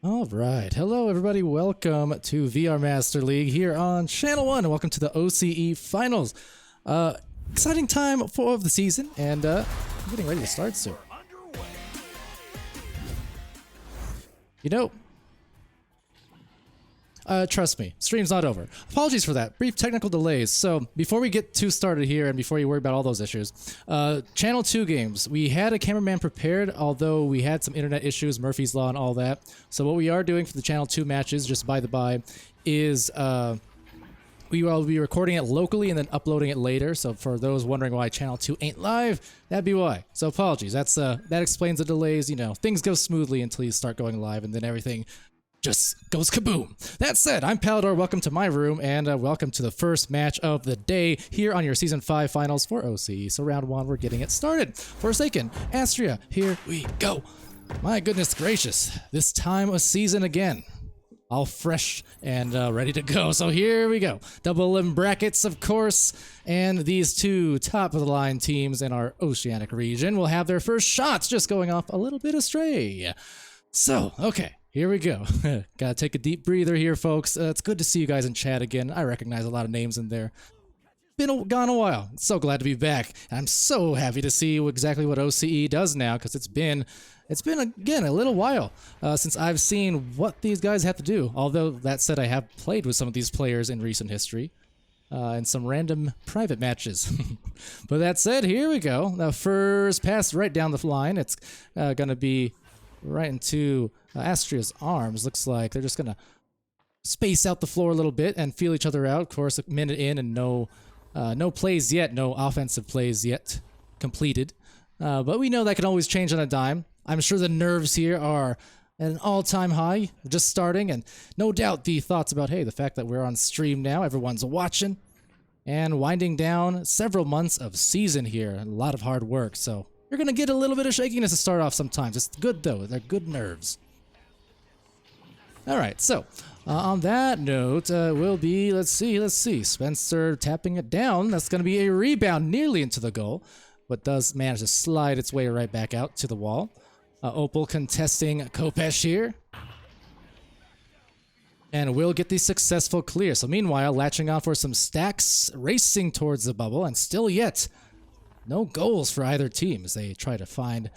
All right. Hello, everybody. Welcome to VR Master League here on Channel 1. And welcome to the OCE Finals. Exciting time of the season, and I'm getting ready to start soon. You know, trust me, stream's not over. Apologies for that. Brief technical delays. So before we get too started here and before you worry about all those issues, Channel 2 games. We had a cameraman prepared, although we had some internet issues, Murphy's Law and all that. So what we are doing for the Channel 2 matches, just by the by, is We will be recording it locally and then uploading it later. So for those wondering why Channel 2 ain't live, that'd be why. So apologies. That explains the delays. You know, things go smoothly until you start going live, and then everything just goes kaboom. That said, I'm Palador. Welcome to my room, and welcome to the first match of the day here on your Season 5 finals for OCE. So round 1, we're getting it started. Forsaken, Astria, here we go. My goodness gracious, this time of season again. All fresh and ready to go. So here we go. Double in brackets, of course. And these two top-of-the-line teams in our Oceanic region will have their first shots, just going off a little bit astray. So, okay, here we go. Gotta take a deep breather here, folks. It's good to see you guys in chat again. I recognize a lot of names in there. Gone a while. So glad to be back. I'm so happy to see exactly what OCE does now, because it's been again a little while since I've seen what these guys have to do. Although that said, I have played with some of these players in recent history in some random private matches. But that said, here we go. The first pass right down the line. It's gonna be right into Astria's arms. Looks like they're just gonna space out the floor a little bit and feel each other out. Of course, a minute in and no plays yet, no offensive plays yet completed. But we know that can always change on a dime. I'm sure the nerves here are at an all-time high, just starting, and no doubt the thoughts about, hey, the fact that we're on stream now, everyone's watching, and winding down several months of season here, and a lot of hard work, so you're going to get a little bit of shakiness to start off sometimes. It's good, though. They're good nerves. All right, so on that note, will be, let's see, Spencer tapping it down. That's going to be a rebound nearly into the goal, but does manage to slide its way right back out to the wall. Opal contesting Kopesh here. And will get the successful clear. So meanwhile, latching on for some stacks, racing towards the bubble, and still yet no goals for either team as they try to find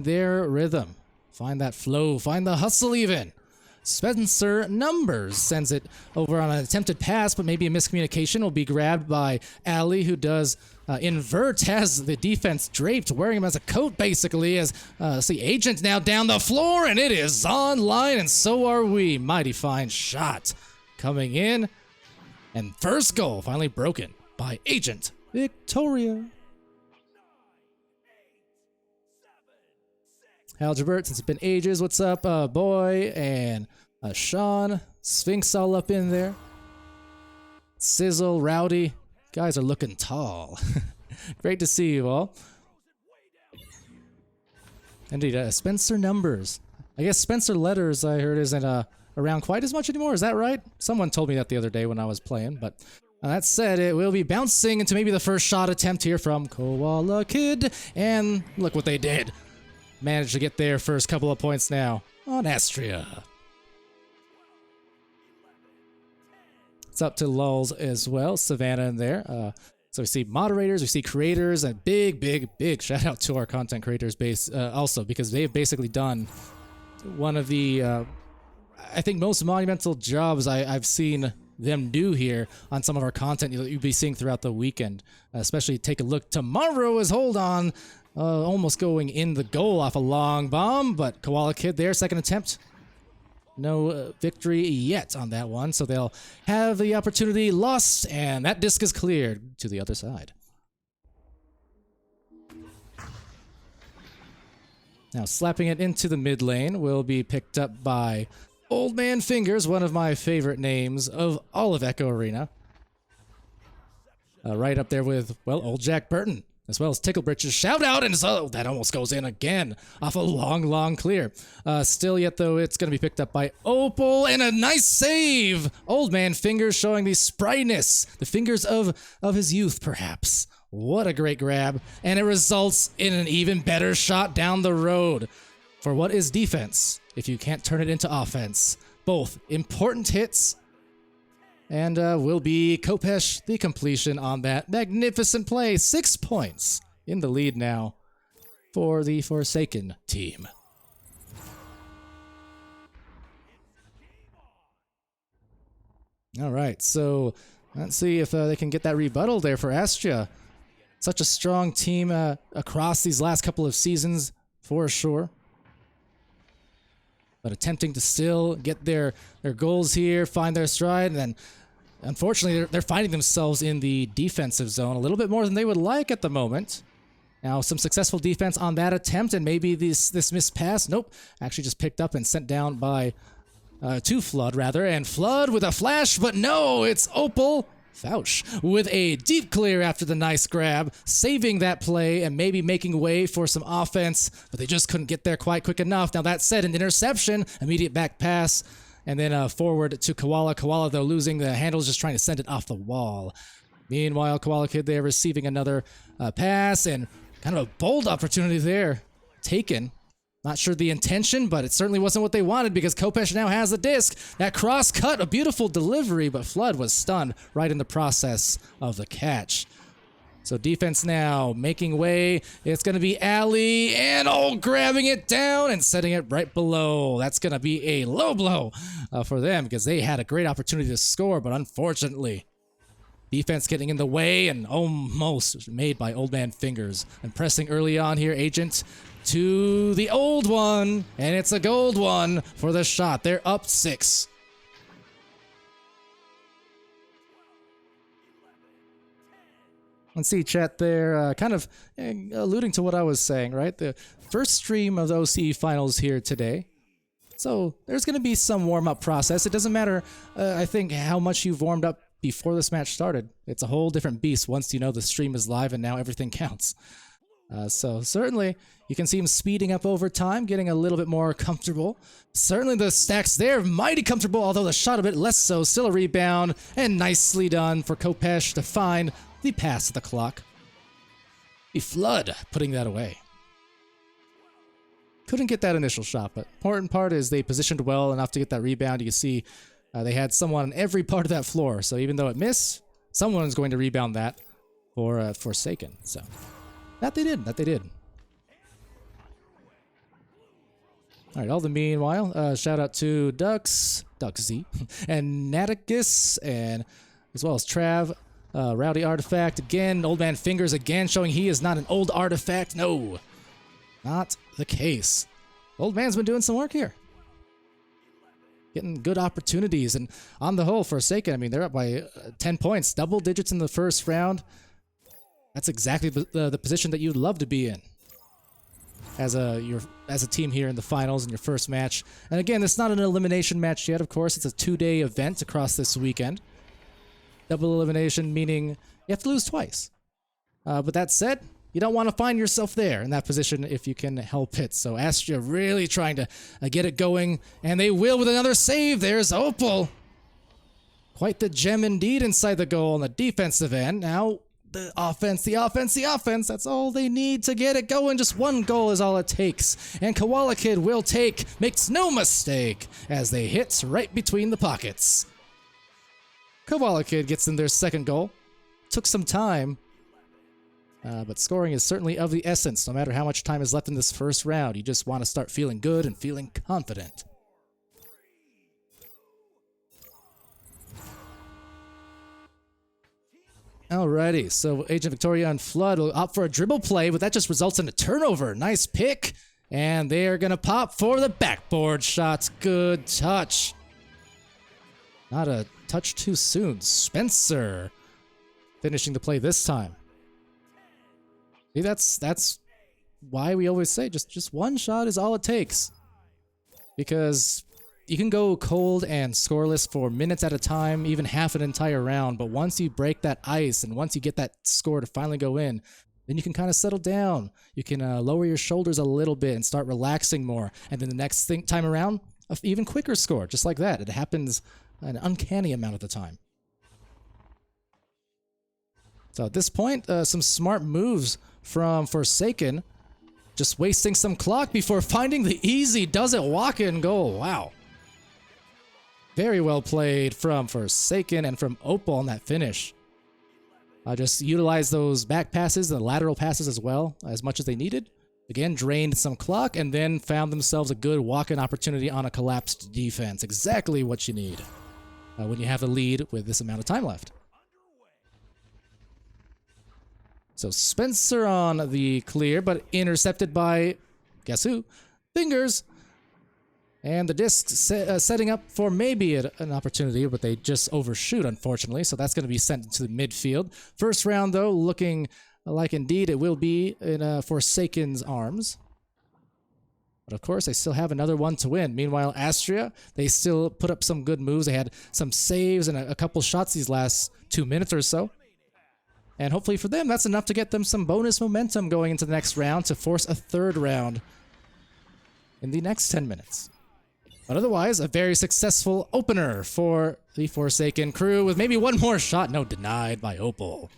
their rhythm, find that flow, find the hustle even. Spencer Numbers sends it over on an attempted pass, but maybe a miscommunication. Will be grabbed by Ali, who does invert, has the defense draped, wearing him as a coat, basically, as see Agent now down the floor, and it is online, and so are we. Mighty fine shot coming in, and first goal finally broken by Agent Victoria. Algebert, since it's been ages, what's up, boy, and Sean, Sphinx all up in there. Sizzle, Rowdy, guys are looking tall. Great to see you all. Indeed, Spencer Numbers. I guess Spencer Letters, I heard, isn't around quite as much anymore. Is that right? Someone told me that the other day when I was playing, but that said, it will be bouncing into maybe the first shot attempt here from Koala Kid, and look what they did. Managed to get their first couple of points now on Astria. It's up to Lulz as well. Savannah in there. So we see moderators, we see creators, and big shout out to our content creators base also, because they've basically done one of the, I think, most monumental jobs I've seen them do here on some of our content you'll be seeing throughout the weekend. Especially take a look tomorrow as Hold On. Almost going in the goal off a long bomb, but Koala Kid there, second attempt. No victory yet on that one, so they'll have the opportunity lost, and that disc is cleared to the other side. Now slapping it into the mid lane will be picked up by Old Man Fingers, one of my favorite names of all of Echo Arena. Right up there with, well, Old Jack Burton, as well as Ticklebritch's shout out, and so that almost goes in again off a long clear. Still yet, though, it's going to be picked up by Opal, and a nice save! Old Man Fingers showing the sprightness, the fingers of his youth, perhaps. What a great grab, and it results in an even better shot down the road. For what is defense if you can't turn it into offense? Both important hits, and will be Kopesh the completion on that magnificent play. 6 points in the lead now for the Forsaken team. All right, so let's see if they can get that rebuttal there for Astria. Such a strong team across these last couple of seasons, for sure. But attempting to still get their goals here, find their stride, and then unfortunately, they're finding themselves in the defensive zone a little bit more than they would like at the moment. Now, some successful defense on that attempt, and maybe this missed pass. Nope, actually just picked up and sent down by to Flood, rather. And Flood with a flash, but no, it's Opal Fausch with a deep clear after the nice grab, saving that play and maybe making way for some offense, but they just couldn't get there quite quick enough. Now, that said, an interception, immediate back pass, and then forward to Koala. Koala, though, losing the handles, just trying to send it off the wall. Meanwhile, Koala Kid there receiving another pass, and kind of a bold opportunity there taken. Not sure the intention, but it certainly wasn't what they wanted because Kopesh now has the disc. That cross cut, a beautiful delivery, but Flood was stunned right in the process of the catch. So defense now making way. It's going to be Ali, and grabbing it down and setting it right below. That's going to be a low blow for them because they had a great opportunity to score, but unfortunately, defense getting in the way and almost made by Old Man Fingers. And pressing early on here, Agent to the old one, and it's a gold one for the shot. They're up 6. Let's see, chat there, kind of alluding to what I was saying, right? The first stream of the OCE finals here today. So there's going to be some warm-up process. It doesn't matter, I think, how much you've warmed up before this match started. It's a whole different beast once you know the stream is live and now everything counts. So certainly you can see him speeding up over time, getting a little bit more comfortable. Certainly the stacks there, mighty comfortable, although the shot a bit less so. Still a rebound, and nicely done for Kopesh to find the pass at the clock. The Flood putting that away. Couldn't get that initial shot, but important part is they positioned well enough to get that rebound. You can see they had someone on every part of that floor, so even though it missed, someone is going to rebound that for Forsaken. So that they did. All right, all the meanwhile, shout out to Duxy, and Naticus, and as well as Trav, Rowdy Artifact, again, Old Man Fingers again, showing he is not an old artifact. No, not the case. Old man's been doing some work here. Getting good opportunities, and on the whole, Forsaken, I mean, they're up by 10 points, double digits in the first round. That's exactly the position that you'd love to be in as a team here in the finals in your first match. And again, it's not an elimination match yet, of course. It's a 2-day event across this weekend. Double elimination, meaning you have to lose twice. But that said, you don't want to find yourself there in that position if you can help it. So Astria really trying to get it going, and they will with another save. There's Opal. Quite the gem indeed inside the goal on the defensive end. Now, the offense. That's all they need to get it going. Just one goal is all it takes. And Koala Kid will makes no mistake, as they hit right between the pockets. Koala Kid gets in their second goal. Took some time, but scoring is certainly of the essence. No matter how much time is left in this first round, you just want to start feeling good and feeling confident. Alrighty, so Agent Victoria and Flood will opt for a dribble play, but that just results in a turnover. Nice pick, and they are going to pop for the backboard shots. Good touch. Not a touch too soon. Spencer finishing the play this time. See, that's why we always say just one shot is all it takes. Because you can go cold and scoreless for minutes at a time, even half an entire round, but once you break that ice and once you get that score to finally go in, then you can kind of settle down. You can lower your shoulders a little bit and start relaxing more. And then the next time around, an even quicker score, just like that. It happens an uncanny amount of the time. So at this point, some smart moves from Forsaken, just wasting some clock before finding the easy does-it walk-in goal. Wow. Very well played from Forsaken and from Opal on that finish. Just utilize those back passes and the lateral passes as well, as much as they needed. Again, drained some clock and then found themselves a good walk-in opportunity on a collapsed defense. Exactly what you need when you have the lead with this amount of time left. So Spencer on the clear, but intercepted by, guess who? Fingers. And the disc setting up for maybe an opportunity, but they just overshoot, unfortunately. So that's going to be sent into the midfield. First round, though, looking like indeed it will be in Forsaken's arms. But of course, they still have another one to win. Meanwhile, Astria, they still put up some good moves. They had some saves and a couple shots these last 2 minutes or so. And hopefully for them, that's enough to get them some bonus momentum going into the next round to force a third round in the next 10 minutes. But otherwise, a very successful opener for the Forsaken crew with maybe one more shot. No, denied by Opal.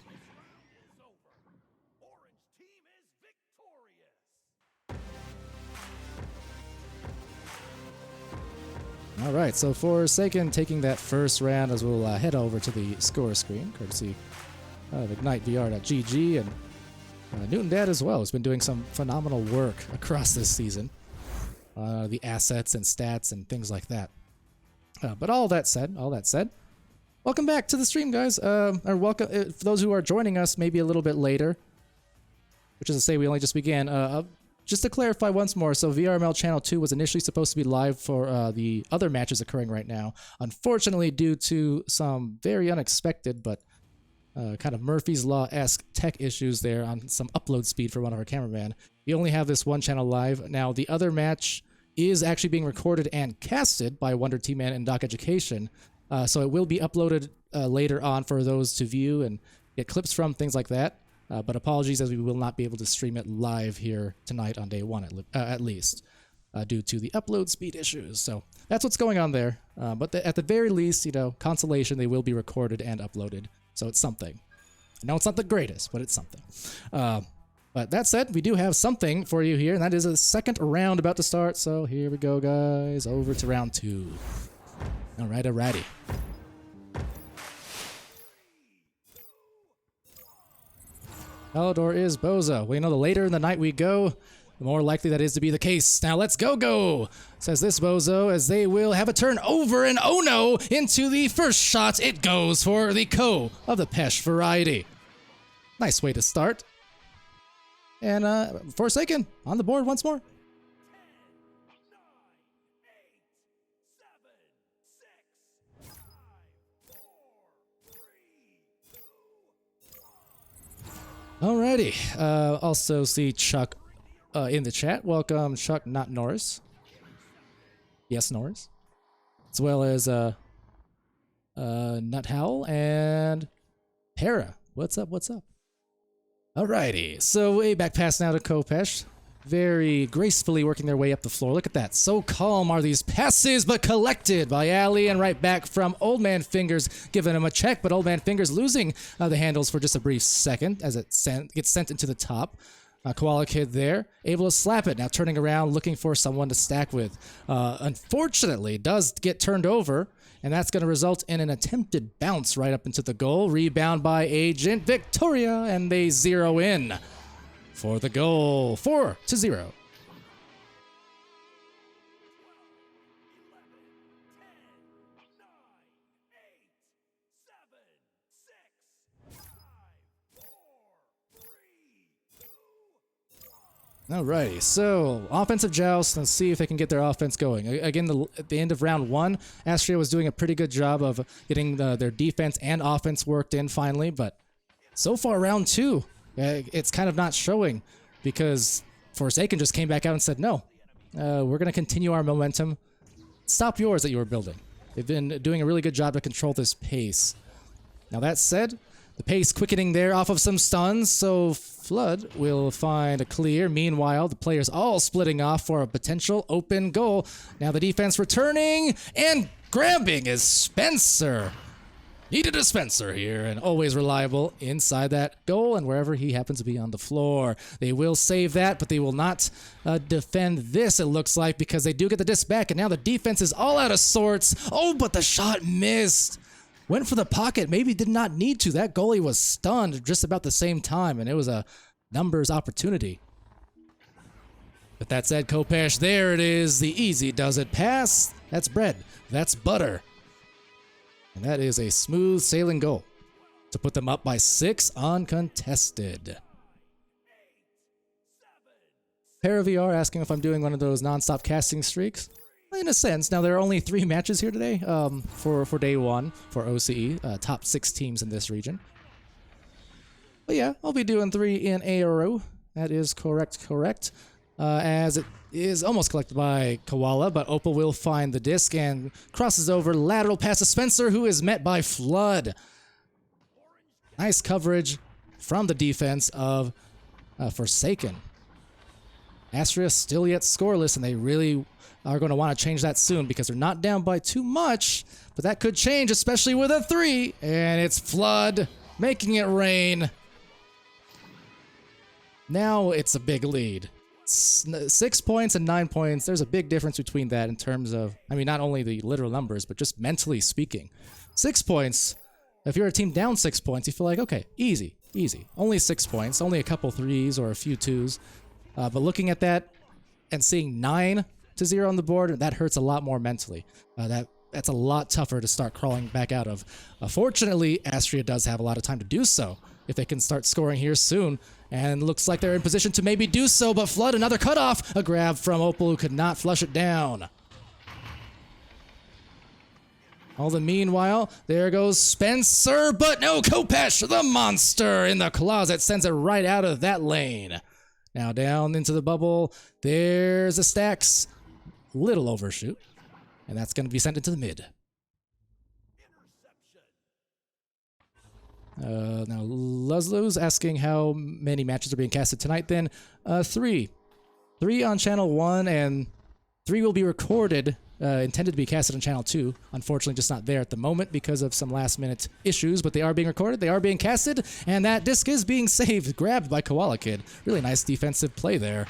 All right, so Forsaken taking that first round as we'll head over to the score screen, courtesy of IgniteVR.gg and Newton Dad as well has been doing some phenomenal work across this season. The assets and stats and things like that. But all that said, welcome back to the stream, guys. Or welcome for those who are joining us maybe a little bit later, which is to say we only just began. Just to clarify once more, so VRML Channel 2 was initially supposed to be live for the other matches occurring right now. Unfortunately, due to some very unexpected but kind of Murphy's Law-esque tech issues there on some upload speed for one of our cameramen, we only have this one channel live. Now, the other match is actually being recorded and casted by Wonder T-Man and Doc Education, so it will be uploaded later on for those to view and get clips from, things like that. But apologies, as we will not be able to stream it live here tonight on day one, at least, due to the upload speed issues. So that's what's going on there. But at the very least, you know, consolation, they will be recorded and uploaded. So it's something. I know it's not the greatest, but it's something. But that said, we do have something for you here, and that is a second round about to start. So here we go, guys, over to round 2. All right, alrighty. Palador is Boza. Well, you know, the later in the night we go, the more likely that is to be the case. Now let's go, says this Bozo, as they will have a turnover, and oh no, into the first shot it goes for the Co of the Pesh variety. Nice way to start. And Forsaken on the board once more. Alrighty. Also see Chuck in the chat. Welcome, Chuck, not Norris. Yes, Norris. As well as Nut Howl and Para. What's up? What's up? Alrighty. So way back past now to Kopesh. Very gracefully working their way up the floor. Look at that. So calm are these passes, but collected by Ali, and right back from Old Man Fingers, giving him a check, but Old Man Fingers losing the handles for just a brief second as it gets sent into the top. Koala Kid there, able to slap it. Now turning around, looking for someone to stack with. Unfortunately, does get turned over, and that's going to result in an attempted bounce right up into the goal. Rebound by Agent Victoria, and they zero in for the goal. 4-0. Alrighty, so offensive joust. Let's see if they can get their offense going. Again, at the end of round 1, Astria was doing a pretty good job of getting their defense and offense worked in finally, but so far round 2, it's kind of not showing because Forsaken just came back out and said, no, we're going to continue our momentum. Stop yours that you were building. They've been doing a really good job to control this pace. Now that said, the pace quickening there off of some stuns, so Flood will find a clear. Meanwhile, the players all splitting off for a potential open goal. Now the defense returning and grabbing is Spencer. Needed a Spencer here, and always reliable inside that goal and wherever he happens to be on the floor. They will save that, but they will not defend this, it looks like, because they do get the disc back, and now the defense is all out of sorts. Oh, but the shot missed. Went for the pocket, maybe did not need to. That goalie was stunned just about the same time, and it was a numbers opportunity. But that said, Kopesh, there it is. The easy does it pass. That's bread. That's butter. And that is a smooth sailing goal to put them up by 6 uncontested. ParaVR asking if I'm doing one of those non-stop casting streaks. in a sense. Now, there are only 3 matches here today for day 1 for OCE, top 6 teams in this region. But yeah, I'll be doing 3 in a row. That is correct. As it is almost collected by Koala, but Opal will find the disc and crosses over, lateral pass to Spencer, who is met by Flood. Nice coverage from the defense of Forsaken. Astria still yet scoreless, and they really are going to want to change that soon because they're not down by too much, but that could change, especially with a 3, and it's Flood making it rain. Now it's a big lead. 6 points and 9 points. There's a big difference between that in terms of, I mean, not only the literal numbers, but just mentally speaking. 6 points, if you're a team down 6 points, you feel like, okay, easy. Only 6 points, only a couple 3s or a few 2s. But looking at that and seeing 9-0 on the board, that hurts a lot more mentally. That's a lot tougher to start crawling back out of. Fortunately, Astria does have a lot of time to do so if they can start scoring here soon. And looks like they're in position to maybe do so, but Flood, another cutoff. A grab from Opal, who could not flush it down. All the meanwhile, there goes Spencer, but no, Kopesh, the monster in the closet, sends it right out of that lane. Now down into the bubble, there's a Stacks. Little overshoot. And that's going to be sent into the mid. Now Luslo's asking how many matches are being casted tonight then. 3. 3 on channel 1 and 3 will be recorded, intended to be casted on channel 2. Unfortunately just not there at the moment because of some last minute issues, but they are being recorded, they are being casted, and that disc is being saved, grabbed by Koala Kid. Really nice defensive play there.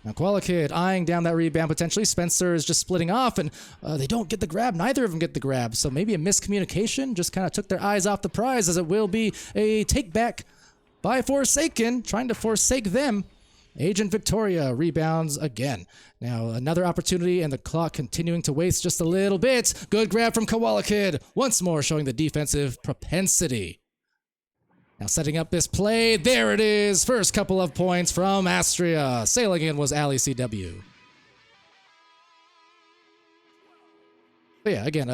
Now Koala Kid eyeing down that rebound potentially. Spencer is just splitting off, and they don't get the grab. Neither of them get the grab, so maybe a miscommunication just kind of took their eyes off the prize, as it will be a take back by Forsaken, trying to forsake them. Agent Victoria rebounds again. Now another opportunity, and the clock continuing to waste just a little bit. Good grab from Koala Kid, once more showing the defensive propensity. Now setting up this play, there it is. First couple of points from Astria. Sailing in was Ali CW. But yeah, again,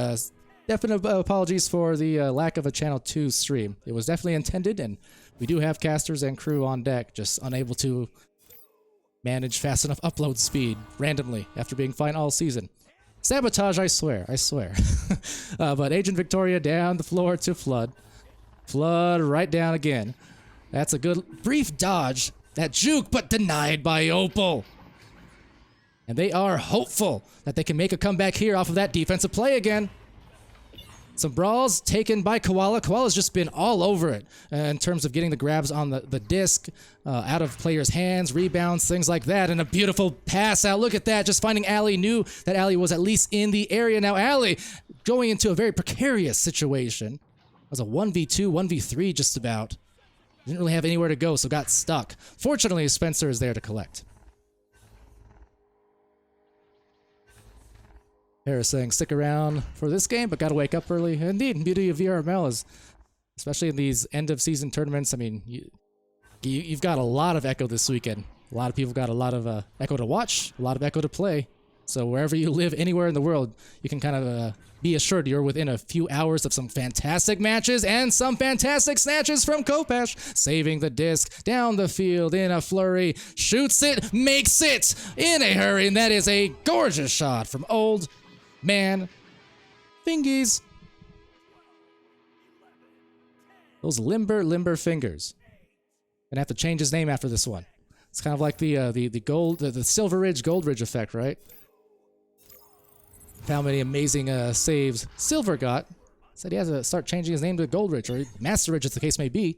definite apologies for the lack of a Channel 2 stream. It was definitely intended, and we do have casters and crew on deck, just unable to manage fast enough upload speed randomly after being fine all season. Sabotage, I swear. But Agent Victoria down the floor to Flood. Flood right down again. That's a good brief dodge. That juke, but denied by Opal. And they are hopeful that they can make a comeback here off of that defensive play again. Some brawls taken by Koala. Koala's just been all over it in terms of getting the grabs on the disc, out of players' hands, rebounds, things like that. And a beautiful pass out. Look at that. Just finding Ali. Knew that Ali was at least in the area. Now Ali going into a very precarious situation. It was a 1v2, 1v3 just about. Didn't really have anywhere to go, so got stuck. Fortunately, Spencer is there to collect. Harris saying stick around for this game, but gotta wake up early. Indeed, beauty of VRML is, especially in these end-of-season tournaments, I mean, you've got a lot of Echo this weekend. A lot of people got a lot of Echo to watch, a lot of Echo to play. So wherever you live, anywhere in the world, you can kind of be assured you're within a few hours of some fantastic matches and some fantastic snatches from Kopesh. Saving the disc down the field in a flurry. Shoots it, makes it in a hurry. And that is a gorgeous shot from Old Man Fingies. Those limber fingers. Gonna have to change his name after this one. It's kind of like the Silver Ridge, Gold Ridge effect, right? How many amazing saves Silver got. Said he has to start changing his name to Gold Ridge, or Master Ridge as the case may be.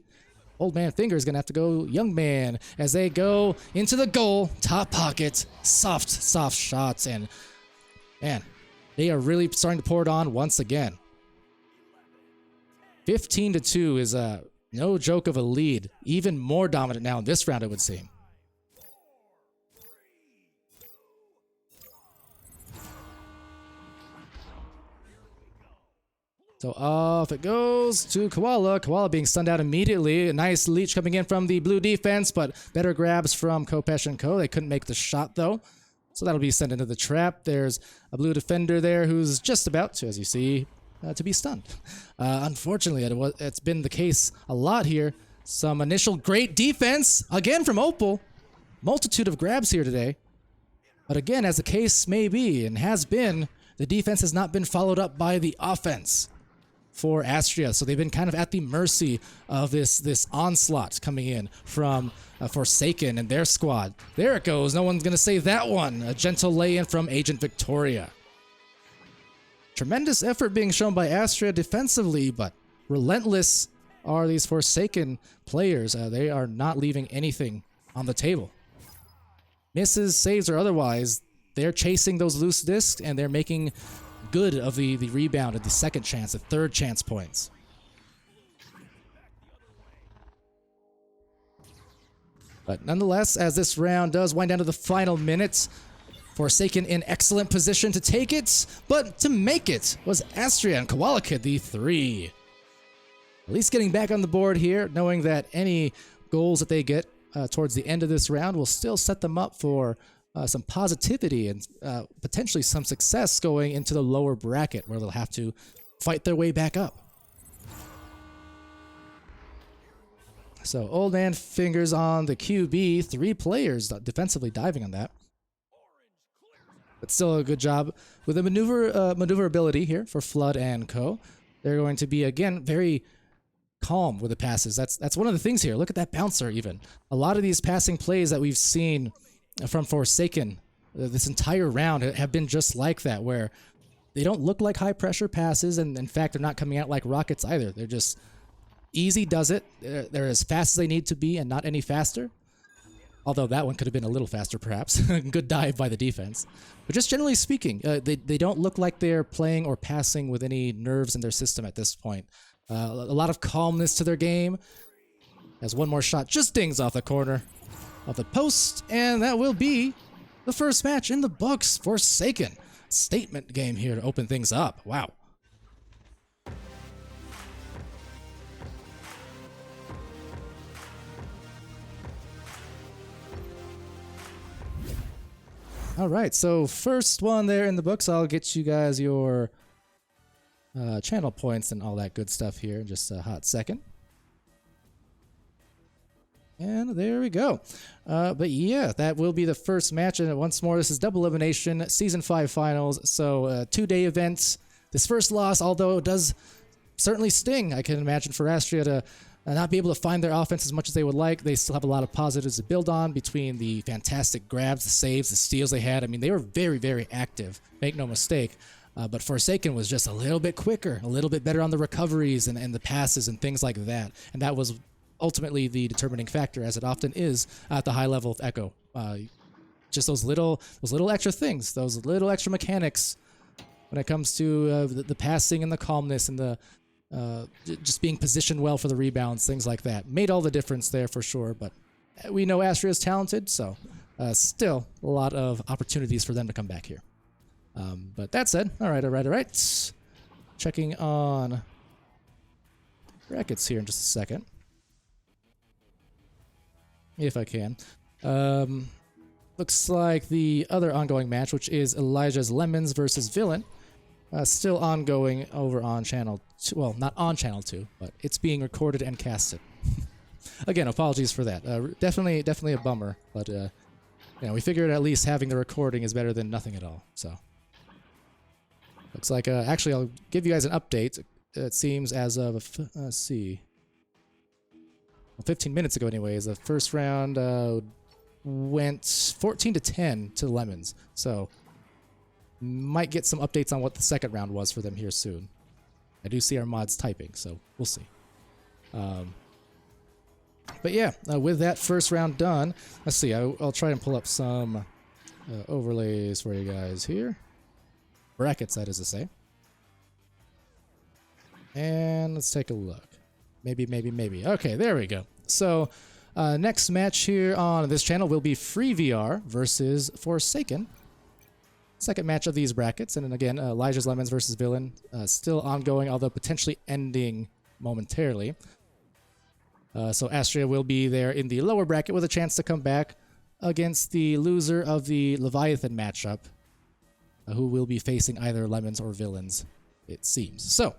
Old Man Finger is going to have to go Young Man as they go into the goal. Top pocket. Soft shots. And man, they are really starting to pour it on once again. 15-2 is no joke of a lead. Even more dominant now in this round, it would seem. So off it goes to Koala. Koala being stunned out immediately. A nice leech coming in from the blue defense, but better grabs from Kopesh and Co. They couldn't make the shot, though. So that'll be sent into the trap. There's a blue defender there who's just about to, as you see, to be stunned. Unfortunately, it's been the case a lot here. Some initial great defense, again from Opal. Multitude of grabs here today. But again, as the case may be and has been, the defense has not been followed up by the offense for Astria. So they've been kind of at the mercy of this onslaught coming in from Forsaken and their squad. There it goes. No one's going to save that one. A gentle lay-in from Agent Victoria. Tremendous effort being shown by Astria defensively, but relentless are these Forsaken players. They are not leaving anything on the table. Misses, saves, or otherwise, they're chasing those loose discs and they're making good of the rebound at the second chance, the third chance points. But nonetheless, as this round does wind down to the final minutes, Forsaken in excellent position to take it, but to make it was Astria and Kowalakid, the 3. At least getting back on the board here, knowing that any goals that they get towards the end of this round will still set them up for some positivity and potentially some success going into the lower bracket where they'll have to fight their way back up. So Old Man fingers on the QB, 3 players defensively diving on that. But still a good job with the maneuverability here for Flood and co. They're going to be, again, very calm with the passes. That's one of the things here. Look at that bouncer even. A lot of these passing plays that we've seen from Forsaken this entire round have been just like that, where they don't look like high pressure passes, and in fact they're not coming out like rockets either. They're just easy does it. They're as fast as they need to be and not any faster. Although that one could have been a little faster perhaps. Good dive by the defense. But just generally speaking, they don't look like they're playing or passing with any nerves in their system at this point. A lot of calmness to their game. As one more shot just dings off the corner of the post, and that will be the first match in the books. Forsaken. Statement game here to open things up. Wow. All right, so first one there in the books. I'll get you guys your channel points and all that good stuff here in just a hot second. And there we go. But yeah, that will be the first match. And once more, this is Double Elimination Season 5 Finals. So 2-day event. This first loss, although it does certainly sting, I can imagine, for Astria to not be able to find their offense as much as they would like. They still have a lot of positives to build on between the fantastic grabs, the saves, the steals they had. I mean, they were very, very active. Make no mistake. But Forsaken was just a little bit quicker, a little bit better on the recoveries and the passes and things like that. And that was ultimately the determining factor, as it often is at the high level of Echo. Just those little extra things, those little extra mechanics when it comes to the passing and the calmness and the just being positioned well for the rebounds, things like that. Made all the difference there for sure, but we know Astria is talented, so still a lot of opportunities for them to come back here. But that said, all right. Checking on brackets here in just a second. If I can. Looks like the other ongoing match, which is Elijah's Lemons versus Villain, still ongoing over on Channel 2. Well, not on Channel 2, but it's being recorded and casted. Again, apologies for that. Definitely a bummer, but you know, we figured at least having the recording is better than nothing at all. So looks like actually I'll give you guys an update. It seems as of let's see. 15 minutes ago anyways, the first round went 14-10 to Lemons. So might get some updates on what the second round was for them here soon. I do see our mods typing, so we'll see. But yeah, with that first round done, let's see, I'll try and pull up some overlays for you guys here. Brackets, that is to say. And let's take a look. Maybe. Okay, there we go. So, next match here on this channel will be Free VR versus Forsaken. Second match of these brackets. And then again, Elijah's Lemons versus Villain. Still ongoing, although potentially ending momentarily. So Astria will be there in the lower bracket with a chance to come back. against the loser of the Leviathan matchup, who will be facing either lemons or villains, it seems. So,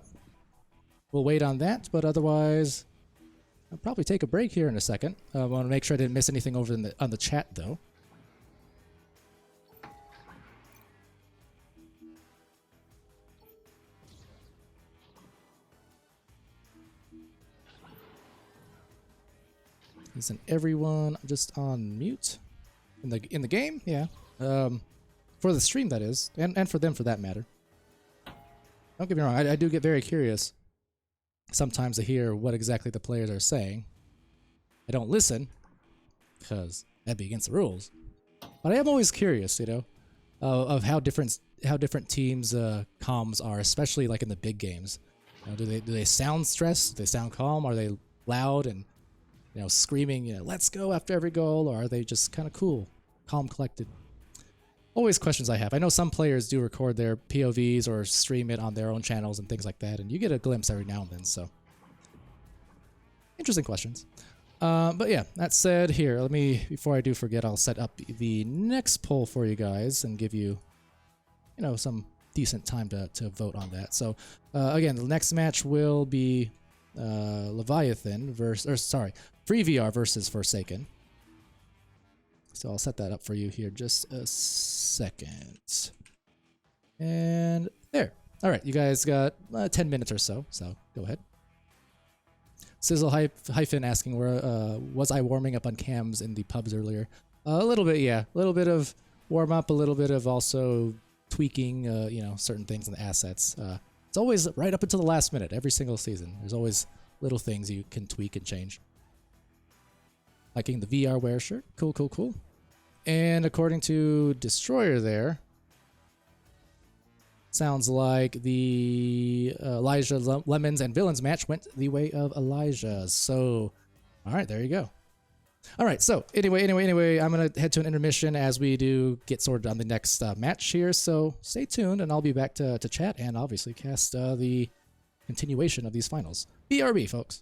we'll wait on that, but otherwise, I'll probably take a break here in a second. I want to make sure I didn't miss anything over on the chat, though. Isn't everyone just on mute in the game? Yeah. For the stream, that is, and for them, for that matter. Don't get me wrong. I do get very curious sometimes to hear what exactly the players are saying. I don't listen because that'd be against the rules. But I am always curious, you know, of how different teams' comms are, especially like in the big games. You know, do they sound stressed? Do they sound calm? Are they loud and, you know, screaming, you know, let's go after every goal, or are they just kind of cool, calm, collected? Always questions I have. I know some players do record their POVs or stream it on their own channels and things like that, and you get a glimpse every now and then, so. Interesting questions. But yeah, that said, here, let me, before I do forget, I'll set up the next poll for you guys and give you, you know, some decent time to vote on that. So, again, the next match will be Leviathan Free VR versus Forsaken. So I'll set that up for you here just a second. And there. All right, you guys got 10 minutes or so go ahead. Sizzle hyphen asking, was I warming up on cams in the pubs earlier? A little bit, yeah. A little bit of warm up, a little bit of also tweaking, you know, certain things in the assets. It's always right up until the last minute, every single season. There's always little things you can tweak and change. Liking the VR wear shirt. Cool, cool, cool. And according to Destroyer there, sounds like the Elijah Lemons and Villains match went the way of Elijah's. So, all right, there you go. All right, so anyway, I'm going to head to an intermission as we do get sorted on the next match here. So stay tuned, and I'll be back to chat and obviously cast the continuation of these finals. BRB, folks.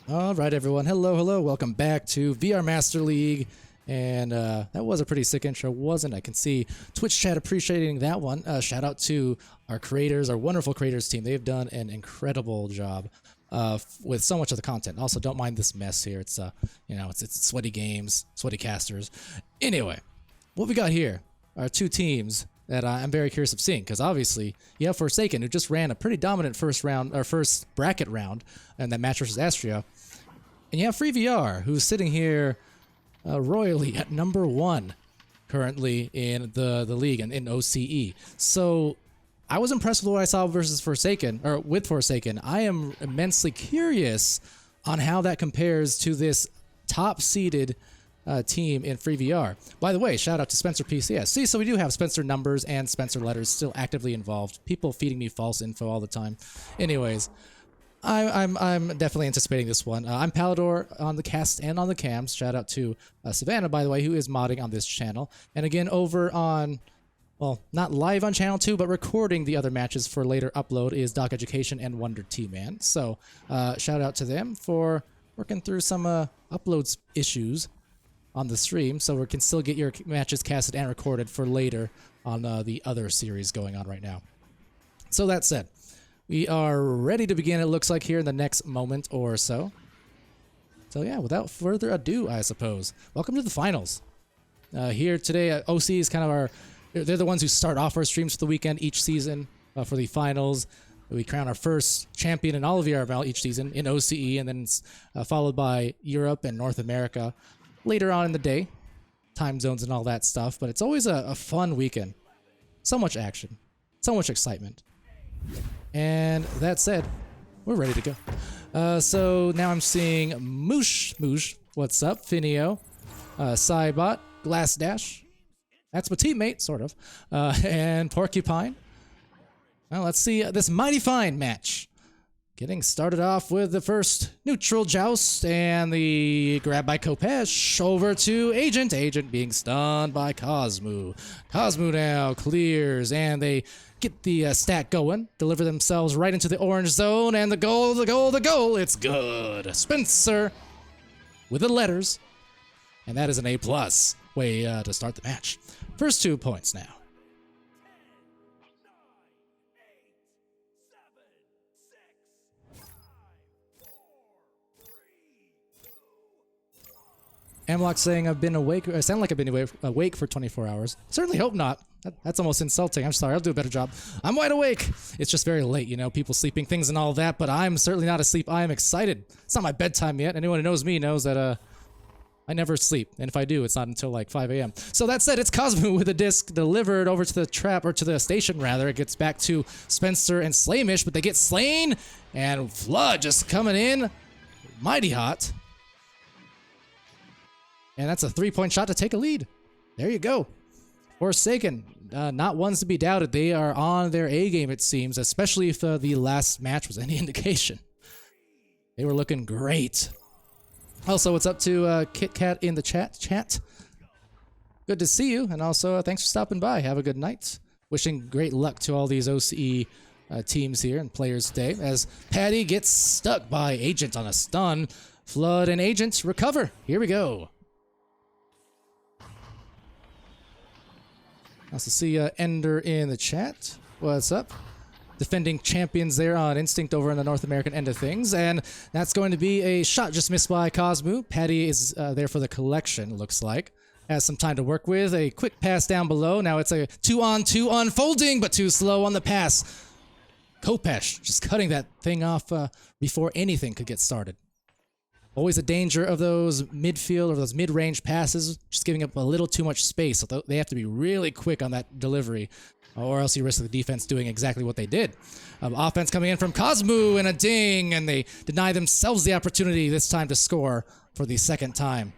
All right, everyone. Hello, hello. Welcome back to VR Master League. And that was a pretty sick intro, wasn't it? I can see Twitch chat appreciating that one. Shout out to our creators, our wonderful creators team. They've done an incredible job with so much of the content. Also, don't mind this mess here. It's it's sweaty games, sweaty casters. Anyway, what we got here are two teams that I'm very curious of seeing, because obviously you have Forsaken, who just ran a pretty dominant first bracket round, and that match versus Astria, and you have FreeVR, who's sitting here royally at number 1 currently in the league and in OCE. So I was impressed with what I saw versus Forsaken, or with Forsaken. I am immensely curious on how that compares to this top-seeded team in FreeVR. By the way, shout out to Spencer PCS. See, so we do have Spencer Numbers and Spencer Letters still actively involved. People feeding me false info all the time. Anyways, I'm definitely anticipating this one. I'm Palador on the cast and on the cams. Shout out to Savannah, by the way, who is modding on this channel. And again, over on, well, not live on channel 2, but recording the other matches for later upload is Doc Education and Wonder T-Man. So shout out to them for working through some uploads issues on the stream, so we can still get your matches casted and recorded for later on the other series going on right now. So that said, we are ready to begin, it looks like, here in the next moment or so. So yeah, without further ado, I suppose, welcome to the finals. Here today, OCE is kind of they're the ones who start off our streams for the weekend each season for the finals. We crown our first champion in all of VRML each season in OCE, and then it's followed by Europe and North America later on in the day, time zones and all that stuff. But it's always a fun weekend. So much action, so much excitement. And that said, we're ready to go. So now I'm seeing Moosh, what's up? Finio, Cybot, Glass Dash, that's my teammate, sort of, and Porcupine. Well, let's see this mighty fine match. Getting started off with the first neutral joust and the grab by Kopesh over to Agent. Agent being stunned by Cosmo. Cosmo now clears and they get the stack going, deliver themselves right into the orange zone, and the goal, it's good. Spencer with the letters, and that is an A+ way to start the match. First 2 points now. Amlock saying I've been awake, I sound like I've been awake for 24 hours. Certainly hope not. That's almost insulting. I'm sorry, I'll do a better job. I'm wide awake. It's just very late, you know, people sleeping, things and all that, but I'm certainly not asleep. I am excited. It's not my bedtime yet. Anyone who knows me knows that I never sleep, and if I do, it's not until like 5 a.m. So that said, it's Cosmo with a disc delivered over to the trap, or to the station rather. It gets back to Spencer and Slamish, but they get slain, and Flood just coming in mighty hot. And that's a 3-point shot to take a lead. There you go. Forsaken, not ones to be doubted. They are on their A game, it seems, especially if the last match was any indication. They were looking great. Also, what's up to Kit Kat in the chat? Good to see you, and also thanks for stopping by. Have a good night. Wishing great luck to all these OCE teams here and players today, as Patty gets stuck by Agent on a stun. Flood and Agent recover. Here we go. Nice to see Ender in the chat. What's up? Defending champions there on Instinct over in the North American end of things. And that's going to be a shot just missed by Cosmo. Patty is there for the collection, looks like. Has some time to work with. A quick pass down below. Now it's a 2-on-2 unfolding, but too slow on the pass. Kopesh just cutting that thing off before anything could get started. Always a danger of those midfield or those mid-range passes, just giving up a little too much space. So they have to be really quick on that delivery, or else you risk the defense doing exactly what they did. Offense coming in from Cosmo and a ding, and they deny themselves the opportunity this time to score for the second time.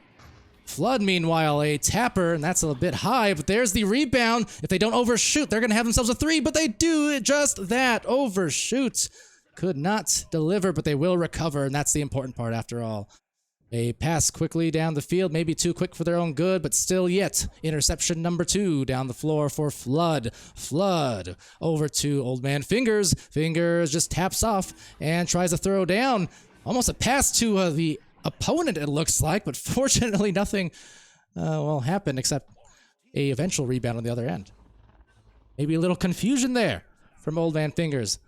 Flood, meanwhile, a tapper, and that's a bit high, but there's the rebound. If they don't overshoot, they're going to have themselves a 3, but they do just that. Overshoot. Could not deliver, but they will recover, and that's the important part after all. They pass quickly down the field, maybe too quick for their own good, but still yet. Interception number 2 down the floor for Flood. Flood over to Old Man Fingers. Fingers just taps off and tries to throw down. Almost a pass to the opponent, it looks like, but fortunately nothing, well, happened except a eventual rebound on the other end. Maybe a little confusion there from Old Man Fingers.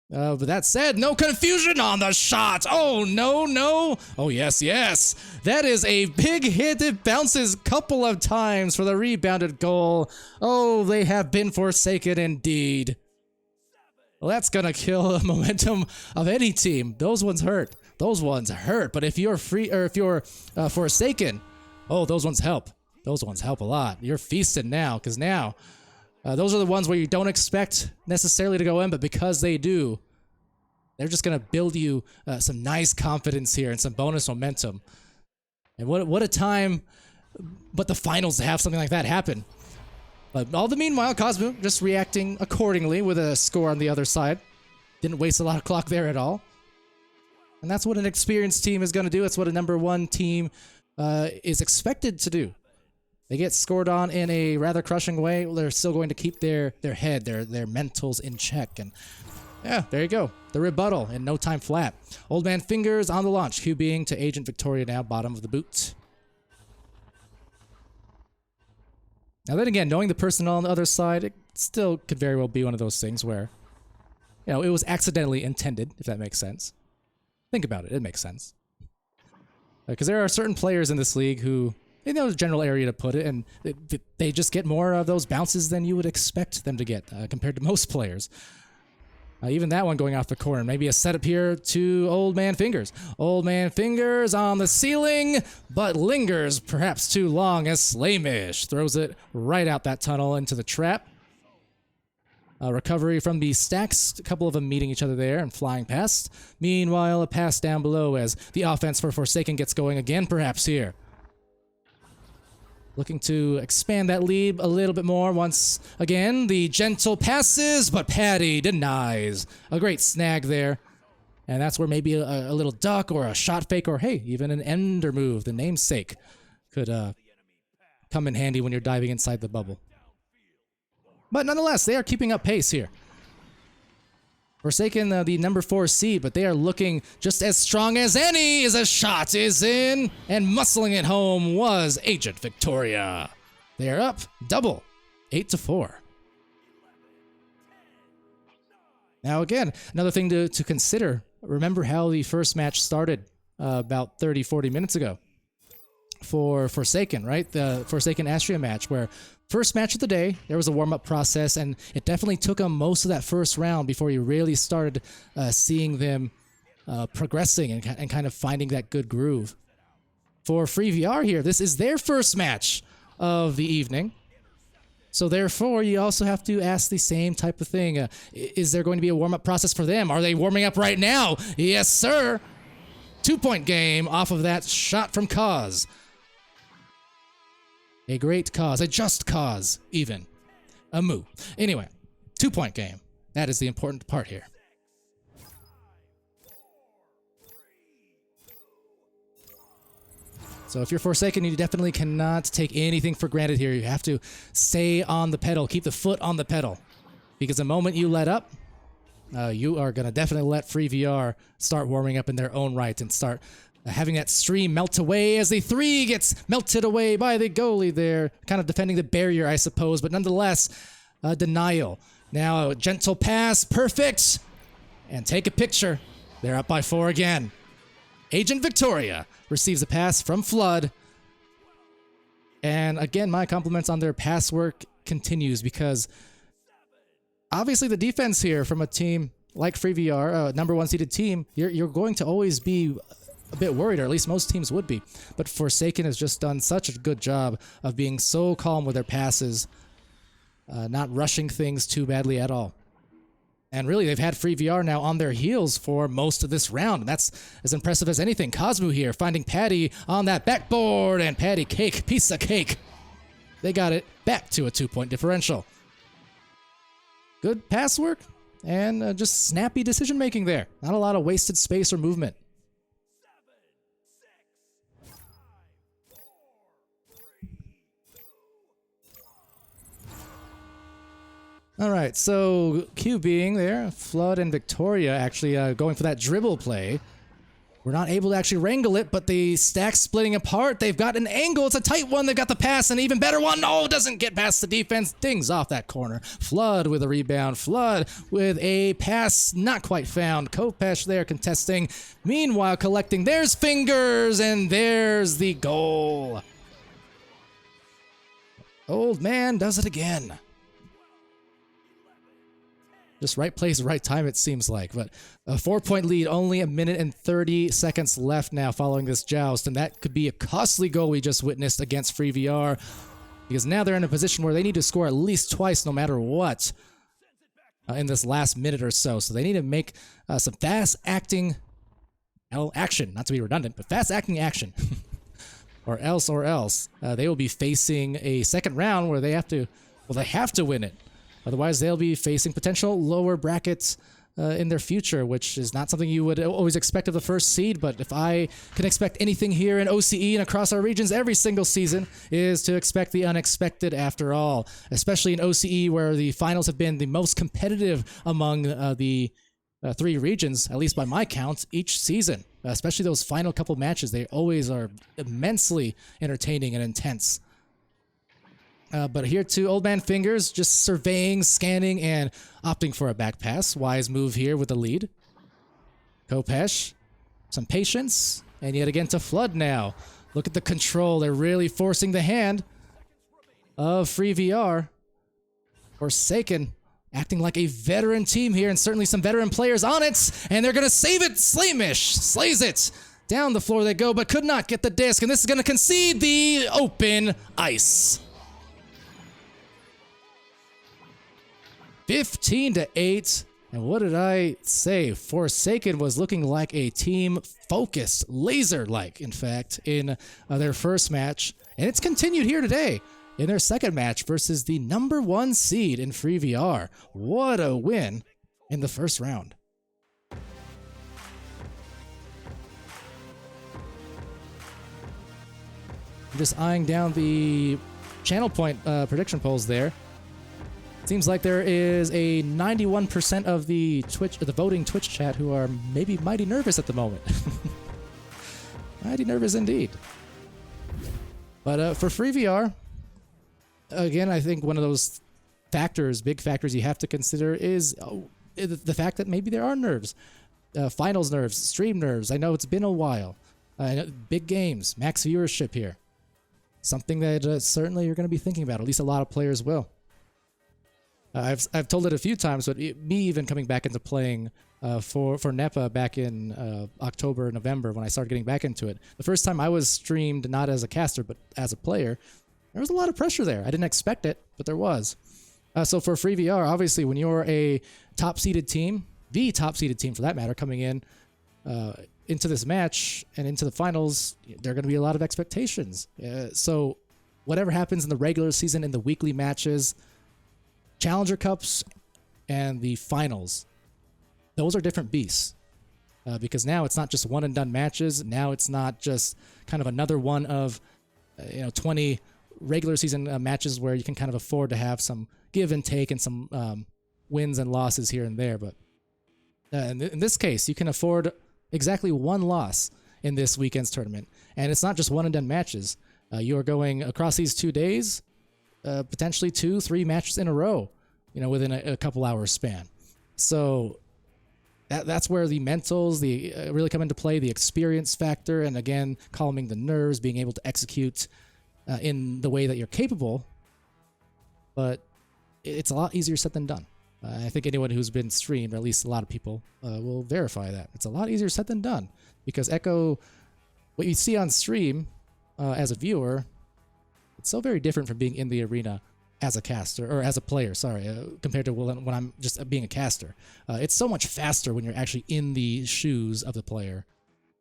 But that said, no confusion on the shot. Oh, no, no. Oh, yes, yes. That is a big hit. It bounces a couple of times for the rebounded goal. Oh, they have been forsaken indeed. Well, that's going to kill the momentum of any team. Those ones hurt. Those ones hurt. But if you're free, or if you're forsaken, oh, those ones help. Those ones help a lot. You're feasting now, because now those are the ones where you don't expect necessarily to go in, but because they do, they're just going to build you some nice confidence here and some bonus momentum. And what a time, but the finals to have something like that happen. But all the meanwhile, Cosmo just reacting accordingly with a score on the other side. Didn't waste a lot of clock there at all. And that's what an experienced team is going to do. That's what a #1 team is expected to do. They get scored on in a rather crushing way. They're still going to keep their head, their mentals in check. And yeah, there you go. The rebuttal in no time flat. Old Man Fingers on the launch. QBing to Agent Victoria now, bottom of the boot. Now then again, knowing the personnel on the other side, it still could very well be one of those things where, you know, it was accidentally intended, if that makes sense. Think about it. It makes sense. Because there are certain players in this league who, they know the general area to put it, and they just get more of those bounces than you would expect them to get compared to most players. Even that one going off the corner. Maybe a setup here to Old Man Fingers. Old Man Fingers on the ceiling, but lingers perhaps too long as Slamish throws it right out that tunnel into the trap. Recovery from the stacks, a couple of them meeting each other there and flying past. Meanwhile, a pass down below as the offense for Forsaken gets going again perhaps here. Looking to expand that lead a little bit more once again. The gentle passes, but Patty denies. A great snag there. And that's where maybe a little duck or a shot fake or, hey, even an ender move, the namesake, could come in handy when you're diving inside the bubble. But nonetheless, they are keeping up pace here. Forsaken the #4 seed, but they are looking just as strong as any as a shot is in, and muscling it home was Agent Victoria. They are up double, 8-4. Now again, another thing to consider, remember how the first match started about 30-40 minutes ago for Forsaken, right? The Forsaken Astria match, where first match of the day, there was a warm-up process, and it definitely took them most of that first round before you really started seeing them progressing and kind of finding that good groove. For Free VR here, this is their first match of the evening. So therefore, you also have to ask the same type of thing. Is there going to be a warm-up process for them? Are they warming up right now? Yes, sir. 2-point game off of that shot from Cause. A great cause, a just cause, even. A moo. Anyway, 2-point game. That is the important part here. So if you're Forsaken, you definitely cannot take anything for granted here. You have to stay on the pedal, keep the foot on the pedal. Because the moment you let up, you are going to definitely let Free VR start warming up in their own right and start having that stream melt away as the 3 gets melted away by the goalie there. Kind of defending the barrier, I suppose, but nonetheless, denial. Now, a gentle pass, perfect. And take a picture. They're up by 4 again. Agent Victoria receives a pass from Flood. And again, my compliments on their pass work continues because obviously the defense here from a team like Free VR, #1 seeded team, you're going to always be a bit worried, or at least most teams would be. But Forsaken has just done such a good job of being so calm with their passes, not rushing things too badly at all. And really, they've had Free VR now on their heels for most of this round, and that's as impressive as anything. Cosmo here finding Patty on that backboard, and Patty cake, piece of cake. They got it back to a 2-point differential. Good pass work, and just snappy decision-making there. Not a lot of wasted space or movement. All right, so Q being there, Flood and Victoria actually going for that dribble play. We're not able to actually wrangle it, but the stack splitting apart. They've got an angle. It's a tight one. They've got the pass, an even better one. No, doesn't get past the defense. Dings off that corner. Flood with a rebound. Flood with a pass not quite found. Kopesh there contesting. Meanwhile, collecting. There's Fingers, and there's the goal. Old man does it again. Just right place, right time, it seems like. But a 4-point lead, only a minute and 30 seconds left now following this joust. And that could be a costly goal we just witnessed against Free VR. Because now they're in a position where they need to score at least twice no matter what in this last minute or so. So they need to make some fast-acting action. Not to be redundant, but fast-acting action. or else. They will be facing a second round where they have to win it. Otherwise, they'll be facing potential lower brackets in their future, which is not something you would always expect of the first seed. But if I can expect anything here in OCE and across our regions every single season, is to expect the unexpected after all. Especially in OCE, where the finals have been the most competitive among the three regions, at least by my count, each season. Especially those final couple matches, they always are immensely entertaining and intense. But here too, Old Man Fingers just surveying, scanning, and opting for a back pass. Wise move here with the lead. Kopesh, some patience, and yet again to Flood now. Look at the control. They're really forcing the hand of Free VR. Forsaken, acting like a veteran team here, and certainly some veteran players on it. And they're going to save it. Slamish slays it. Down the floor they go, but could not get the disc. And this is going to concede the open ice. 15-8, and what did I say? Forsaken was looking like a team focused, laser-like, in fact, in their first match, and it's continued here today in their second match versus the #1 seed in Free VR. What a win in the first round. Just eyeing down the channel point prediction polls there. Seems like there is a 91% of the voting Twitch chat who are maybe mighty nervous at the moment. Mighty nervous indeed. But for Free VR, again, I think one of those big factors you have to consider is the fact that maybe there are nerves. Finals nerves, stream nerves. I know it's been a while. Big games, max viewership here. Something that certainly you're going to be thinking about. At least a lot of players will. I've told it a few times, but me even coming back into playing for NEPA back in October, November, when I started getting back into it. The first time I was streamed not as a caster, but as a player, there was a lot of pressure there. I didn't expect it, but there was. So for Free VR, obviously, when you're a top-seeded team, the top-seeded team for that matter, coming in into this match and into the finals, there are going to be a lot of expectations. So whatever happens in the regular season, in the weekly matches, Challenger Cups, and the finals, those are different beasts. Because now it's not just one and done matches. Now it's not just kind of another one of 20 regular season matches where you can kind of afford to have some give and take and some wins and losses here and there. But in this case, you can afford exactly one loss in this weekend's tournament. And it's not just one and done matches. You are going across these 2 days, potentially 2-3 matches in a row, within a couple hours span. So that's where the mentals really come into play, the experience factor, and again, calming the nerves, being able to execute in the way that you're capable. But it's a lot easier said than done. I think anyone who's been streamed, or at least a lot of people, will verify that. It's a lot easier said than done, because Echo, what you see on stream as a viewer, it's so very different from being in the arena as a caster, or as a player, compared to when I'm just being a caster. It's so much faster when you're actually in the shoes of the player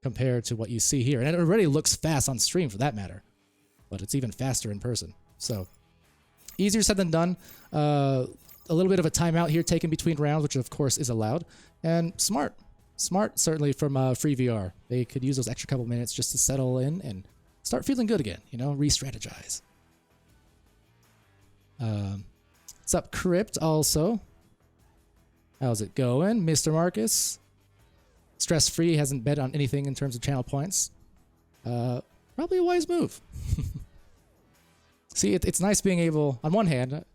compared to what you see here. And it already looks fast on stream for that matter, but it's even faster in person. So easier said than done. A little bit of a timeout here taken between rounds, which of course is allowed. And smart certainly from Free VR. They could use those extra couple minutes just to settle in and start feeling good again, re-strategize. What's up, Crypt, also? How's it going, Mr. Marcus? Stress-free, hasn't bet on anything in terms of channel points. Probably a wise move. See, it's nice being able, on one hand,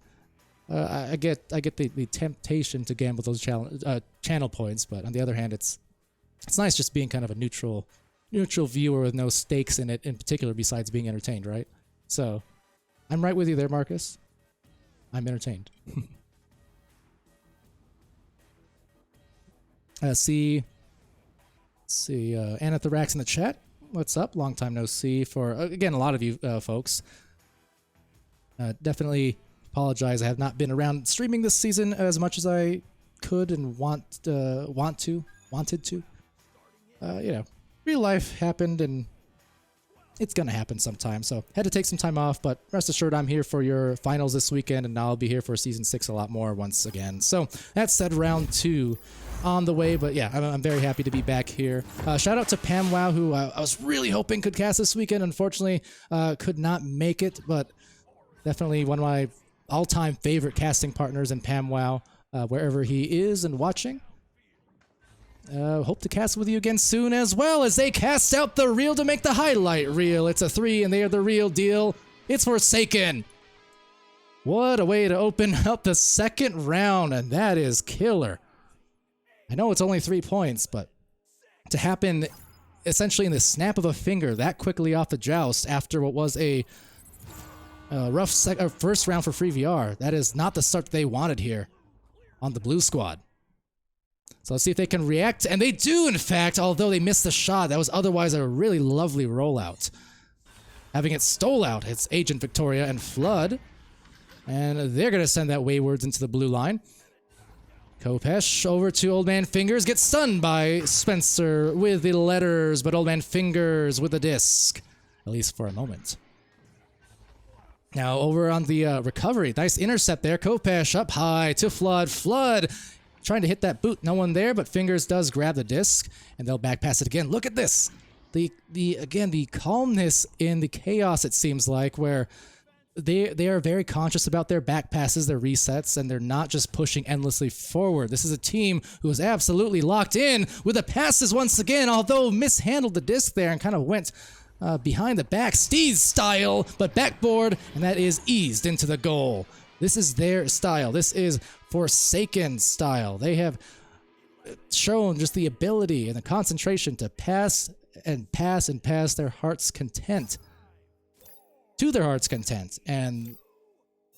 I get the temptation to gamble those channel points, but on the other hand, it's nice just being kind of a neutral viewer with no stakes in it in particular besides being entertained, right? So, I'm right with you there, Marcus. I'm entertained. See, Anathorax in the chat. What's up? Long time no see for, again, a lot of you folks. Definitely apologize. I have not been around streaming this season as much as I could and wanted to. You know, real life happened and it's gonna happen sometime. So had to take some time off, but rest assured I'm here for your finals this weekend, and I'll be here for Season 6 a lot more once again. So that said, round 2 on the way, but yeah, I'm very happy to be back here. Shout out to Pam Wow, who I was really hoping could cast this weekend. Unfortunately, could not make it, but definitely one of my all-time favorite casting partners in Pam Wow, wherever he is and watching. Hope to cast with you again soon, as well as they cast out the reel to make the highlight reel. It's a 3 and they are the real deal. It's Forsaken. What a way to open up the second round, and that is killer. I know it's only 3 points, but to happen essentially in the snap of a finger that quickly off the joust after what was a rough first round for free VR, that is not the start they wanted here on the blue squad. So let's see if they can react, and they do in fact, although they missed the shot. That was otherwise a really lovely rollout. Having it stole out, it's Agent Victoria and Flood, and they're going to send that waywards into the blue line. Kopesh over to Old Man Fingers, gets stunned by Spencer with the letters, but Old Man Fingers with the disc, at least for a moment. Now over on the recovery, nice intercept there. Kopesh up high to Flood. Flood trying to hit that boot, no one there, but Fingers does grab the disc, and they'll back pass it again. Look at this, again the calmness in the chaos. It seems like where they are very conscious about their back passes, their resets, and they're not just pushing endlessly forward. This is a team who is absolutely locked in with the passes once again, although mishandled the disc there and kind of went behind the back, Steez style, but backboard, and that is eased into the goal. This is their style. This is Forsaken style. They have shown just the ability and the concentration to pass and pass and pass their heart's content. To their heart's content. And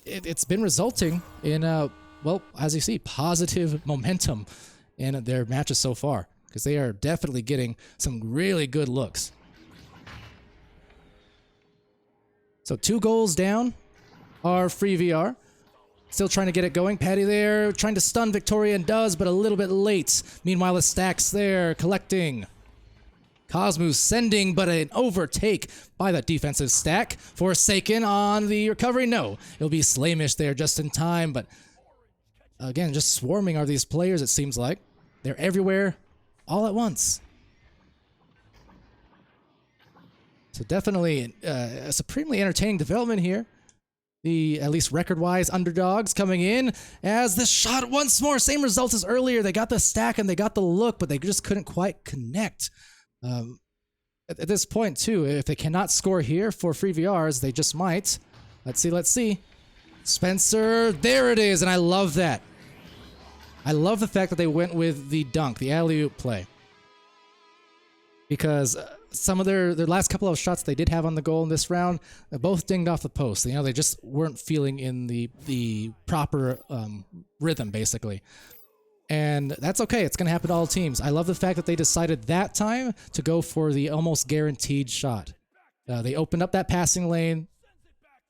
it's been resulting in, well, as you see, positive momentum in their matches so far. Because they are definitely getting some really good looks. So 2 goals down are free VR. Still trying to get it going. Patty there, trying to stun Victoria, and does, but a little bit late. Meanwhile, the Stacks there, collecting. Cosmos sending, but an overtake by that defensive stack. Forsaken on the recovery. No, it'll be Slamish there just in time, but again, just swarming are these players, it seems like. They're everywhere, all at once. So definitely a supremely entertaining development here. The, at least record-wise, underdogs coming in as the shot once more. Same result as earlier. They got the stack and they got the look, but they just couldn't quite connect. At this point, too, if they cannot score here for free VRs, they just might. Let's see, let's see. Spencer, there it is, and I love that. I love the fact that they went with the dunk, the alley-oop play. Because some of their last couple of shots they did have on the goal in this round, both dinged off the post. You know, they just weren't feeling in the proper rhythm, basically. And that's okay. It's going to happen to all teams. I love the fact that they decided that time to go for the almost guaranteed shot. They opened up that passing lane,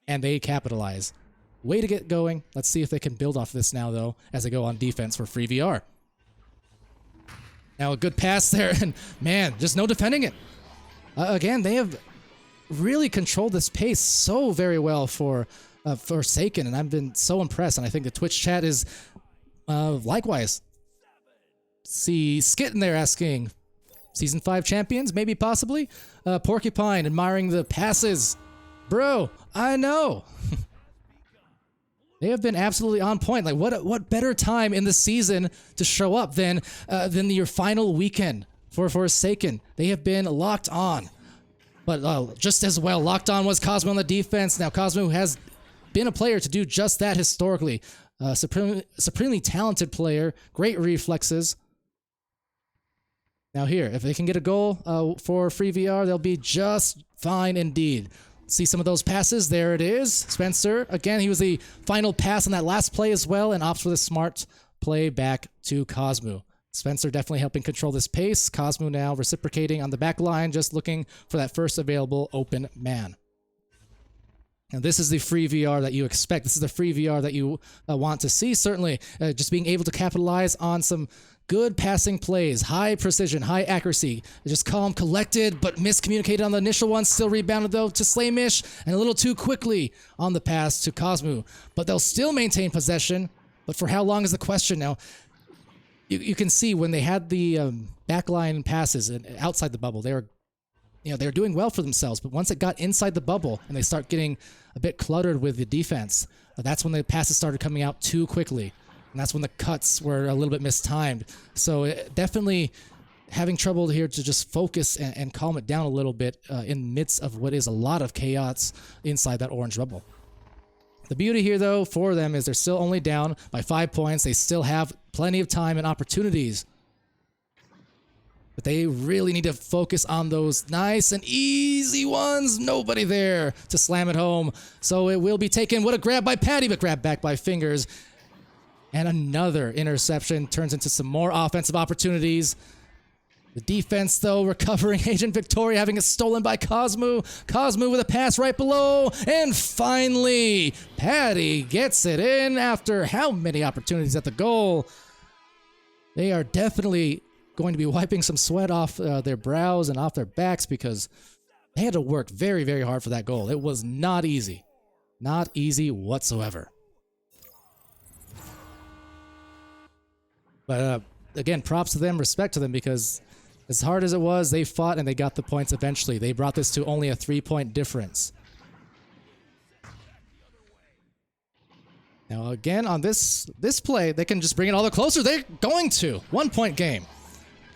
and they capitalize. Way to get going. Let's see if they can build off this now, though, as they go on defense for free VR. Now, a good pass there, and man, just no defending it. Again, they have really controlled this pace so very well for Forsaken, and I've been so impressed, and I think the Twitch chat is likewise. See Skit in there asking, Season 5 champions, maybe possibly? Porcupine admiring the passes. Bro, I know. They have been absolutely on point. Like, what better time in the season to show up than your final weekend for Forsaken? They have been locked on. But just as well, locked on was Cosmo on the defense. Now, Cosmo has been a player to do just that historically. Supremely talented player, great reflexes. Now here, if they can get a goal for free VR, they'll be just fine indeed. See some of those passes. There it is. Spencer, again, he was the final pass on that last play as well and opts for the smart play back to Cosmo. Spencer definitely helping control this pace. Cosmo now reciprocating on the back line, just looking for that first available open man. And this is the free VR that you expect. This is the free VR that you want to see, certainly. Just being able to capitalize on some good passing plays, high precision, high accuracy. Just calm, collected, but miscommunicated on the initial one. Still rebounded, though, to Slamish, and a little too quickly on the pass to Cosmo. But they'll still maintain possession. But for how long is the question now? You can see when they had the backline passes and outside the bubble, they were doing well for themselves. But once it got inside the bubble and they start getting a bit cluttered with the defense, that's when the passes started coming out too quickly. And that's when the cuts were a little bit mistimed. So definitely having trouble here to just focus and calm it down a little bit in the midst of what is a lot of chaos inside that orange bubble. The beauty here, though, for them is they're still only down by 5 points. They still have plenty of time and opportunities. But they really need to focus on those nice and easy ones. Nobody there to slam it home. So it will be taken. What a grab by Patty, but grabbed back by Fingers. And another interception turns into some more offensive opportunities. The defense, though, recovering. Agent Victoria having it stolen by Cosmo. Cosmo with a pass right below. And finally, Patty gets it in after how many opportunities at the goal. They are definitely going to be wiping some sweat off their brows and off their backs because they had to work very, very hard for that goal. It was not easy. Not easy whatsoever. But again, props to them, respect to them, because as hard as it was, they fought and they got the points eventually. They brought this to only a 3-point difference. Now again, on this play, they can just bring it all the closer. They're going to. 1-point game.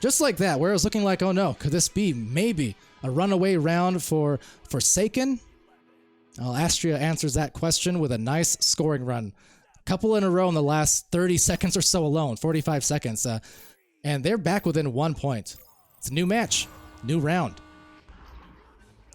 Just like that, where it was looking like, oh no, could this be maybe a runaway round for Forsaken? Well, Astria answers that question with a nice scoring run. Couple in a row in the last 30 seconds or so alone, 45 seconds. And they're back within 1 point. It's a new match, new round.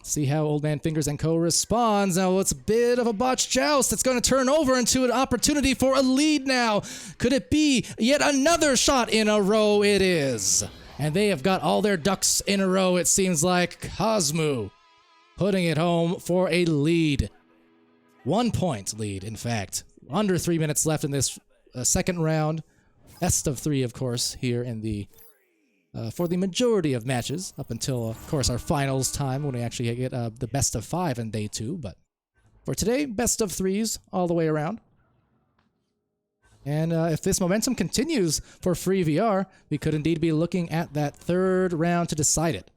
See how Old Man Fingers and Co. responds. Now it's a bit of a botched joust. It's going to turn over into an opportunity for a lead now. Could it be yet another shot in a row? It is. And they have got all their ducks in a row, it seems like. Cosmo putting it home for a lead. 1 point lead, in fact. Under 3 minutes left in this second round. Best of 3, of course, here in the for the majority of matches, up until, of course, our finals time when we actually get the best of 5 in day 2. But for today, best of 3s all the way around. And if this momentum continues for free VR, we could indeed be looking at that third round to decide it.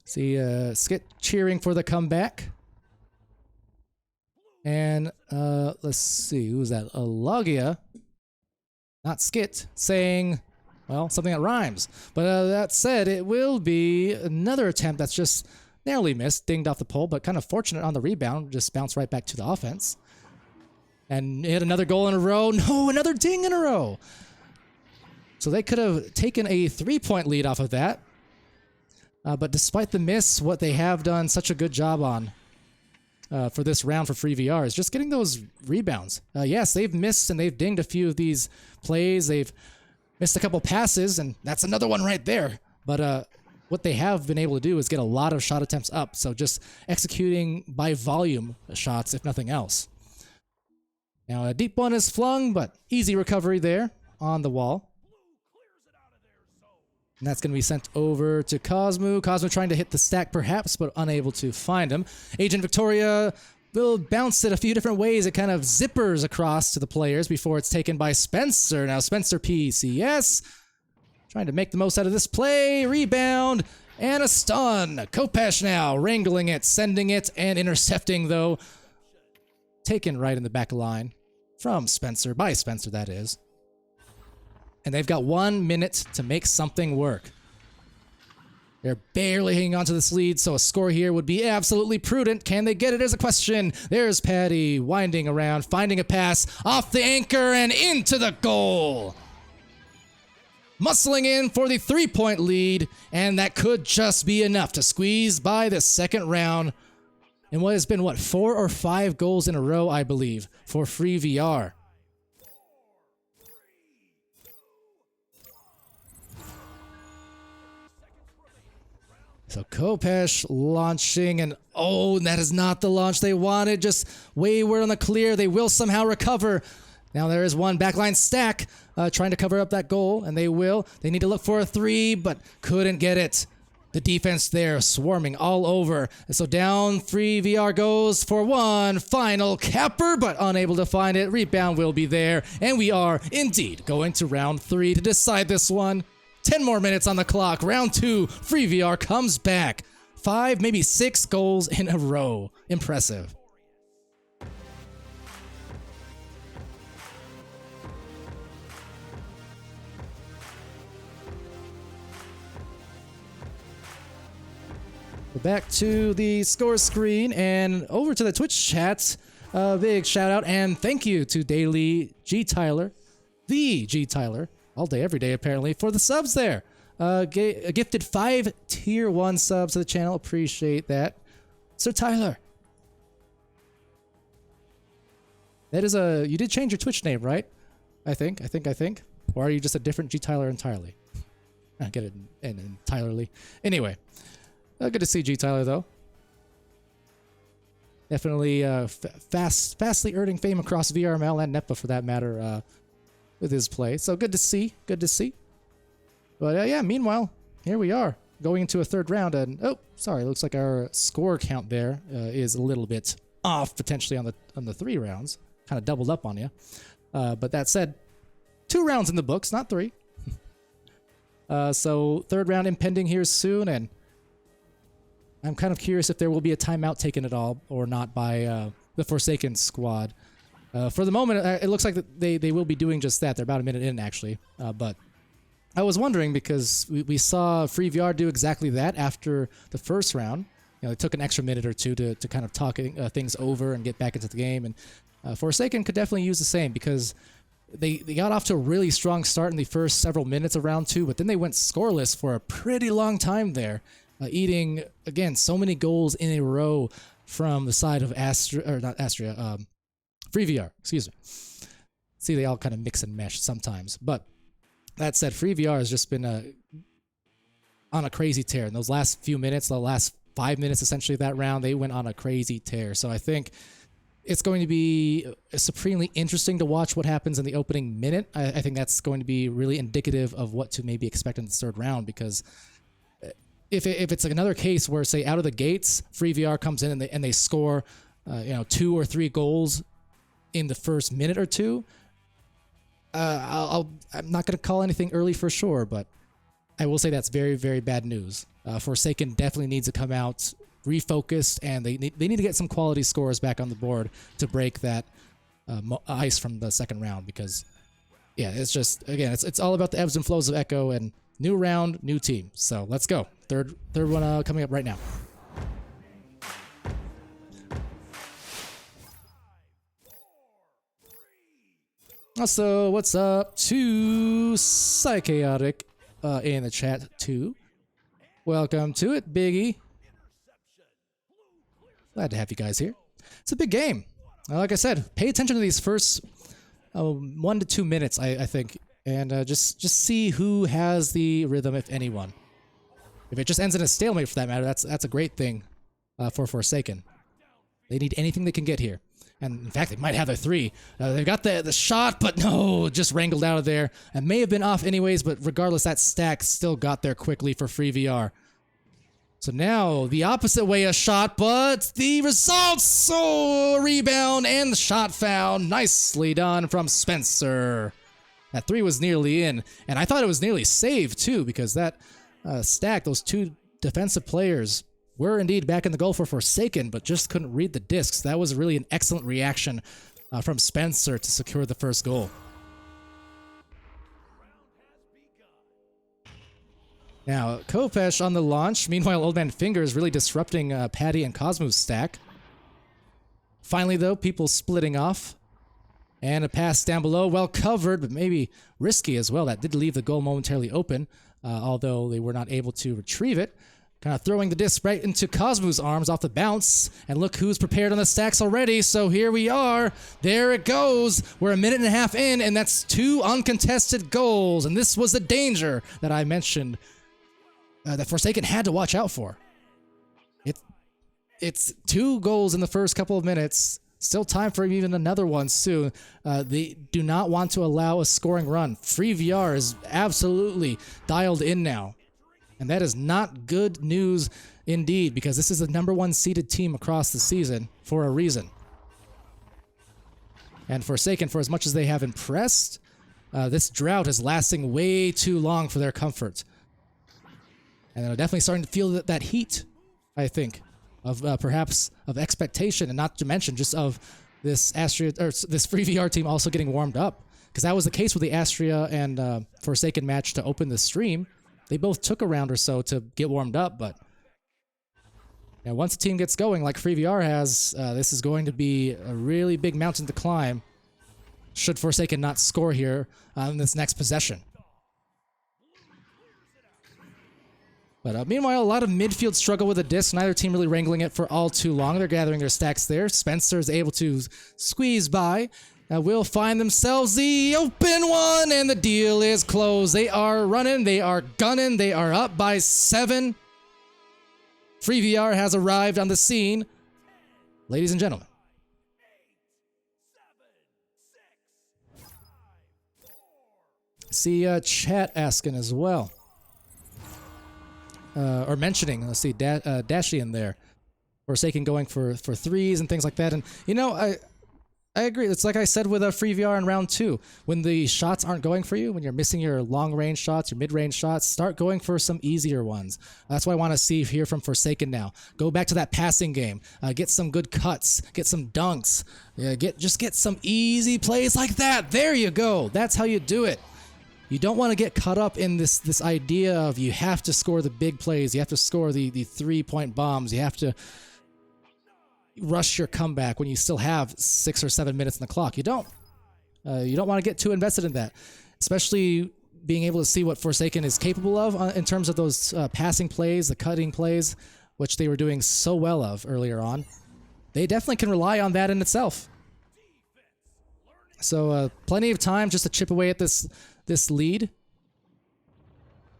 See Skit cheering for the comeback. And let's see, who's that? Logia, not Skit, saying, well, something that rhymes. But that said, it will be another attempt that's just narrowly missed, dinged off the pole, but kind of fortunate on the rebound, just bounced right back to the offense. And hit another goal in a row. No, another ding in a row. So they could have taken a 3-point lead off of that. But despite the miss, what they have done such a good job on for this round for free VR is just getting those rebounds. Yes, they've missed and they've dinged a few of these plays. They've missed a couple passes, and that's another one right there. But what they have been able to do is get a lot of shot attempts up. So just executing by volume shots, if nothing else. Now, a deep one is flung, but easy recovery there on the wall. And that's going to be sent over to Cosmo. Cosmo trying to hit the stack perhaps, but unable to find him. Agent Victoria will bounce it a few different ways. It kind of zippers across to the players before it's taken by Spencer. Now, Spencer PCS trying to make the most out of this play. Rebound and a stun. Kopesh now wrangling it, sending it, and intercepting, though. taken right in the back line from Spencer, by Spencer that is. And they've got 1 minute to make something work. They're barely hanging on to this lead, so a score here would be absolutely prudent. Can they get it is a question. There's Patty winding around, finding a pass off the anchor and into the goal. Muscling in for the 3-point lead, and that could just be enough to squeeze by the second round in what has been, 4 or 5 goals in a row, I believe, for Free VR. So Kopesh launching, and oh, that is not the launch they wanted. Just wayward on the clear. They will somehow recover. Now there is one backline stack trying to cover up that goal, and they will. They need to look for a 3, but couldn't get it. The defense there swarming all over. And so down Free VR goes for one final capper, but unable to find it. Rebound will be there, and we are indeed going to round 3 to decide this one. 10 more minutes on the clock. Round 2, Free VR comes back. 5, maybe 6 goals in a row. Impressive. Back to the score screen and over to the Twitch chat. Big shout out and thank you to Daily G Tyler, the G Tyler, all day, every day apparently, for the subs there. Gifted 5 tier 1 subs to the channel. Appreciate that. Sir Tyler. That is you did change your Twitch name, right? I think. Or are you just a different G Tyler entirely? I get it entirely. Anyway. Good to see G Tyler though. Definitely fastly earning fame across VRML and NEPA for that matter with his play. So good to see. But yeah, meanwhile, here we are going into a 3rd round, and oh, sorry, looks like our score count there is a little bit off potentially on the 3 rounds. Kind of doubled up on you. But that said, 2 rounds in the books, not 3. So 3rd round impending here soon, and I'm kind of curious if there will be a timeout taken at all or not by the Forsaken squad. For the moment, it looks like they will be doing just that. They're about a minute in, actually. But I was wondering because we saw Free VR do exactly that after the 1st round. You know, they took an extra minute or 2 to kind of talk things over and get back into the game. And Forsaken could definitely use the same because they got off to a really strong start in the first several minutes of round 2, but then they went scoreless for a pretty long time there. Eating, again, so many goals in a row from the side of Free VR, excuse me. See, they all kind of mix and mesh sometimes. But that said, Free VR has just been on a crazy tear. In those last few minutes, the last 5 minutes essentially of that round, they went on a crazy tear. So I think it's going to be supremely interesting to watch what happens in the opening minute. I think that's going to be really indicative of what to maybe expect in the 3rd round because if it's another case where, say, out of the gates, Free VR comes in and they score, 2 or 3 goals in the first minute or 2, I'm not going to call anything early for sure, but I will say that's very, very bad news. Forsaken definitely needs to come out refocused, and they need to get some quality scores back on the board to break that ice from the 2nd round because, yeah, it's just, again, it's all about the ebbs and flows of Echo, and new round, new team. So let's go. Third one coming up right now. Also, what's up to Psychaotic in the chat too? Welcome to it, Biggie. Glad to have you guys here. It's a big game. Like I said, pay attention to these first 1 to 2 minutes, I think. And just see who has the rhythm, if anyone. If it just ends in a stalemate, for that matter, that's a great thing for Forsaken. They need anything they can get here, and in fact, they might have a 3. They've got the shot, but no, just wrangled out of there. It may have been off anyways, but regardless, that stack still got there quickly for Free VR. So now the opposite way a shot, but the results. So rebound and the shot found. Nicely done from Spencer. That 3 was nearly in, and I thought it was nearly saved too because that stack, those 2 defensive players, were indeed back in the goal for Forsaken, but just couldn't read the discs. That was really an excellent reaction from Spencer to secure the first goal. Now, Kopesh on the launch. Meanwhile, Old Man Fingers really disrupting Paddy and Cosmo's stack. Finally, though, people splitting off. And a pass down below, well covered, but maybe risky as well. That did leave the goal momentarily open, although they were not able to retrieve it. Kind of throwing the disc right into Cosmo's arms off the bounce. And look who's prepared on the stacks already. So here we are. There it goes. We're a minute and a half in, and that's 2 uncontested goals. And this was the danger that I mentioned that Forsaken had to watch out for. It's 2 goals in the first couple of minutes. Still time for even another one soon. They do not want to allow a scoring run. Free VR is absolutely dialed in now. And that is not good news indeed, because this is the #1 seeded team across the season for a reason. And Forsaken, for as much as they have impressed, this drought is lasting way too long for their comfort. And they're definitely starting to feel that heat, I think, of perhaps of expectation, and not to mention just of this this free VR team also getting warmed up, because that was the case with the Astria and Forsaken match to open the stream. They both took a round or so to get warmed up, but once the team gets going, like free VR has, this is going to be a really big mountain to climb. Should Forsaken not score here in this next possession. But meanwhile, a lot of midfield struggle with the disc. Neither team really wrangling it for all too long. They're gathering their stacks there. Spencer is able to squeeze by. Will find themselves the open one, and the deal is closed. They are running. They are gunning. They are up by 7. Free VR has arrived on the scene. Ladies and gentlemen. See chat asking as well. Or mentioning, let's see, Dashian there. Forsaken going for threes and things like that. And, you know, I agree. It's like I said with Free VR in round 2. When the shots aren't going for you, when you're missing your long-range shots, your mid-range shots, start going for some easier ones. That's what I want to see here from Forsaken now. Go back to that passing game. Get some good cuts. Get some dunks. Just get some easy plays like that. There you go. That's how you do it. You don't want to get caught up in this idea of you have to score the big plays, you have to score the 3-point bombs, you have to rush your comeback when you still have 6 or 7 minutes in the clock. You don't want to get too invested in that, especially being able to see what Forsaken is capable of in terms of those passing plays, the cutting plays, which they were doing so well of earlier on. They definitely can rely on that in itself. So plenty of time just to chip away at this lead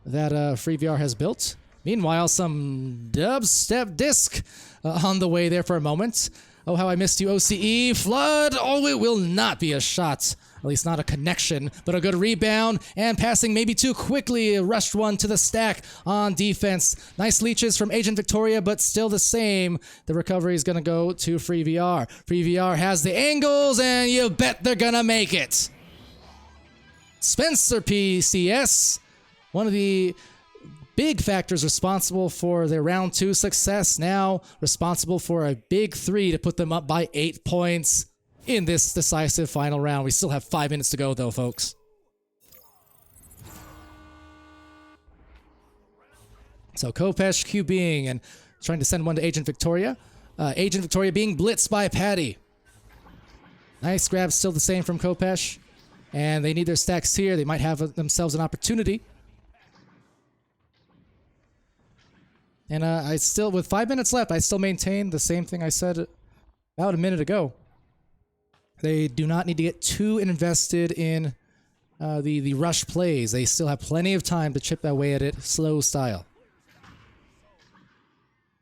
that Free VR has built. Meanwhile, some dubstep disc on the way there for a moment. Oh, how I missed you, OCE. Flood. Oh, it will not be a shot. At least not a connection, but a good rebound. And passing maybe too quickly. A rushed one to the stack on defense. Nice leeches from Agent Victoria, but still the same. The recovery is going to go to Free VR. Free VR has the angles, and you bet they're going to make it. Spencer PCS, one of the big factors responsible for their round 2 success, now responsible for a big 3 to put them up by 8 points in this decisive final round. We still have 5 minutes to go though, folks. So Kopesh QBing and trying to send one to Agent Victoria. Agent Victoria being blitzed by Paddy. Nice grab, still the same from Kopesh. And they need their stacks here. They might have themselves an opportunity. And I still, with 5 minutes left, I still maintain the same thing I said about a minute ago. They do not need to get too invested in the rush plays. They still have plenty of time to chip away at it, slow style.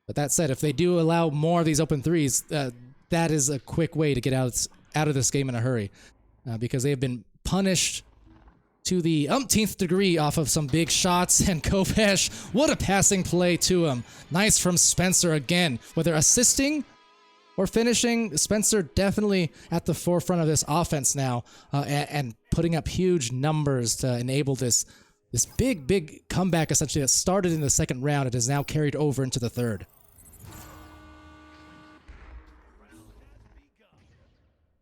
But that said, if they do allow more of these open threes, that is a quick way to get out of this game in a hurry. Because they have been punished to the umpteenth degree off of some big shots, and Kopesh, what a passing play to him. Nice from Spencer again. Whether assisting or finishing, Spencer definitely at the forefront of this offense now, and putting up huge numbers to enable this big comeback essentially that started in the second round. It is now carried over into the third.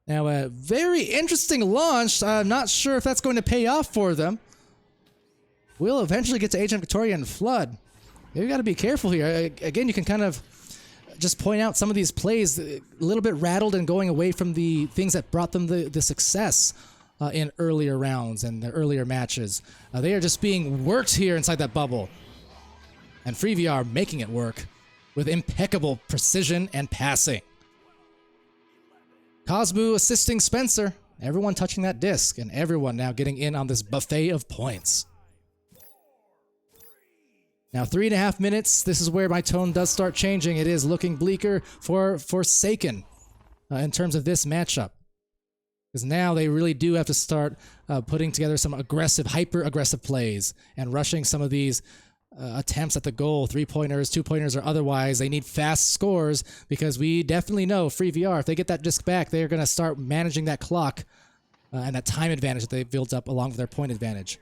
Now, a very interesting launch. I'm not sure if that's going to pay off for them. We'll eventually get to Agent Victoria and Flood. You got to be careful here. Again, you can kind of just point out some of these plays a little bit rattled and going away from the things that brought them the success in earlier rounds and the earlier matches. They are just being worked here inside that bubble. And FreeVR making it work with impeccable precision and passing. Cosmo assisting Spencer. Everyone touching that disc, and everyone now getting in on this buffet of points. Now 3.5 minutes. This is where my tone does start changing. It is looking bleaker for Forsaken in terms of this matchup. Because now they really do have to start putting together some aggressive, hyper-aggressive plays and rushing some of these attempts at the goal, 3-pointers, 2-pointers, or otherwise. They need fast scores because we definitely know FreeVR, if they get that disc back, they're going to start managing that clock and that time advantage that they've built up along with their point advantage.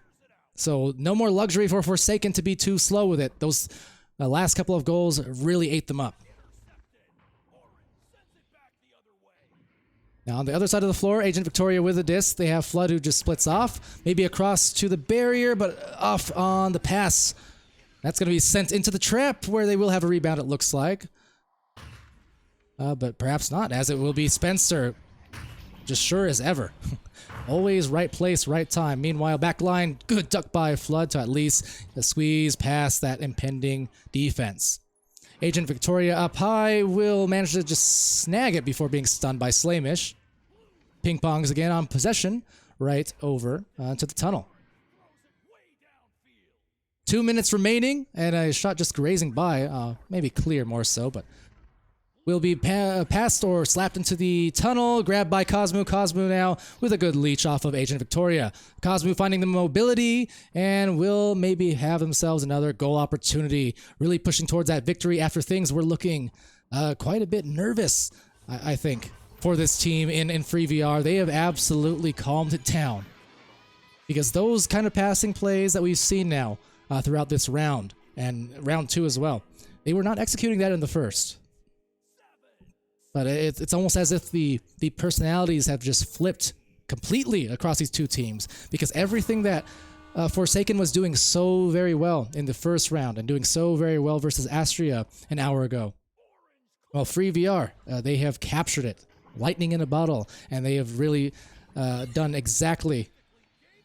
So no more luxury for Forsaken to be too slow with it. Those last couple of goals really ate them up. Now on the other side of the floor, Agent Victoria with the disc. They have Flood who just splits off, maybe across to the barrier, but off on the pass. That's going to be sent into the trap where they will have a rebound, it looks like. But perhaps not, as it will be Spencer. Just sure as ever. Always right place, right time. Meanwhile, back line, good duck by Flood to at least squeeze past that impending defense. Agent Victoria up high will manage to just snag it before being stunned by Slamish. Ping pongs again on possession, right over to the tunnel. 2 minutes remaining, and a shot just grazing by, maybe clear more so, but will be passed or slapped into the tunnel, grabbed by Cosmo. Cosmo now with a good leech off of Agent Victoria. Cosmo finding the mobility and will maybe have themselves another goal opportunity, really pushing towards that victory after things were looking quite a bit nervous, I think, for this team in FreeVR. They have absolutely calmed it down because those kind of passing plays that we've seen now throughout this round and round 2 as well, they were not executing that in the first. But it's almost as if the personalities have just flipped completely across these two teams, because everything that Forsaken was doing so very well in the first round and doing so very well versus Astria an hour ago, well, FreeVR, they have captured it, lightning in a bottle, and they have really done exactly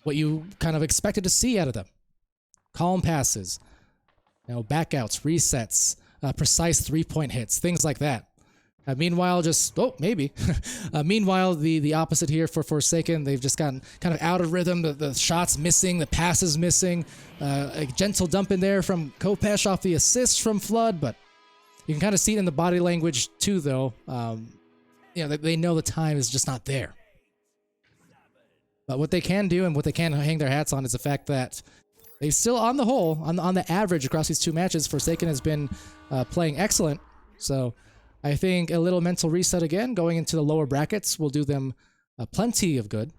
what you kind of expected to see out of them. Calm passes, backouts, resets, precise 3-point hits, things like that. Meanwhile, meanwhile, the opposite here for Forsaken. They've just gotten kind of out of rhythm. The shots missing, the passes missing. A gentle dump in there from Kopesh off the assist from Flood, but you can kind of see it in the body language too, though. They know the time is just not there. But what they can do and what they can hang their hats on is the fact that they still, on the whole, on the average across these two matches, Forsaken has been playing excellent. So I think a little mental reset again, going into the lower brackets, will do them plenty of good.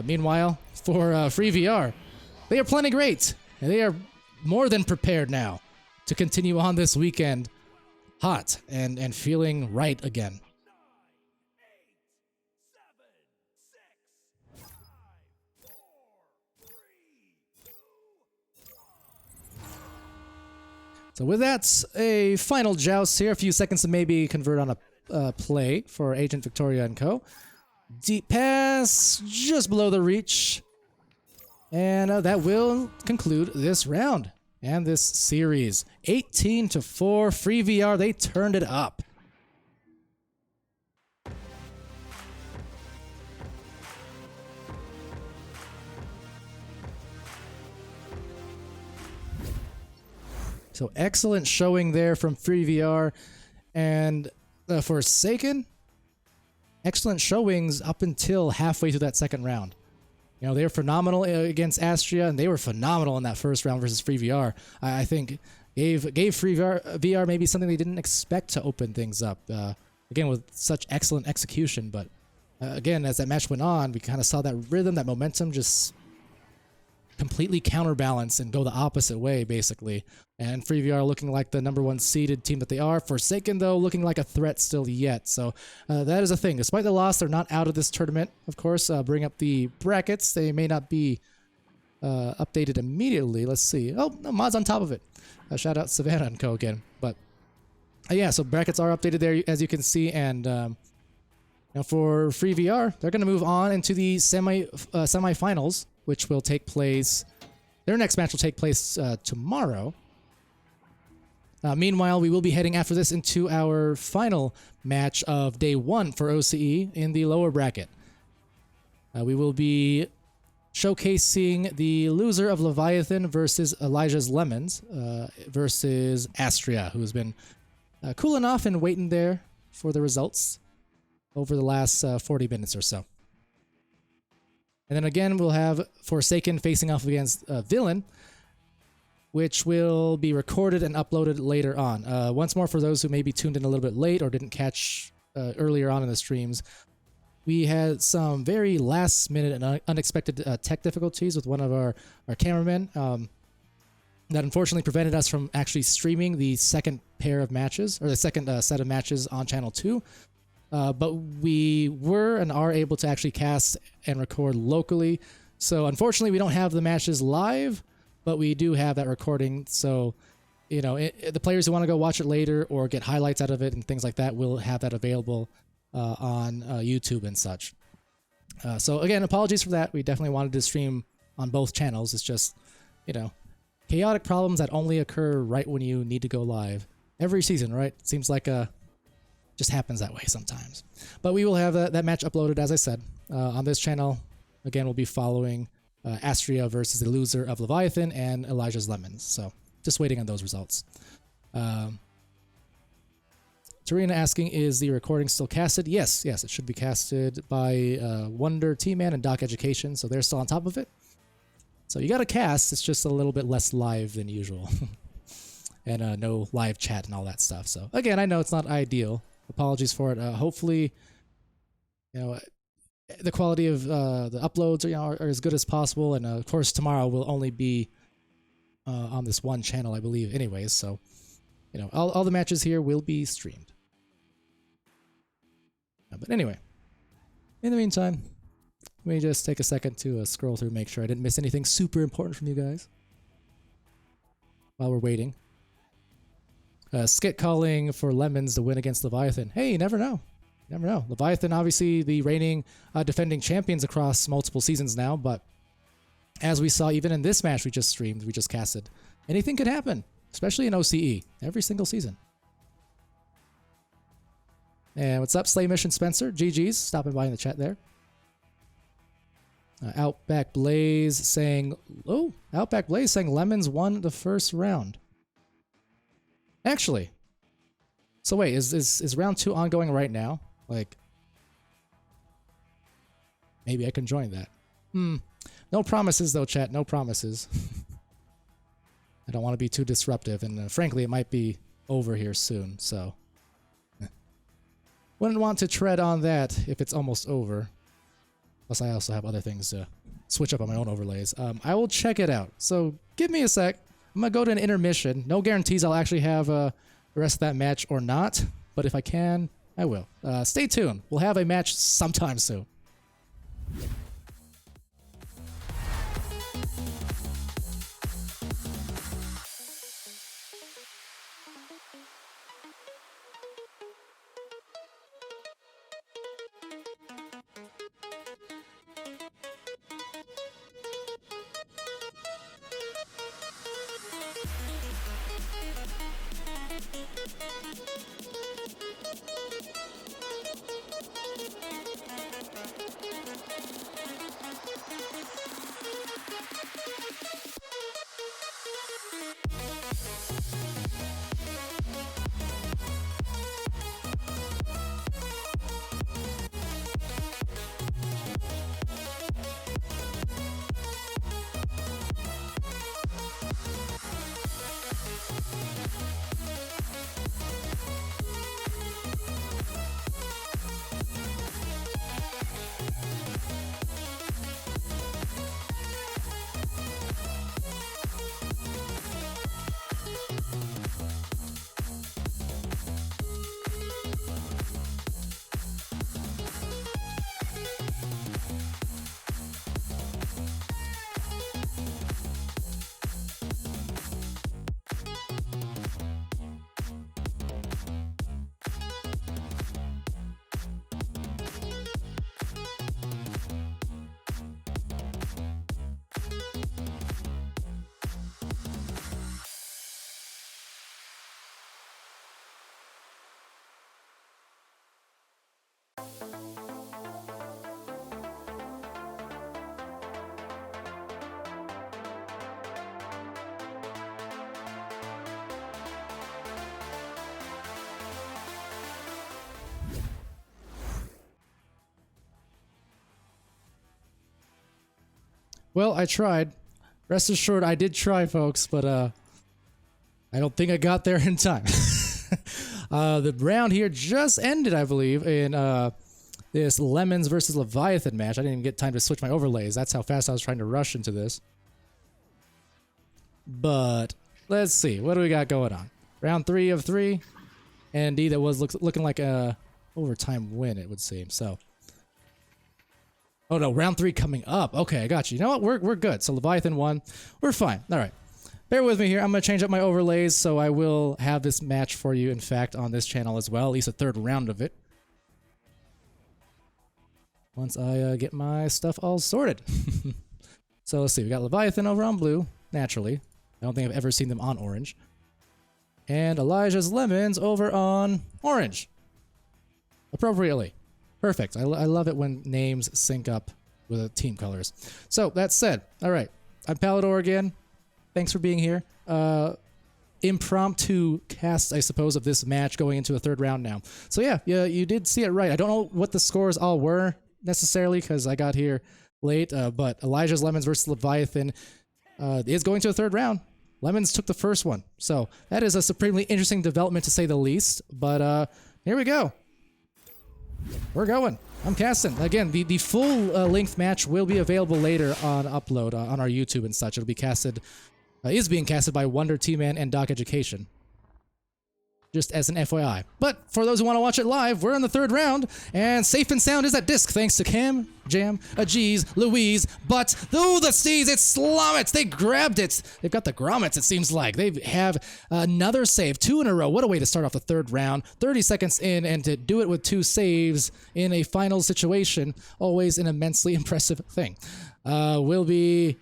Meanwhile, for FreeVR, they are plenty great. And they are more than prepared now to continue on this weekend hot and feeling right again. So with that, a final joust here. A few seconds to maybe convert on a play for Agent Victoria and co. Deep pass just below the reach. And that will conclude this round and this series. 18-4, FreeVR, they turned it up. So excellent showing there from FreeVR, and Forsaken, excellent showings up until halfway through that second round. They were phenomenal against Astria, and they were phenomenal in that first round versus FreeVR. I think gave FreeVR maybe something they didn't expect to open things up. Again, with such excellent execution, but again, as that match went on, we kind of saw that rhythm, that momentum just completely counterbalance and go the opposite way, basically. And FreeVR looking like the #1 seeded team that they are. Forsaken, though, looking like a threat still yet. So that is a thing. Despite the loss, they're not out of this tournament, of course. Bring up the brackets. They may not be updated immediately. Let's see. Oh, no, mods on top of it. Shout out Savannah and Co. again. But yeah, so brackets are updated there, as you can see. And now for FreeVR, they're going to move on into the semifinals, which will take place. Their next match will take place tomorrow. Meanwhile, we will be heading after this into our final match of day 1 for OCE in the lower bracket. We will be showcasing the loser of Leviathan versus Elijah's Lemons versus Astria, who has been cooling off and waiting there for the results over the last 40 minutes or so. And then again, we'll have Forsaken facing off against Villain, which will be recorded and uploaded later on. Once more, for those who may be tuned in a little bit late or didn't catch earlier on in the streams, we had some very last-minute and unexpected tech difficulties with one of our cameramen that unfortunately prevented us from actually streaming the second pair of matches, or the second set of matches on Channel 2. But we were and are able to actually cast and record locally. So unfortunately, we don't have the matches live, but we do have that recording. So, you know, the players who want to go watch it later or get highlights out of it and things like that will have that available on YouTube and such. So again, apologies for that. We definitely wanted to stream on both channels. It's just, you know, chaotic problems that only occur right when you need to go live. Every season, right? Seems like just happens that way sometimes. But we will have that match uploaded, as I said, on this channel. Again, we'll be following Astria versus the loser of Leviathan and Elijah's Lemons. So just waiting on those results. Tarina asking, is the recording still casted? Yes, it should be casted by Wonder, T-Man, and Doc Education, so they're still on top of it. So you got to cast, it's just a little bit less live than usual. And no live chat and all that stuff. So again, I know it's not ideal. Apologies for it. Hopefully, you know, the quality of the uploads are as good as possible. And of course, tomorrow will only be on this one channel, I believe, anyways. So, you know, all the matches here will be streamed. But anyway, in the meantime, let me just take a second to scroll through, make sure I didn't miss anything super important from you guys while we're waiting. Skit calling for Lemons to win against Leviathan. Hey, you never know. You never know. Leviathan, obviously the reigning defending champions across multiple seasons now, but as we saw even in this match we just streamed, we just casted, anything could happen, especially in OCE, every single season. And what's up, Slay Mission Spencer? GG's, stopping by in the chat there. Outback Blaze saying, Lemons won the first round. Actually, so wait, is round 2 ongoing right now? Like, maybe I can join that. No promises though, chat, no promises. I don't want to be too disruptive, and frankly, it might be over here soon, so wouldn't want to tread on that if it's almost over. Plus, I also have other things to switch up on my own overlays. I will check it out, so give me a sec. I'm going to go to an intermission. No guarantees I'll actually have the rest of that match or not, but if I can, I will. Stay tuned. We'll have a match sometime soon. Well, I tried. Rest assured, I did try, folks, but I don't think I got there in time. The round here just ended, I believe, in this Lemons versus Leviathan match. I didn't even get time to switch my overlays. That's how fast I was trying to rush into this. But let's see. What do we got going on? Round 3 of 3. And indeed, it was looking like a overtime win, it would seem. So, oh no, round 3 coming up. Okay, I got you. You know what? We're good. So Leviathan won. We're fine. All right. Bear with me here. I'm going to change up my overlays, so I will have this match for you, in fact, on this channel as well. At least a third round of it. Once I get my stuff all sorted. So let's see. We got Leviathan over on blue, naturally. I don't think I've ever seen them on orange. And Elijah's Lemons over on orange. Appropriately. Perfect. I love it when names sync up with the team colors. So, that said, all right. I'm Palador again. Thanks for being here. Impromptu cast, I suppose, of this match going into a third round now. So yeah, you did see it right. I don't know what the scores all were necessarily because I got here late, but Elijah's Lemons versus Leviathan is going to a third round. Lemons took the first one. So that is a supremely interesting development to say the least. But here we go. We're going. I'm casting. Again, the full length match will be available later on upload on our YouTube and such. It'll be casted, is being casted by Wonder T-Man and Doc Education. Just as an FYI. But for those who want to watch it live, we're in the third round, and safe and sound is at disc thanks to Cam, Jam, Ajeez, Louise, but the Steeds, it's Slommets. They grabbed it. They've got the grommets, it seems like. They have another save, 2 in a row. What a way to start off the third round. 30 seconds in, and to do it with 2 saves in a final situation, always an immensely impressive thing. We'll be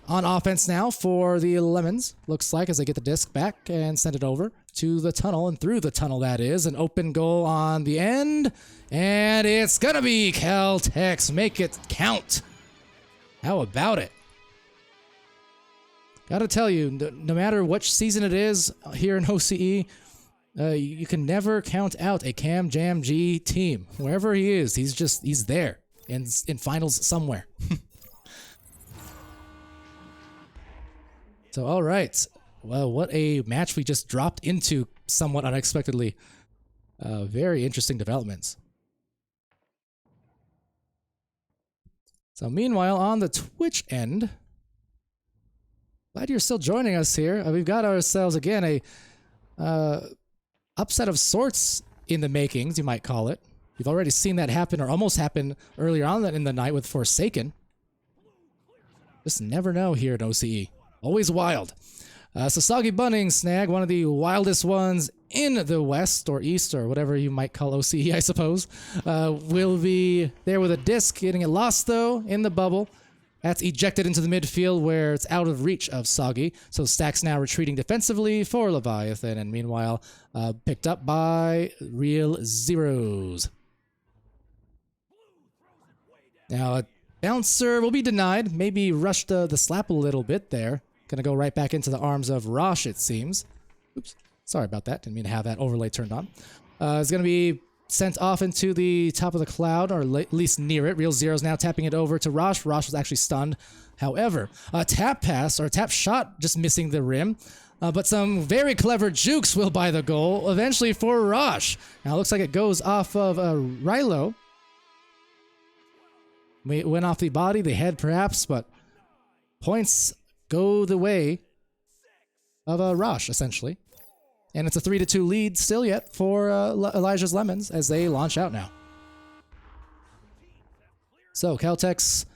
on offense now for the Lemons, looks like, as they get the disc back and send it over to the tunnel, and through the tunnel, that is. An open goal on the end, and it's gonna be Caltex. Make it count. How about it? Gotta tell you, no matter which season it is here in OCE, you can never count out a Cam Jam G team. Wherever he is, he's there in finals somewhere. So, all right. Well, what a match we just dropped into somewhat unexpectedly. Very interesting developments. So, meanwhile, on the Twitch end, glad you're still joining us here. We've got ourselves, again, a upset of sorts in the makings, you might call it. You've already seen that happen, or almost happen, earlier on in the night with Forsaken. Just never know here at OCE. Always wild. So Soggy Bunning snag, one of the wildest ones in the West or East or whatever you might call OCE, I suppose, will be there with a disc, getting it lost though in the bubble. That's ejected into the midfield where it's out of reach of Soggy. So Stack's now retreating defensively for Leviathan, and meanwhile picked up by Real Zeros. Now a bouncer will be denied, maybe rushed the slap a little bit there. Gonna go right back into the arms of Rosh, it seems. Oops, sorry about that. Didn't mean to have that overlay turned on. It's gonna be sent off into the top of the cloud, or at least near it. Real Zero's now tapping it over to Rosh. Rosh was actually stunned. However, a tap pass, or a tap shot, just missing the rim. But some very clever jukes will buy the goal, eventually for Rosh. Now it looks like it goes off of Rilo. It went off the body, the head perhaps, but points go the way of Rosh, essentially. And it's a 3-2 lead still yet for Elijah's Lemons as they launch out now. So Caltex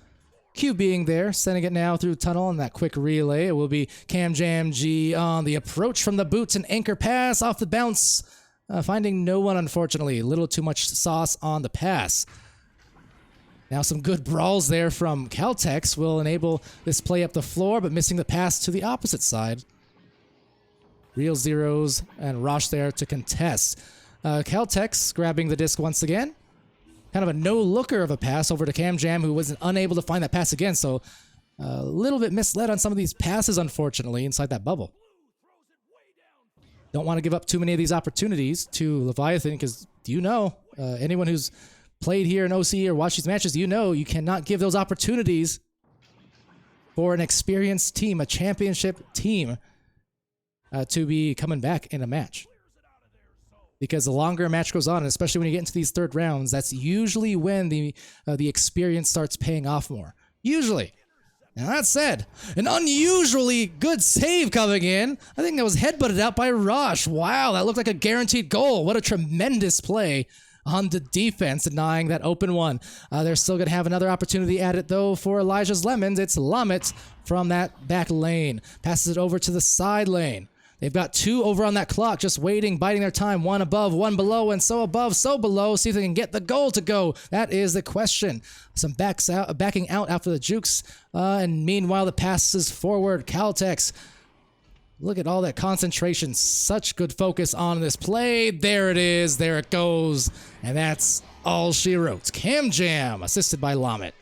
QBing there, sending it now through tunnel and that quick relay. It will be Cam Jam G on the approach from the boots, and anchor pass off the bounce. Finding no one, unfortunately. A little too much sauce on the pass. Now some good brawls there from Caltex will enable this play up the floor, but missing the pass to the opposite side. Real Zeros and Rosh there to contest. Caltex grabbing the disc once again. Kind of a no-looker of a pass over to Cam Jam, who was unable to find that pass again, so a little bit misled on some of these passes, unfortunately, inside that bubble. Don't want to give up too many of these opportunities to Leviathan, because you know, anyone who's played here in OCE or watched these matches, you know you cannot give those opportunities for an experienced team, a championship team, to be coming back in a match. Because the longer a match goes on, and especially when you get into these third rounds, that's usually when the experience starts paying off more. Usually. Now that said, an unusually good save coming in. I think that was headbutted out by Rosh. Wow, that looked like a guaranteed goal. What a tremendous play on the defense, denying that open one. They're still going to have another opportunity at it, though, for Elijah's Lemons. It's Lamet from that back lane. Passes it over to the side lane. They've got two over on that clock, just waiting, biding their time. One above, one below, and so above, so below. See if they can get the goal to go. That is the question. Some backing out after the jukes. And meanwhile, the passes forward. Caltex. Look at all that concentration. Such good focus on this play. There it is. There it goes. And that's all she wrote. Cam Jam, assisted by Lamet.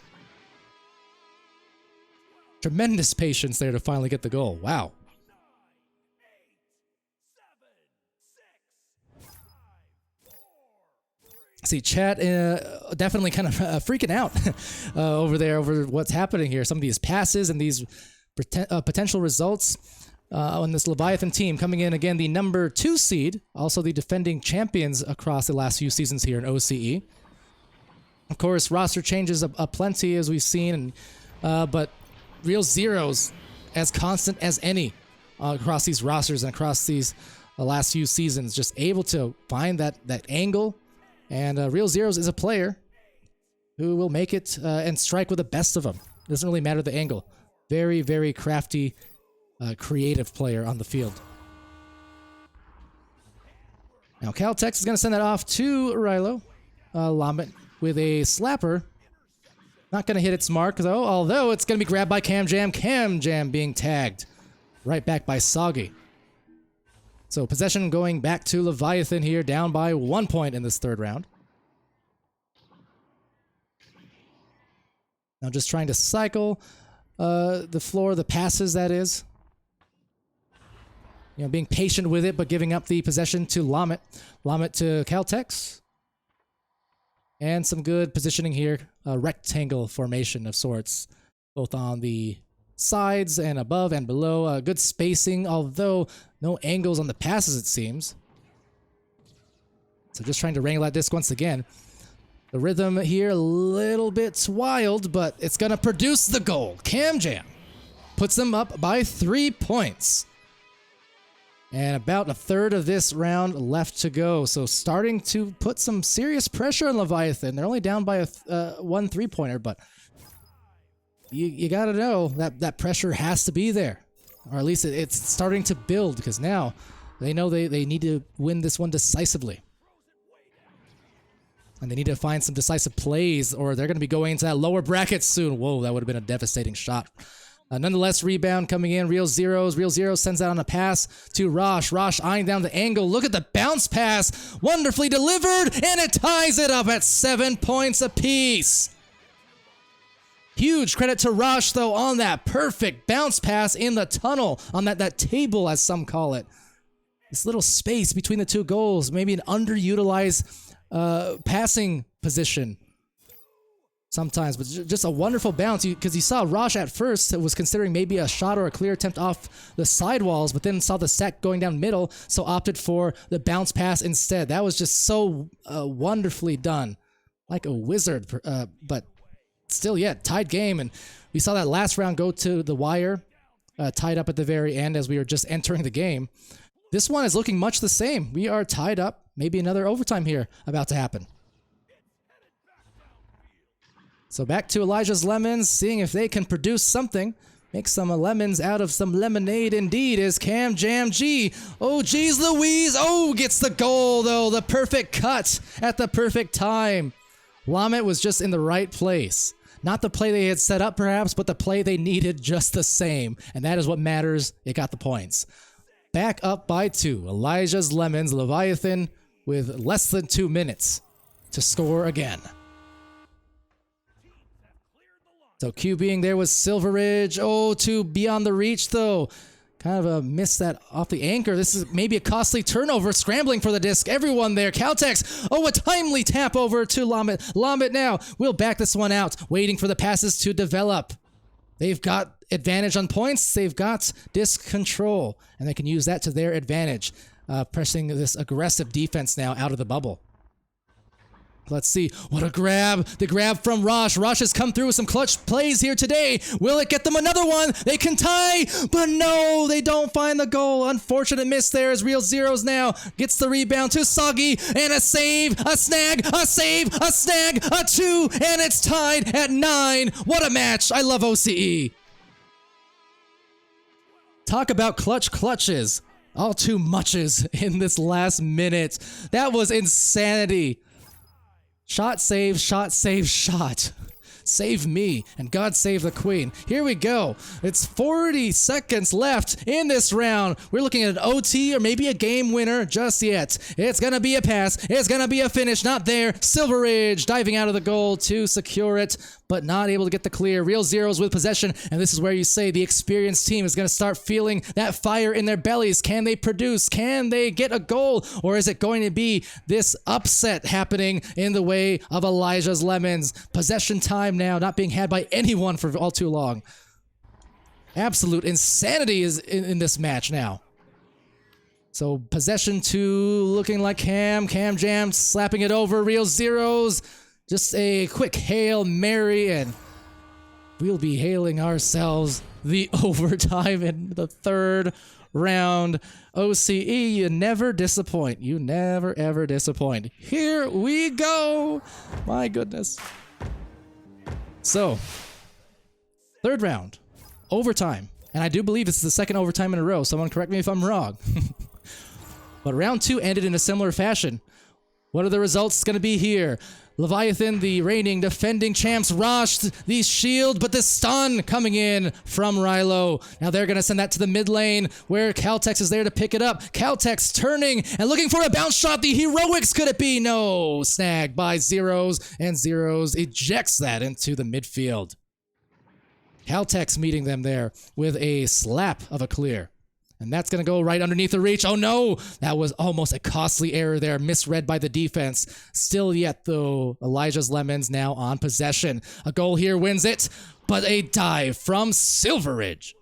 Tremendous patience there to finally get the goal. Wow. See, chat definitely kind of freaking out over there over what's happening here. Some of these passes and these potential results on this Leviathan team coming in, again, the number 2 seed, also the defending champions across the last few seasons here in OCE. Of course, roster changes aplenty, as we've seen, but real zeros as constant as any across these rosters and across these last few seasons. Just able to find that angle. And Real Zeros is a player who will make it and strike with the best of them. Doesn't really matter the angle. Very, very crafty, creative player on the field. Now Caltex is going to send that off to Rilo. Lamet with a slapper. Not going to hit its mark, though, although it's going to be grabbed by Cam Jam. Cam Jam being tagged. Right back by Soggy. So possession going back to Leviathan here, down by 1 point in this third round. Now just trying to cycle the floor, the passes, that is. You know, being patient with it, but giving up the possession to Lamet. Lamet to Caltex. And some good positioning here. A rectangle formation of sorts, both on the sides and above and below. Good spacing, although no angles on the passes, it seems. So just trying to wrangle that disc once again. The rhythm here a little bit wild, but it's going to produce the goal. Cam Jam puts them up by 3 points. And about a third of this round left to go. So starting to put some serious pressure on Leviathan. They're only down by one 3-pointer, but you got to know that pressure has to be there. Or at least it's starting to build, because now they know they need to win this one decisively. And they need to find some decisive plays, or they're going to be going into that lower bracket soon. Whoa, that would have been a devastating shot. Nonetheless, rebound coming in. Real Zeros. Real Zeros sends out on a pass to Rosh. Rosh eyeing down the angle. Look at the bounce pass. Wonderfully delivered, and it ties it up at 7 points apiece. Huge credit to Rosh, though, on that perfect bounce pass in the tunnel, on that table, as some call it. This little space between the two goals, maybe an underutilized passing position sometimes, but just a wonderful bounce, because you saw Rosh at first was considering maybe a shot or a clear attempt off the sidewalls, but then saw the set going down middle, so opted for the bounce pass instead. That was just so wonderfully done, like a wizard, but still, yeah, tied game, and we saw that last round go to the wire, tied up at the very end as we were just entering the game. This one is looking much the same. We are tied up. Maybe another overtime here about to happen. So back to Elijah's Lemons, seeing if they can produce something. Make some lemons out of some lemonade indeed is Cam Jam G. Oh, geez Louise. Oh, gets the goal, though. The perfect cut at the perfect time. Lamet was just in the right place. Not the play they had set up, perhaps, but the play they needed just the same. And that is what matters. It got the points. Back up by 2. Elijah's Lemons, Leviathan, with less than 2 minutes to score again. So QBing there was Silveridge. Oh, to beyond the reach, though. Kind of missed that off the anchor. This is maybe a costly turnover. Scrambling for the disc. Everyone there. Caltex. Oh, a timely tap over to Lamet. Lamet now will back this one out. Waiting for the passes to develop. They've got advantage on points. They've got disc control, and they can use that to their advantage, pressing this aggressive defense now out of the bubble. Let's see. What a grab. The grab from Rosh. Rosh has come through with some clutch plays here today. Will it get them another one? They can tie, but no, they don't find the goal. Unfortunate miss there as Real Zeros now gets the rebound to Soggy, and a save, a snag, a save, a snag, a 2, and it's tied at 9. What a match. I love OCE. Talk about clutches. All too muches in this last minute. That was insanity. Shot, save, shot, save, shot. Save me, and God save the Queen. Here we go. It's 40 seconds left in this round. We're looking at an OT or maybe a game winner just yet. It's gonna be a pass. It's gonna be a finish. Not there. Silveridge diving out of the goal to secure it, but not able to get the clear. Real Zeros with possession, and this is where you say the experienced team is gonna start feeling that fire in their bellies. Can they produce? Can they get a goal? Or is it going to be this upset happening in the way of Elijah's Lemons? Possession time now, not being had by anyone for all too long. Absolute insanity is in this match now. So possession 2 looking like Cam Jam slapping it over. Real Zeros, just a quick Hail Mary, and we'll be hailing ourselves the overtime in the 3rd round. OCE, you never disappoint. You never ever disappoint. Here we go. My goodness. So, 3rd round, overtime, and I do believe this is the 2nd overtime in a row. Someone correct me if I'm wrong. But round 2 ended in a similar fashion. What are the results going to be here? Leviathan, the reigning defending champs, Rosh, the shield, but the stun coming in from Rilo. Now they're going to send that to the mid lane where Caltex is there to pick it up. Caltex turning and looking for a bounce shot. The heroics, could it be? No. Snag by Zeros, and Zeros ejects that into the midfield. Caltex meeting them there with a slap of a clear. And that's going to go right underneath the reach. Oh no! That was almost a costly error there, misread by the defense. Still yet, though, Elijah's Lemons now on possession. A goal here wins it, but a dive from Silveridge.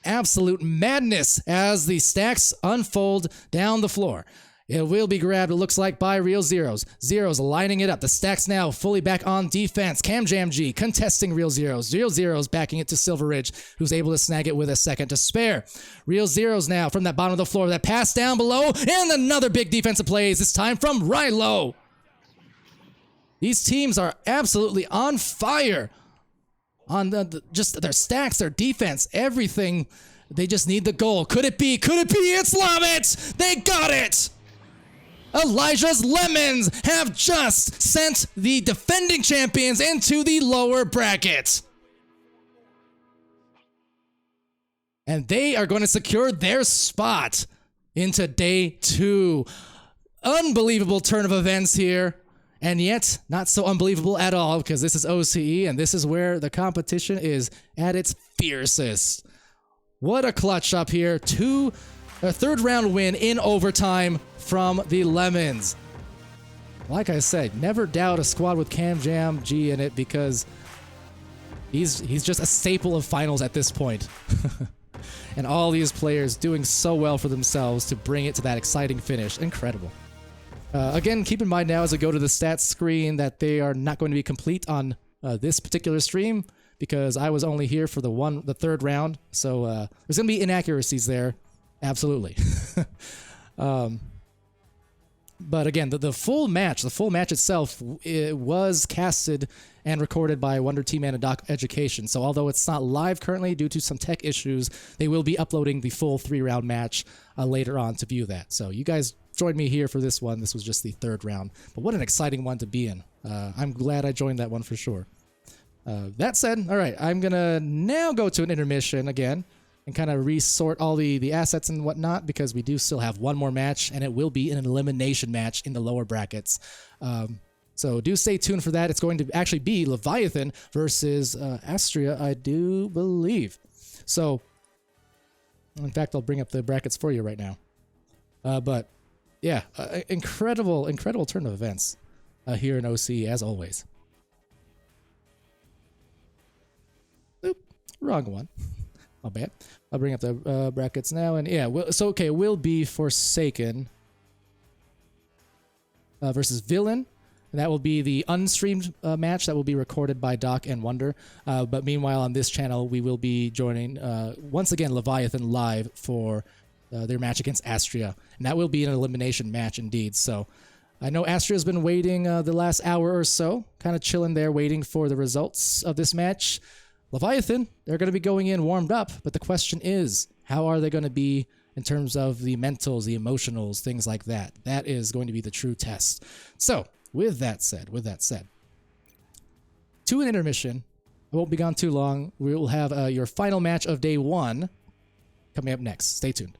Absolute madness as the stacks unfold down the floor. It will be grabbed, it looks like, by Real Zeros. Zeros lining it up. The stacks now fully back on defense. Cam Jam G contesting Real Zeros. Real Zeros backing it to Silveridge, who's able to snag it with a second to spare. Real Zeros now from that bottom of the floor. That pass down below, and another big defensive plays, this time from Rilo. These teams are absolutely on fire on just their stacks, their defense, everything. They just need the goal. Could it be? Could it be? It's Lomit! They got it! Elijah's Lemons have just sent the defending champions into the lower bracket. And they are going to secure their spot into day 2. Unbelievable turn of events here. And yet, not so unbelievable at all, because this is OCE, and this is where the competition is at its fiercest. What a clutch up here. 3rd round win in overtime from the Lemons. Like I said, never doubt a squad with Cam Jam G in it, because he's just a staple of finals at this point. And all these players doing so well for themselves to bring it to that exciting finish. Incredible. Again, keep in mind now as I go to the stats screen that they are not going to be complete on this particular stream, because I was only here for the 3rd round. So there's going to be inaccuracies there. Absolutely. But again, the full match itself, it was casted and recorded by Wonder Team and Doc Education. So although it's not live currently due to some tech issues, they will be uploading the full 3-round match later on to view that. So you guys joined me here for this one. This was just the 3rd round. But what an exciting one to be in. I'm glad I joined that one for sure. That said, all right, I'm going to now go to an intermission again and kind of resort all the assets and whatnot, because we do still have one more match, and it will be an elimination match in the lower brackets. So do stay tuned for that. It's going to actually be Leviathan versus Astria, I do believe. So, in fact, I'll bring up the brackets for you right now. But, yeah, incredible turn of events here in OC, as always. Wrong one. My bad. I'll bring up the brackets now. And yeah, so okay, will be Forsaken versus Villain. And that will be the unstreamed match that will be recorded by Doc and Wonder. But meanwhile, on this channel, we will be joining, once again, Leviathan live for their match against Astria. And that will be an elimination match indeed. So I know Astria's been waiting the last hour or so, kind of chilling there, waiting for the results of this match. Leviathan, they're going to be going in warmed up. But the question is, how are they going to be in terms of the mentals, the emotionals, things like that? That is going to be the true test. So, with that said, to an intermission, I won't be gone too long. We will have your final match of day 1 coming up next. Stay tuned.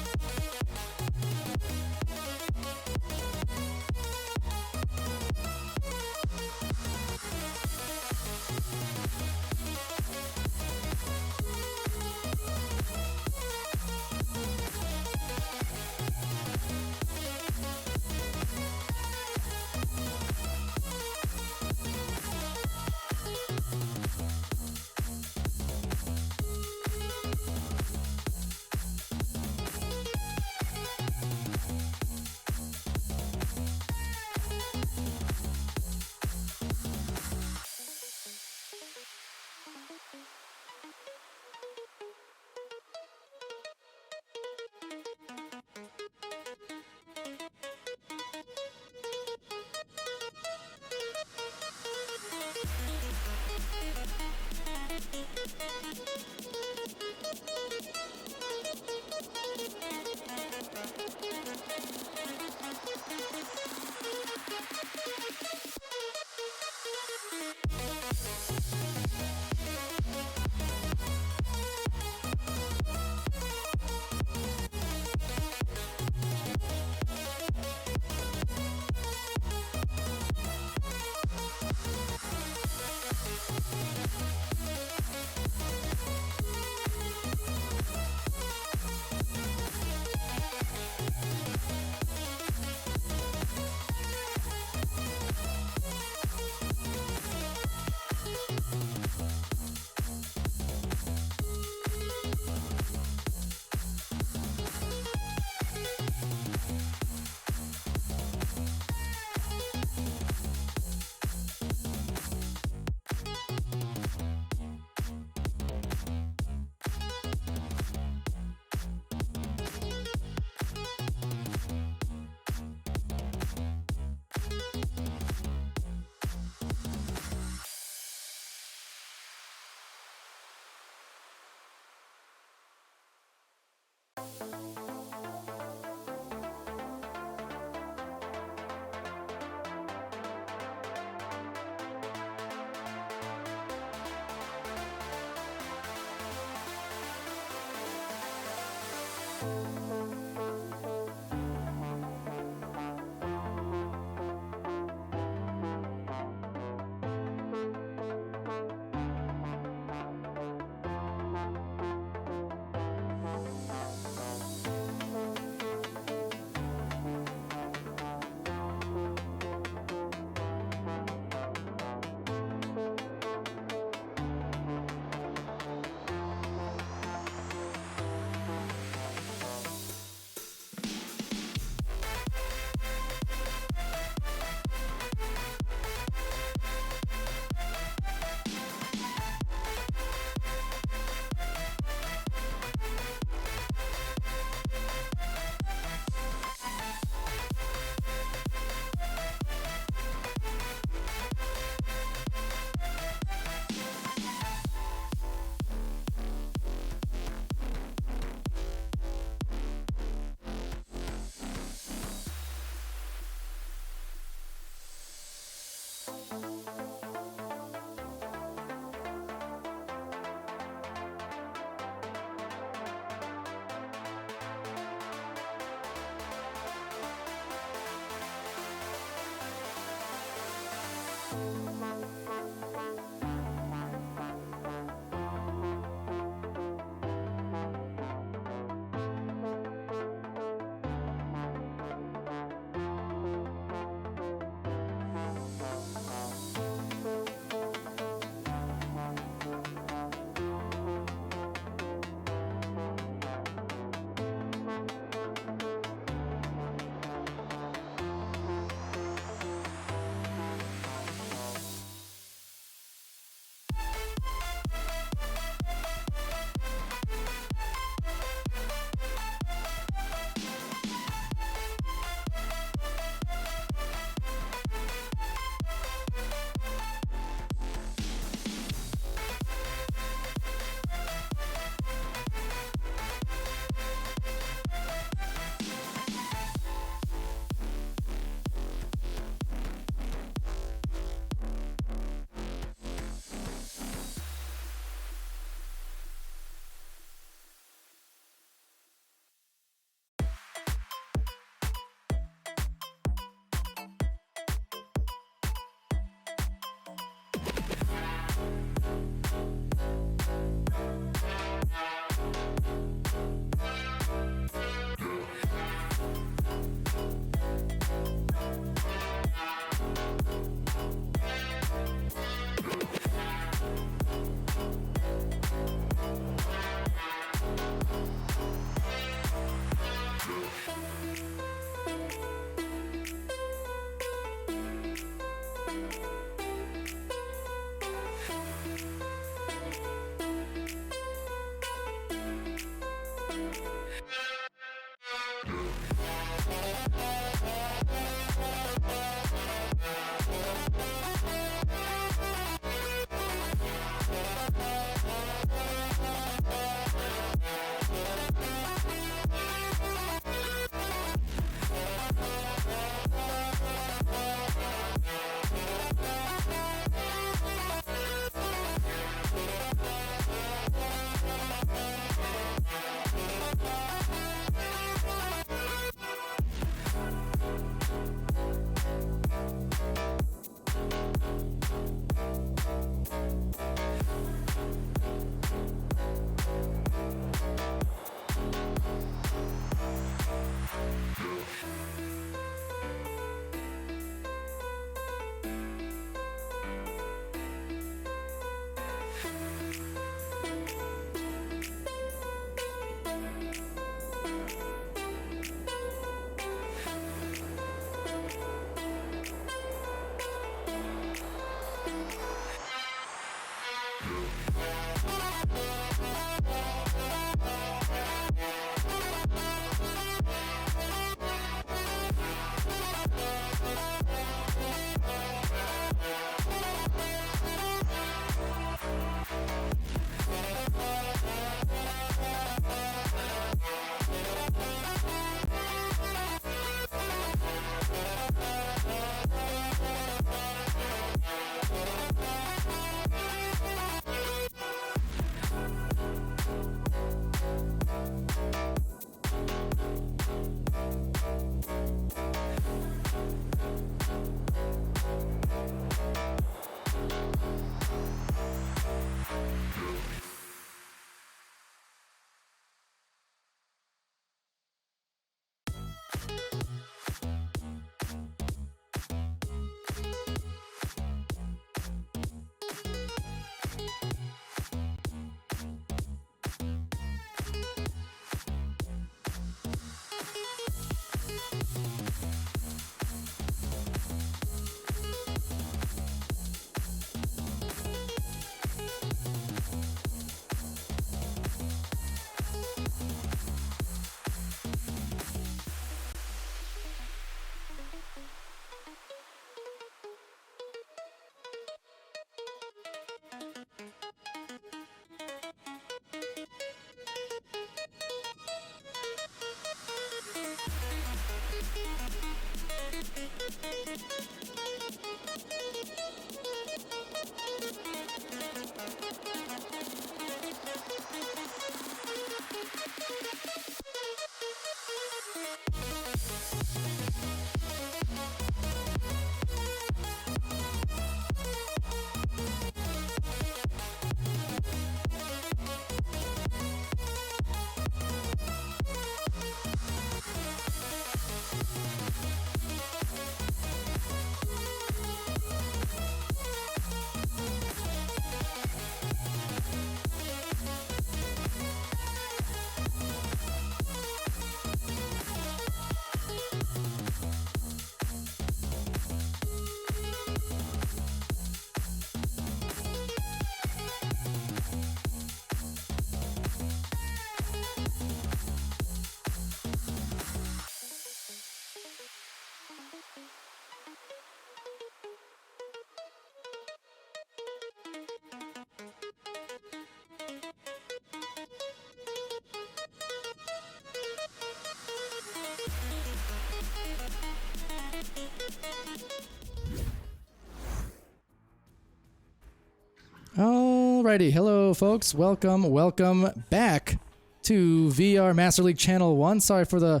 Alrighty, hello folks, welcome back to VR Master League Channel 1. Sorry for the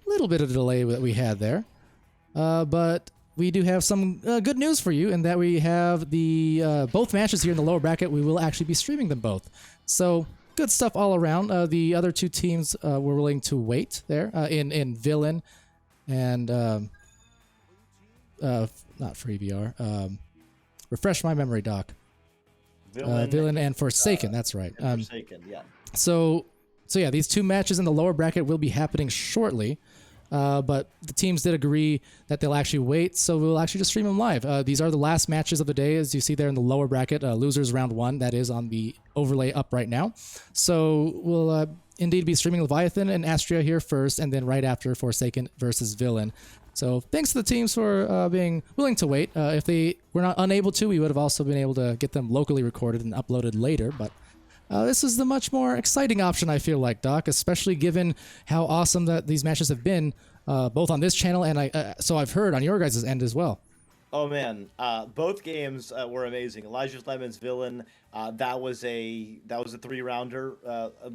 little bit of delay that we had there, but we do have some good news for you in that we have the both matches here in the lower bracket. We will actually be streaming them both, so good stuff all around. The other two teams were willing to wait there in Villain and not Free VR. Refresh my memory, Doc. Villain and Forsaken, that's right. Forsaken, yeah. So yeah, these two matches in the lower bracket will be happening shortly, but the teams did agree that they'll actually wait, so we'll actually just stream them live. These are the last matches of the day, as you see there in the lower bracket. Losers round 1, that is on the overlay up right now. So we'll indeed be streaming Leviathan and Astria here first, and then right after Forsaken versus Villain. So thanks to the teams for being willing to wait. If they were not unable to, we would have also been able to get them locally recorded and uploaded later. But this is the much more exciting option, I feel like, Doc, especially given how awesome that these matches have been, both on this channel and so I've heard on your guys' end as well. Oh man, both games were amazing. Elijah's Lemons Villain, that was a 3-rounder.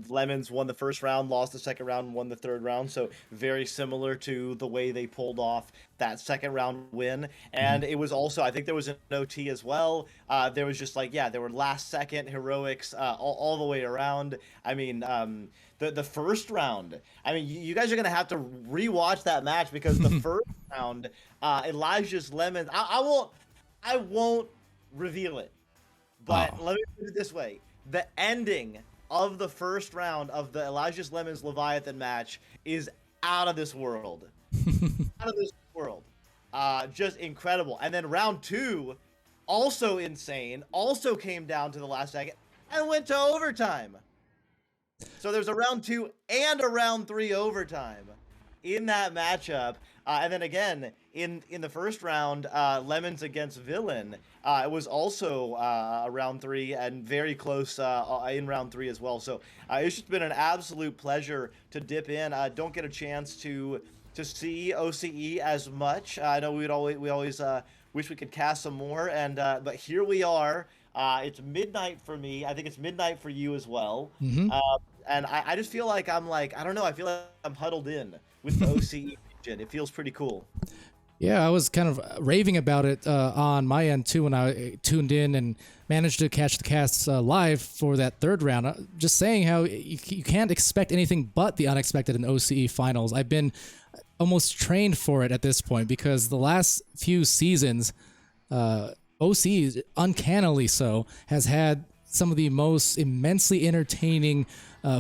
Lemons won the first round, lost the second round, and won the third round. So very similar to the way they pulled off that second round win. And it was also, I think there was an OT as well. There was just like, there were last second heroics all the way around. I mean, the first round, I mean, you guys are going to have to rewatch that match because the first round, Elijah's Lemons, I won't reveal it, but let me put it this way. The ending of the first round of the Elijah's Lemons Leviathan match is out of this world. Out of this world. Just incredible. And then round 2, also insane, also came down to the last second and went to overtime. So there's a round 2 and a round 3 overtime in that matchup. And then again, in the first round, Lemons against Villain, it was also a round 3 and very close in round 3 as well. So it's just been an absolute pleasure to dip in. Don't get a chance to see OCE as much. I know we always wish we could cast some more, and but here we are. It's midnight for me. I think it's midnight for you as well. And I just feel like I don't know. I feel like I'm huddled in with the OCE region. It feels pretty cool. Yeah, I was kind of raving about it on my end too when I tuned in and managed to catch the cast live for that third round. Just saying how you can't expect anything but the unexpected in OCE finals. I've been almost trained for it at this point because the last few seasons, OCE, uncannily so, has had some of the most immensely entertaining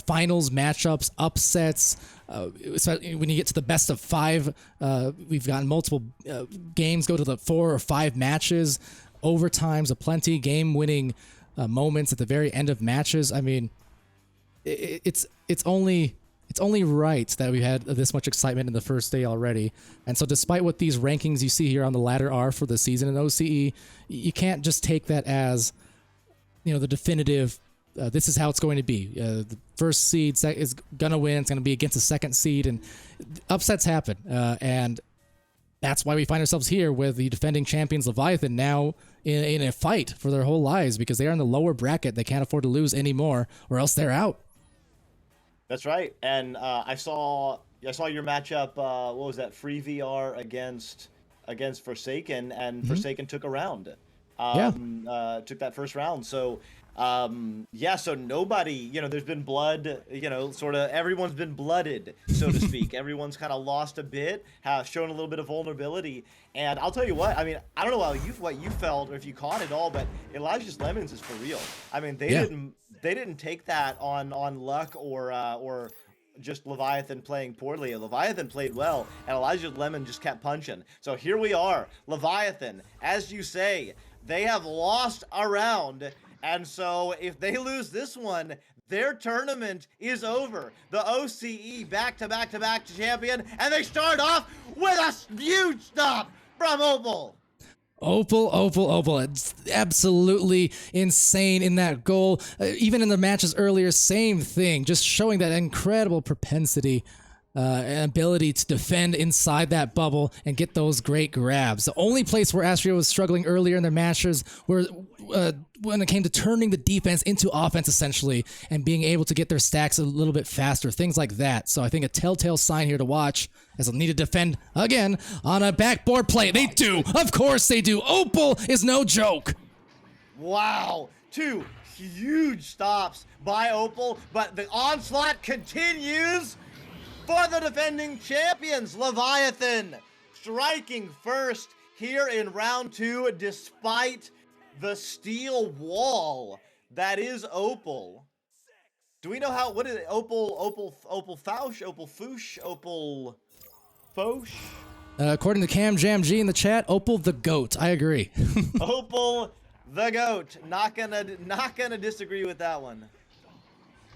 finals matchups, upsets. So when you get to the best of 5, we've gotten multiple games go to the 4 or 5 matches, overtimes aplenty, game-winning moments at the very end of matches. I mean, it's only right that we had this much excitement in the first day already. And so despite what these rankings you see here on the ladder are for the season in OCE, you can't just take that as, you know, the definitive, this is how it's going to be. The first seed is going to win. It's going to be against the second seed, and upsets happen. And that's why we find ourselves here with the defending champions Leviathan now in a fight for their whole lives because they are in the lower bracket. They can't afford to lose anymore or else they're out. That's right. And I saw your matchup, what was that, Free VR against Forsaken, and Forsaken took a round. Took that first round. So so nobody, you know, there's been blood, you know, sort of everyone's been blooded, so to speak. Everyone's kind of lost a bit, have shown a little bit of vulnerability. And I'll tell you what, I mean, I don't know what you felt or if you caught it all, but Elijah's Lemons is for real. I mean, they didn't take that on luck or just Leviathan playing poorly. Leviathan played well, and Elijah's Lemon just kept punching. So here we are, Leviathan, as you say, they have lost a round. And so if they lose this one, their tournament is over. The OCE back-to-back-to-back champion, and they start off with a huge stop from Opal. Opal. It's absolutely insane in that goal. Even in the matches earlier, same thing. Just showing that incredible propensity and ability to defend inside that bubble and get those great grabs. The only place where Astria was struggling earlier in their matches when it came to turning the defense into offense, essentially, and being able to get their stacks a little bit faster, things like that. So I think a telltale sign here to watch, as they'll need to defend again on a backboard play. They do. Of course they do. Opal is no joke. Wow. 2 huge stops by Opal, but the onslaught continues for the defending champions. Leviathan striking first here in round 2, despite the steel wall that is Opal. Do we know what is it? Opal Fausch, Opal Foosh, Opal Foch? According to Cam Jam G in the chat, Opal the GOAT. I agree. Opal the GOAT. Not gonna disagree with that one.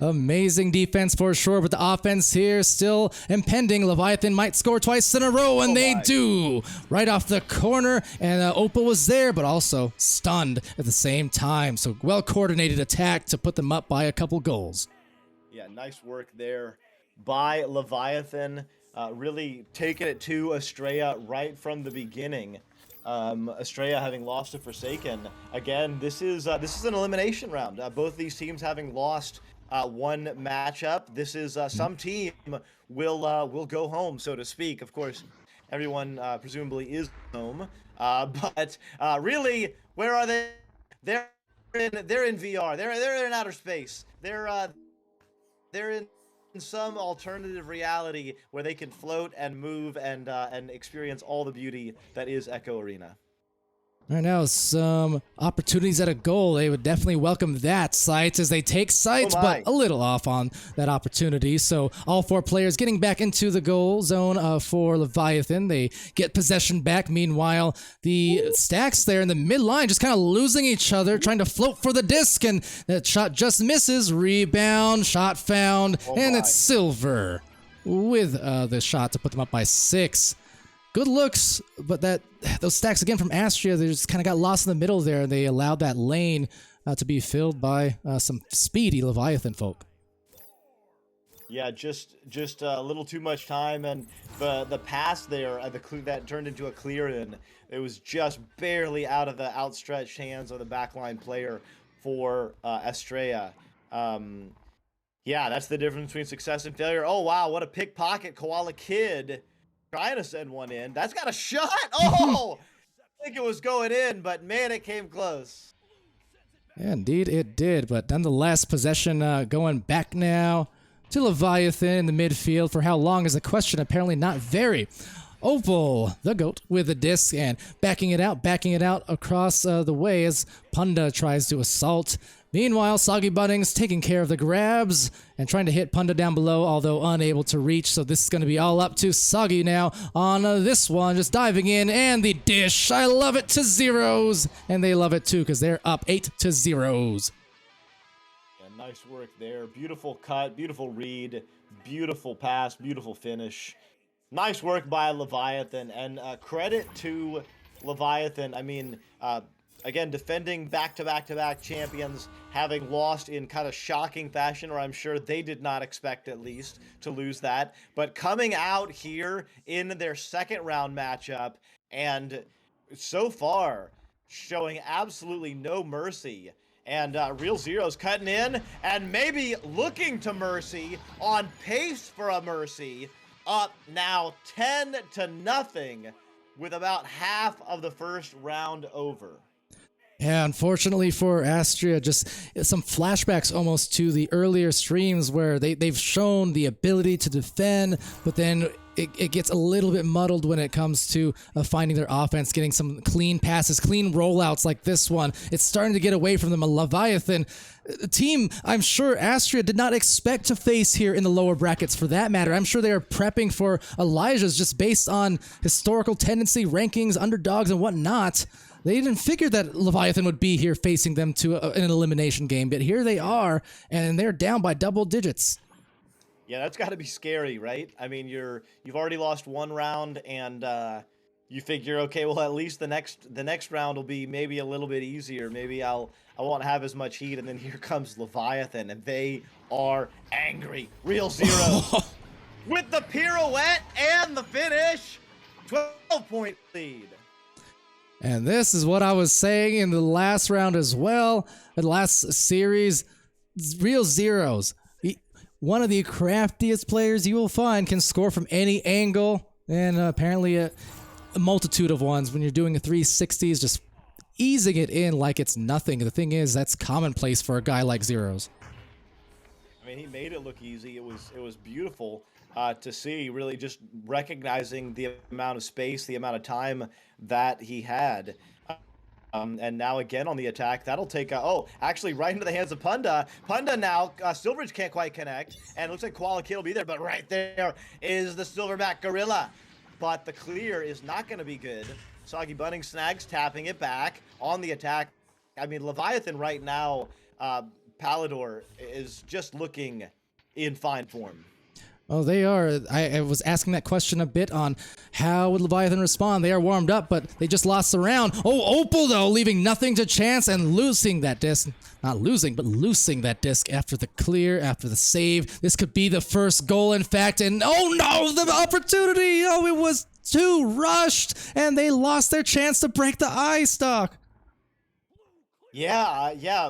Amazing defense for sure, but the offense here still impending. Leviathan might score twice in a row, and they do. Right off the corner, and Opal was there, but also stunned at the same time. So well-coordinated attack to put them up by a couple goals. Yeah, nice work there by Leviathan. Really taking it to Estrella right from the beginning. Estrella having lost to Forsaken. Again, this is an elimination round. Both these teams having lost one matchup. This is some team will go home, so to speak. Of course, everyone presumably is home. But really, where are they? They're in VR. They're in outer space. They're in some alternative reality where they can float and move and experience all the beauty that is Echo Arena. Right now, some opportunities at a goal. They would definitely welcome that. Sights as they take sights, but a little off on that opportunity. So all 4 players getting back into the goal zone for Leviathan. They get possession back. Meanwhile, the stacks there in the midline just kind of losing each other, trying to float for the disc, and that shot just misses. Rebound, shot found, and it's Silver with the shot to put them up by 6. Good looks, but those stacks again from Astria, they just kind of got lost in the middle there. They allowed that lane to be filled by some speedy Leviathan folk. Yeah, just a little too much time, and the pass there, that turned into a clear-in. It was just barely out of the outstretched hands of the backline player for Estrella. Yeah, that's the difference between success and failure. Oh wow, what a pickpocket, Koala Kid. Trying to send one in. That's got a shot. Oh, I think it was going in, but man, it came close. Yeah, indeed it did. But nonetheless, possession going back now to Leviathan in the midfield. For how long is the question? Apparently not very. Opal, the GOAT, with the disc and backing it out across the way as Punda tries to assault. Meanwhile, Soggy Buddings taking care of the grabs and trying to hit Punda down below, although unable to reach. So this is going to be all up to Soggy now on this one, just diving in, and the dish. I love it, to zeros, and they love it too because they're up 8-0. Yeah, nice work there. Beautiful cut, beautiful read, beautiful pass, beautiful finish. Nice work by Leviathan, and credit to Leviathan. I mean, again, defending back-to-back-to-back champions, having lost in kind of shocking fashion, or I'm sure they did not expect, at least, to lose that. But coming out here in their second round matchup, and so far, showing absolutely no mercy. And Real Zero's cutting in, and maybe looking to mercy, on pace for a mercy, up now 10-0, with about half of the first round over. Yeah, unfortunately for Astria, just some flashbacks almost to the earlier streams where they've shown the ability to defend, but then it gets a little bit muddled when it comes to finding their offense, getting some clean passes, clean rollouts like this one. It's starting to get away from them. A Leviathan team, I'm sure Astria did not expect to face here in the lower brackets for that matter. I'm sure they are prepping for Elijah's just based on historical tendency, rankings, underdogs, and whatnot. They didn't figure that Leviathan would be here facing them to an elimination game, but here they are, and they're down by double digits. Yeah, that's got to be scary, right? I mean, you've already lost one round, and you figure, okay, well, at least the next round will be maybe a little bit easier. Maybe I won't have as much heat, and then here comes Leviathan, and they are angry. Real Zero with the pirouette and the finish, 12-point lead. And this is what I was saying in the last round as well, the last series. Real zeros. One of the craftiest players you will find can score from any angle, and apparently a multitude of ones. When you're doing a 360 is just easing it in like it's nothing. The thing is, that's commonplace for a guy like Zeros. I mean, he made it look easy. It was beautiful to see, really just recognizing the amount of space, the amount of time that he had. And now again on the attack, that'll take, actually right into the hands of Punda. Punda now, Silveridge can't quite connect, and it looks like Koala Kid will be there, but right there is the Silverback Gorilla. But the clear is not going to be good. Soggy Bunning Snags tapping it back on the attack. I mean, Leviathan right now, Palador is just looking in fine form. Oh, they are. I was asking that question a bit on how would Leviathan respond. They are warmed up, but they just lost the round. Oh, Opal, though, leaving nothing to chance and losing that disc. Not losing, but loosing that disc after the clear, after the save. This could be the first goal, in fact, and oh no, the opportunity! Oh, it was too rushed, and they lost their chance to break the eye stock. Yeah,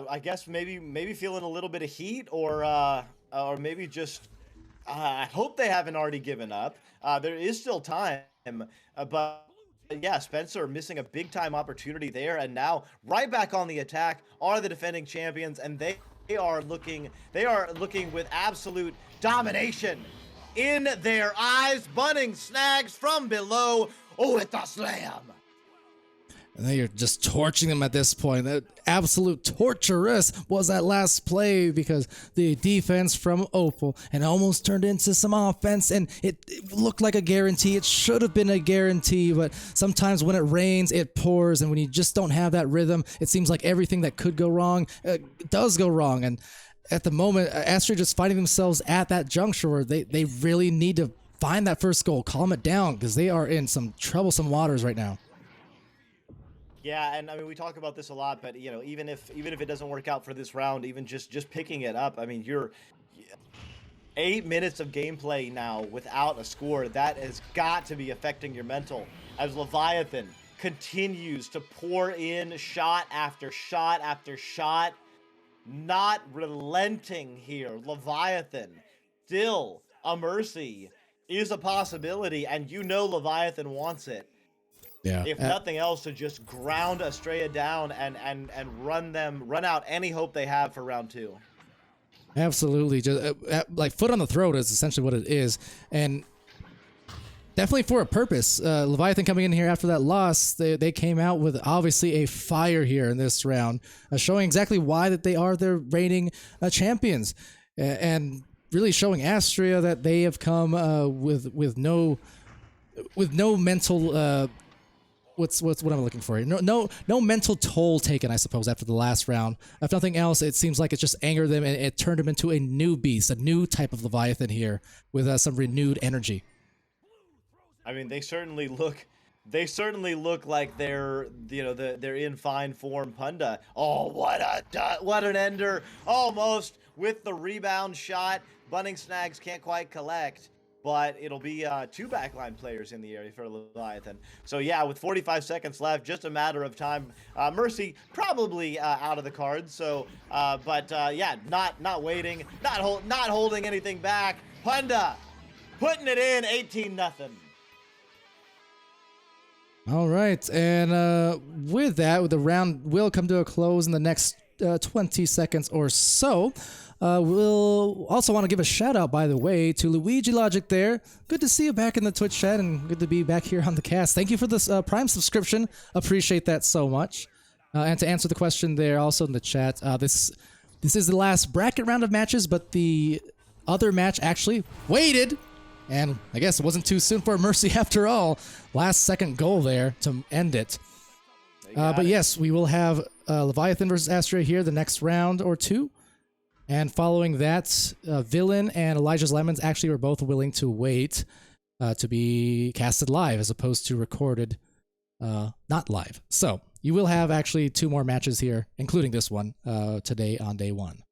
I guess maybe feeling a little bit of heat, or maybe just... I hope they haven't already given up. There is still time, but yeah, Spencer missing a big-time opportunity there, and now right back on the attack are the defending champions, and they are looking with absolute domination in their eyes. Bunning Snags from below. Oh, it's a slam. And they are just torching them at this point. That absolute torturous was that last play because the defense from Opal and almost turned into some offense, and it looked like a guarantee. It should have been a guarantee, but sometimes when it rains, it pours, and when you just don't have that rhythm, it seems like everything that could go wrong does go wrong. And at the moment, Astria just finding themselves at that juncture where they really need to find that first goal, calm it down, because they are in some troublesome waters right now. Yeah, and I mean, we talk about this a lot, but you know, even if it doesn't work out for this round, even just picking it up, I mean, you're 8 minutes of gameplay now without a score. That has got to be affecting your mental as Leviathan continues to pour in shot after shot after shot, not relenting here. Leviathan, still a mercy is a possibility, and you know Leviathan wants it. Yeah. If nothing else, to just ground Estrella down and run out any hope they have for round 2. Absolutely. Just like foot on the throat is essentially what it is. And definitely for a purpose. Leviathan coming in here after that loss, they came out with obviously a fire here in this round, showing exactly why that they are their reigning champions, and really showing Astria that they have come with no mental what am I looking for here? No mental toll taken, I suppose, after the last round. If nothing else, it seems like it just angered them and it turned them into a new beast, a new type of Leviathan here with some renewed energy. I mean, they certainly look like they're in fine form. Punda. Oh, what an ender! Almost with the rebound shot. Bunning Snags can't quite collect, but it'll be 2 backline players in the area for Leviathan. So yeah, with 45 seconds left, just a matter of time. Mercy probably out of the cards. So, yeah, not waiting, not holding anything back. Punda putting it in, 18-0. All right, and with that, the round will come to a close in the next 20 seconds or so. We'll also want to give a shout out, by the way, to Luigi Logic there. Good to see you back in the Twitch chat and good to be back here on the cast. Thank you for this Prime subscription. Appreciate that so much. And to answer the question there also in the chat, this is the last bracket round of matches, but the other match actually waited. And I guess it wasn't too soon for a Mercy after all. Last second goal there to end it. But yes, we will have Leviathan versus Astria here the next round or 2. And following that, Villain and Elijah's Lemons actually were both willing to wait to be casted live as opposed to recorded, not live. So you will have actually 2 more matches here, including this one today on day 1.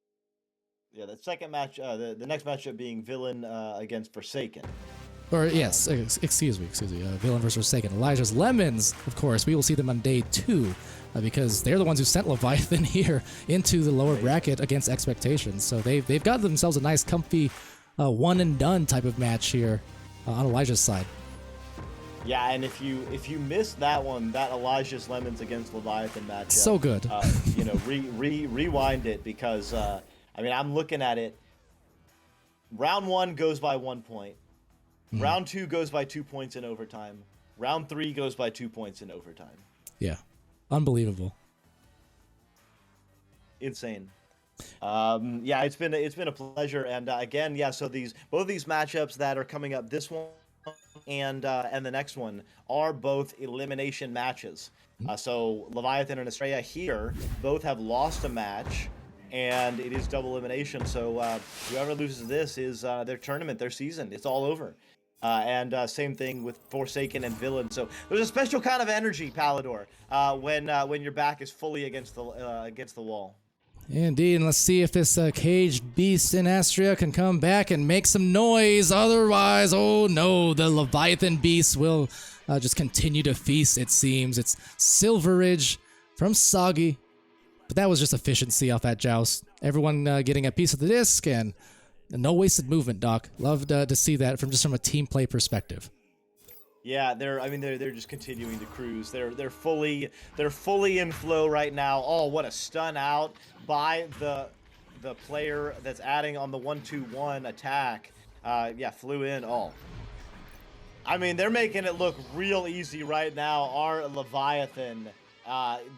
Yeah, the second match, the next matchup being Villain against Forsaken. Or yes, excuse me. Villain versus Forsaken. Elijah's Lemons, of course, we will see them on day 2 because they're the ones who sent Leviathan here into the lower bracket against expectations. So they've got themselves a nice, comfy one and done type of match here on Elijah's side. Yeah, and if you missed that one, that Elijah's Lemons against Leviathan matchup, so good. Rewind it because I'm looking at it. Round 1 goes by 1 point. Round 2 goes by 2 points in overtime. Round 3 goes by 2 points in overtime. Yeah, unbelievable. Insane. It's been a pleasure, and again, so both these matchups that are coming up, this one and the next one, are both elimination matches. So Leviathan and Estrella here both have lost a match, and it is double elimination. So whoever loses this is their tournament, their season. It's all over. And same thing with Forsaken and Villain. So there's a special kind of energy, Palador, when your back is fully against the wall. Indeed, and let's see if this caged beast in Astria can come back and make some noise. Otherwise, oh no, the Leviathan beast will just continue to feast, it seems. It's Silveridge from Soggy, but that was just efficiency off that joust. Everyone getting a piece of the disc, and no wasted movement, Doc. Loved to see that from a team play perspective. Yeah, they're just continuing to cruise. They're fully in flow right now. Oh, what a stun out by the player that's adding on the 1-2-1 attack. Flew in. Oh, they're making it look real easy right now. Our Leviathan,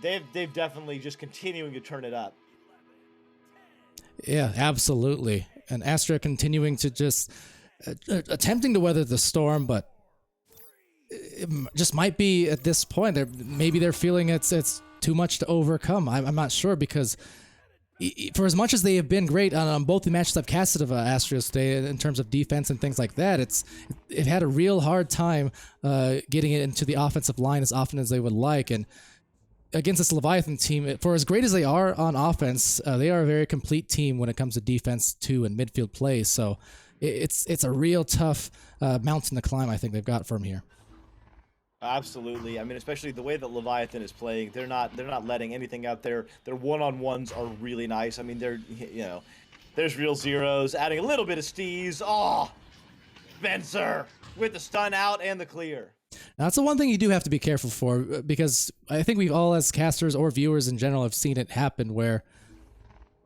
they've definitely just continuing to turn it up. Yeah, absolutely. And Astra continuing to just attempting to weather the storm, but it just might be at this point maybe they're feeling it's too much to overcome. I'm not sure, because for as much as they have been great on both the matches I've casted of Astraeus today in terms of defense and things like that, it had a real hard time getting it into the offensive line as often as they would like. And against this Leviathan team, for as great as they are on offense, they are a very complete team when it comes to defense too and midfield play. So it's a real tough mountain to climb, I think they've got from here. Absolutely. Especially the way that Leviathan is playing, they're not letting anything out there. Their one-on-ones are really nice. There's real zeros, adding a little bit of steez. Oh, Spencer with the stun out and the clear. Now, that's the one thing you do have to be careful for, because I think we've all, as casters or viewers in general, have seen it happen where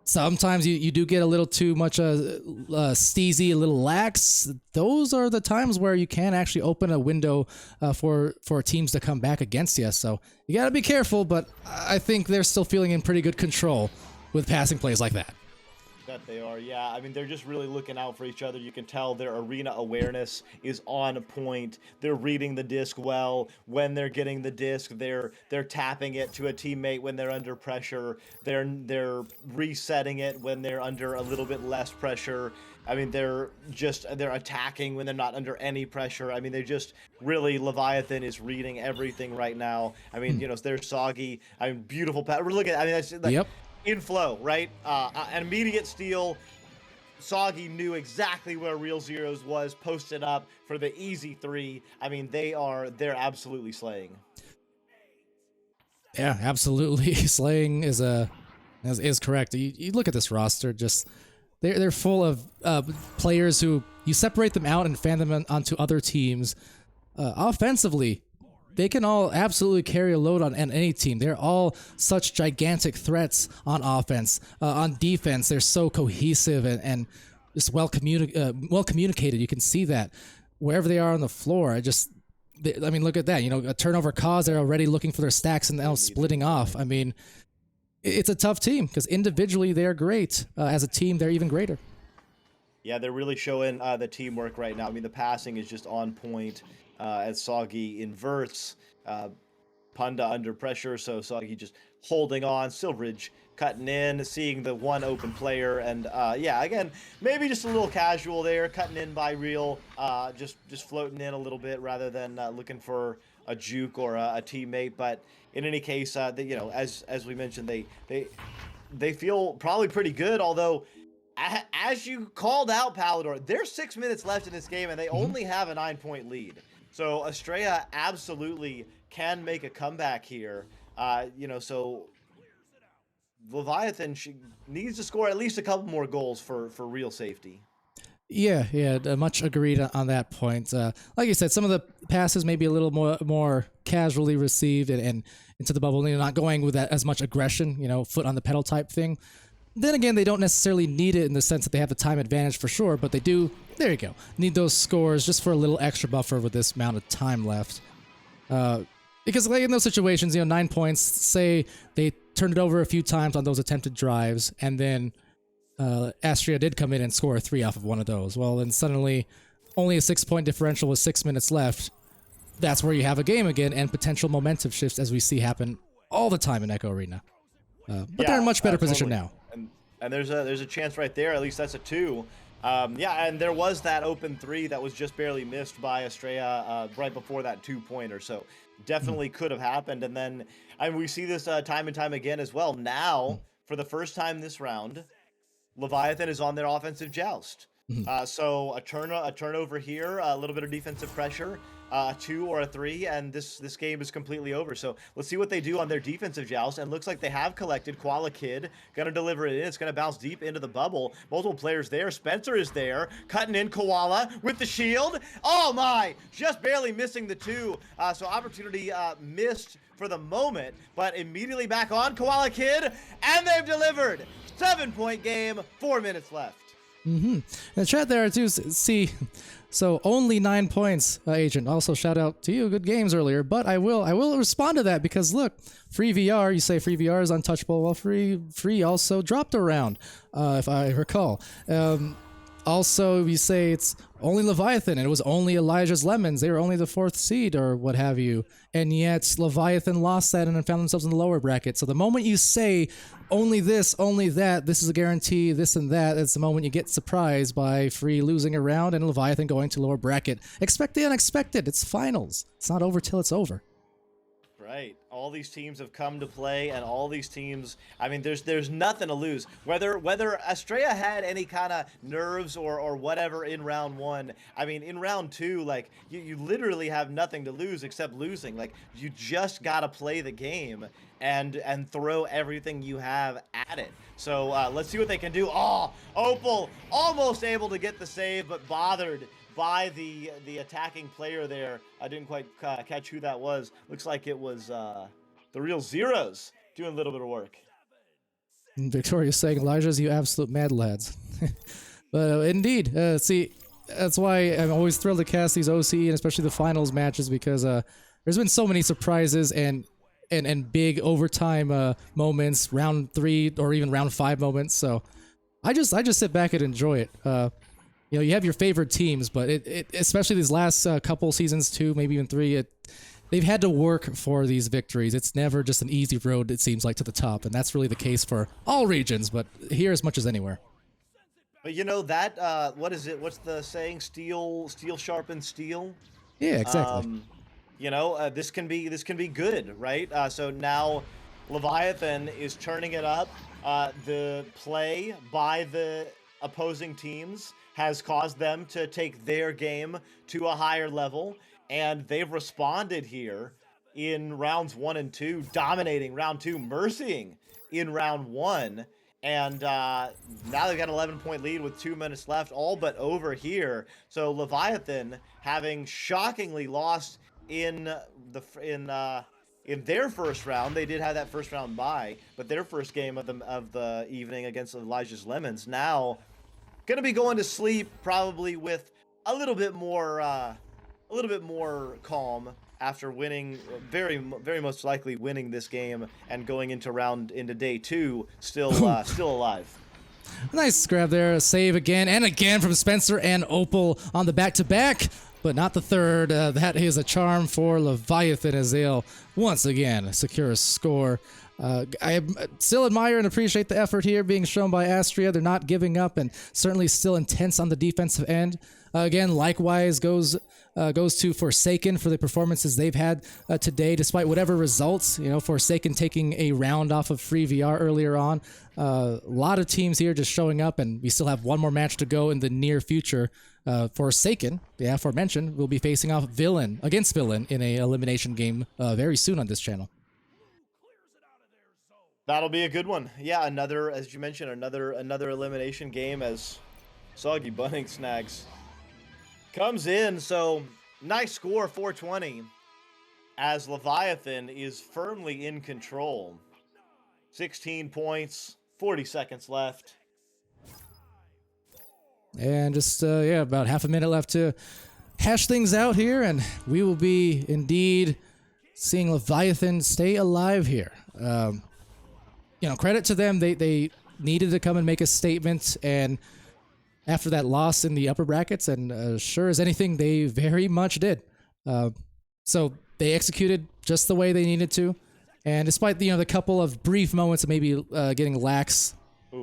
sometimes you do get a little too much steezy, a little lax. Those are the times where you can actually open a window for teams to come back against you. So you got to be careful, but I think they're still feeling in pretty good control with passing plays like that. That they are, yeah. They're just really looking out for each other. You can tell their arena awareness is on point. They're reading the disc well. When they're getting the disc, they're tapping it to a teammate when they're under pressure. They're resetting it when they're under a little bit less pressure. They're attacking when they're not under any pressure. They just really, Leviathan is reading everything right now. They're Soggy. Beautiful. Look at. That's like, yep. In flow, right? An immediate steal. Soggy knew exactly where Real Zeros was, posted up for the easy 3. They're absolutely slaying. Yeah, absolutely. Slaying is correct. You look at this roster, just they're full of players who you separate them out and fan them onto other teams. Offensively, they can all absolutely carry a load on any team. They're all such gigantic threats on offense. On defense, they're so cohesive and just well communicated. You can see that wherever they are on the floor. Look at that. A turnover cause, they're already looking for their stacks and now splitting off. It's a tough team because individually they're great. As a team, they're even greater. Yeah, they're really showing the teamwork right now. The passing is just on point. As Soggy inverts, Punda under pressure, so Soggy just holding on. Silveridge cutting in, seeing the one open player, and again, maybe just a little casual there, cutting in by Real, just floating in a little bit rather than looking for a juke or a teammate. But in any case, as we mentioned, they feel probably pretty good, although as you called out, Palador, there's 6 minutes left in this game, and they only have a 9-point lead. So Estrella absolutely can make a comeback here. So Leviathan needs to score at least a couple more goals for real safety. Yeah, much agreed on that point. Like you said, some of the passes may be a little more casually received and into the bubble, not going with that as much aggression, foot on the pedal type thing. Then again, they don't necessarily need it in the sense that they have the time advantage for sure, but they do, there you go, need those scores just for a little extra buffer with this amount of time left. Because like in those situations, 9 points, say they turned it over a few times on those attempted drives, and then Astria did come in and score a 3 off of one of those. Well, then suddenly only a 6-point differential with 6 minutes left. That's where you have a game again and potential momentum shifts as we see happen all the time in Echo Arena. But they're in a much better position now. And there's a chance right there. At least that's a 2. And there was that open 3 that was just barely missed by Estrella right before that 2-pointer. So definitely could have happened. And then we see this time and time again as well. Now, for the first time this round, Leviathan is on their offensive joust. So a turnover here, a little bit of defensive pressure, a 2 or a 3, and this game is completely over. So let's see what they do on their defensive joust. And looks like they have collected. Koala Kid gonna deliver it in. It's gonna bounce deep into the bubble. Multiple players there. Spencer is there, cutting in Koala with the shield. Oh my! Just barely missing the 2. So opportunity missed for the moment, but immediately back on Koala Kid, and they've delivered. 7-point game, 4 minutes left. In the chat there too, see, so only 9 points, Agent. Also, shout out to you, good games earlier. But I will respond to that because look, free VR. You say free VR is untouchable. Well, free also dropped a round, if I recall. Also, you say it's only Leviathan, and it was only Elijah's Lemons. They were only the 4th seed or what have you. And yet Leviathan lost that and then found themselves in the lower bracket. So the moment you say only this, only that, this is a guarantee, this and that, that's the moment you get surprised by free losing a round and Leviathan going to lower bracket. Expect the unexpected. It's finals. It's not over till it's over. Right. All these teams have come to play, and all these teams, I mean, there's nothing to lose. Whether Estrella had any kind of nerves or whatever in round 1, I mean, in round 2, like, you literally have nothing to lose except losing. Like, you just got to play the game and throw everything you have at it. So let's see what they can do. Oh, Opal almost able to get the save, but bothered by the attacking player there. I didn't quite catch who that was. Looks like it was the real Zeros doing a little bit of work. Victoria's saying, Elijah's, you absolute mad lads. But indeed, see, that's why I'm always thrilled to cast these OCE and especially the finals matches because there's been so many surprises and big overtime moments, round 3 or even round 5 moments. So I just sit back and enjoy it. You have your favorite teams, but it especially these last couple seasons, 2, maybe even 3, they've had to work for these victories. It's never just an easy road, it seems like, to the top, and that's really the case for all regions, but here as much as anywhere. But that, what is it? What's the saying? Steel sharpens steel? Yeah, exactly. This can be good, right? So now Leviathan is turning it up. The play by the opposing teams has caused them to take their game to a higher level, and they've responded here in rounds 1 and 2, dominating round 2, mercying in round 1, and now they've got an 11-point lead with 2 minutes left, all but over here. So Leviathan, having shockingly lost in their first round, they did have that first round bye, but their first game of the evening against Elijah's Lemons, now gonna be going to sleep probably with a little bit more calm after winning, very most likely winning this game and going into day 2 still alive. Nice grab there, a save again and again from Spencer and Opal on the back-to-back, but not the third. That is a charm for Leviathan as they'll once again secure a score. I still admire and appreciate the effort here being shown by Astria. They're not giving up and certainly still intense on the defensive end. Again, likewise goes goes to Forsaken for the performances they've had today, despite whatever results. Forsaken taking a round off of free VR earlier on. A lot of teams here just showing up, and we still have one more match to go in the near future. Forsaken, the aforementioned, will be facing off Villain in a elimination game very soon on this channel. That'll be a good one. Yeah, another, as you mentioned, another elimination game as Soggy Bunning Snags comes in. So nice score, 420, as Leviathan is firmly in control. 16 points, 40 seconds left. And just, about half a minute left to hash things out here, and we will be indeed seeing Leviathan stay alive here. Credit to them. They needed to come and make a statement, and after that loss in the upper brackets, and sure as anything, they very much did. So they executed just the way they needed to, and despite the couple of brief moments of maybe getting lax,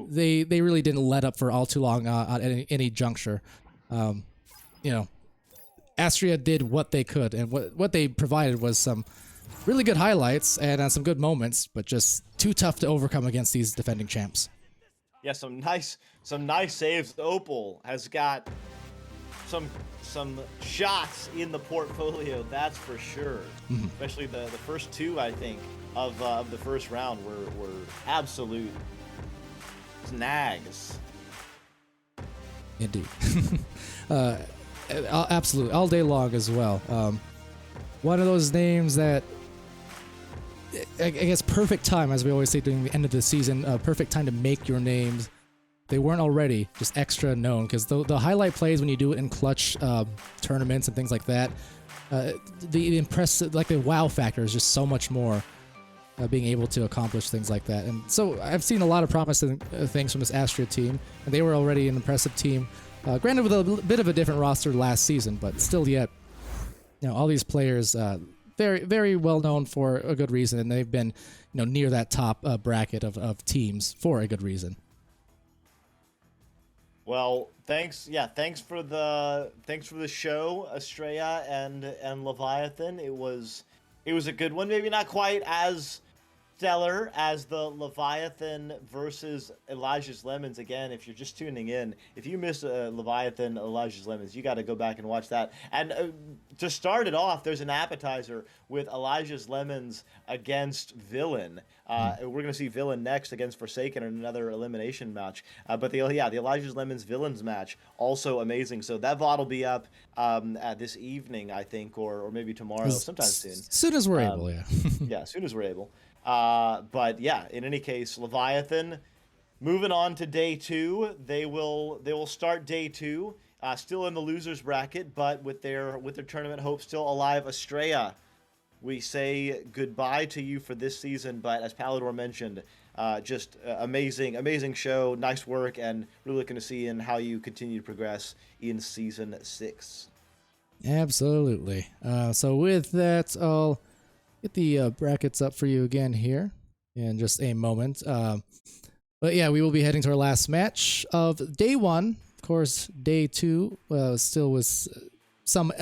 they really didn't let up for all too long at any juncture. Astria did what they could, and what they provided was some really good highlights and some good moments, but just too tough to overcome against these defending champs. Yeah, some nice saves. Opal has got some shots in the portfolio, that's for sure. Mm-hmm. Especially the first two, I think, of the first round were absolute snags. Indeed. Absolutely, all day long as well. One of those names that, I guess, perfect time, as we always say during the end of the season, perfect time to make your names. They weren't already just extra known, because the highlight plays when you do it in clutch tournaments and things like that, the impressive, like the wow factor is just so much more, being able to accomplish things like that. And so I've seen a lot of promising things from this Astria team, and they were already an impressive team. Granted, with a bit of a different roster last season, but still yet, all these players, very, very well known for a good reason, and they've been, near that top bracket of teams for a good reason. Well, thanks. Yeah, thanks for the show, Estrella and Leviathan. It was a good one. Maybe not quite as stellar as the Leviathan versus Elijah's Lemons. Again, if you're just tuning in, if you miss Leviathan, Elijah's Lemons, you got to go back and watch that. And to start it off, there's an appetizer with Elijah's Lemons against Villain. We're going to see Villain next against Forsaken in another elimination match. But the Elijah's Lemons Villains match, also amazing. So that VOD will be up this evening, I think, or maybe tomorrow, sometime soon. As soon as we're able, yeah. Yeah, as soon as we're able. But yeah, in any case, Leviathan moving on to day 2. They will start day 2, still in the losers bracket, but with their tournament hopes still alive. Estrella, we say goodbye to you for this season, but as Palador mentioned, just amazing show, nice work, and really looking to see in how you continue to progress in season 6. Absolutely. So with that, I'll get the brackets up for you again here in just a moment. But yeah, we will be heading to our last match of day 1. Of course, day 2 still was some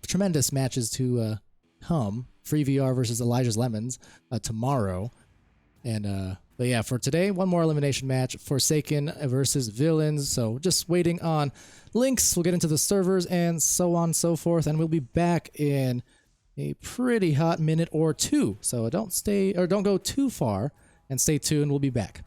tremendous matches to come. Free VR versus Elijah's Lemons tomorrow. And but yeah, for today, one more elimination match, Forsaken versus Villains. So just waiting on links. We'll get into the servers and so on and so forth, and we'll be back in a pretty hot minute or two. So don't go too far, and stay tuned. We'll be back.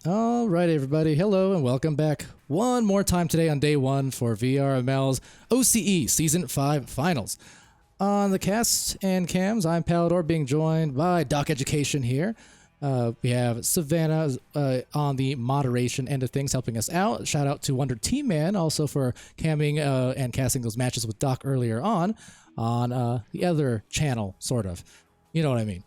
All right, everybody. Hello and welcome back one more time today on day one for VRML's OCE Season 5 Finals. On the cast and cams, I'm Palador, being joined by Doc Education here. We have Savannah on the moderation end of things, helping us out. Shout out to Wonder Team Man also for camming and casting those matches with Doc earlier on the other channel, sort of. You know what I mean.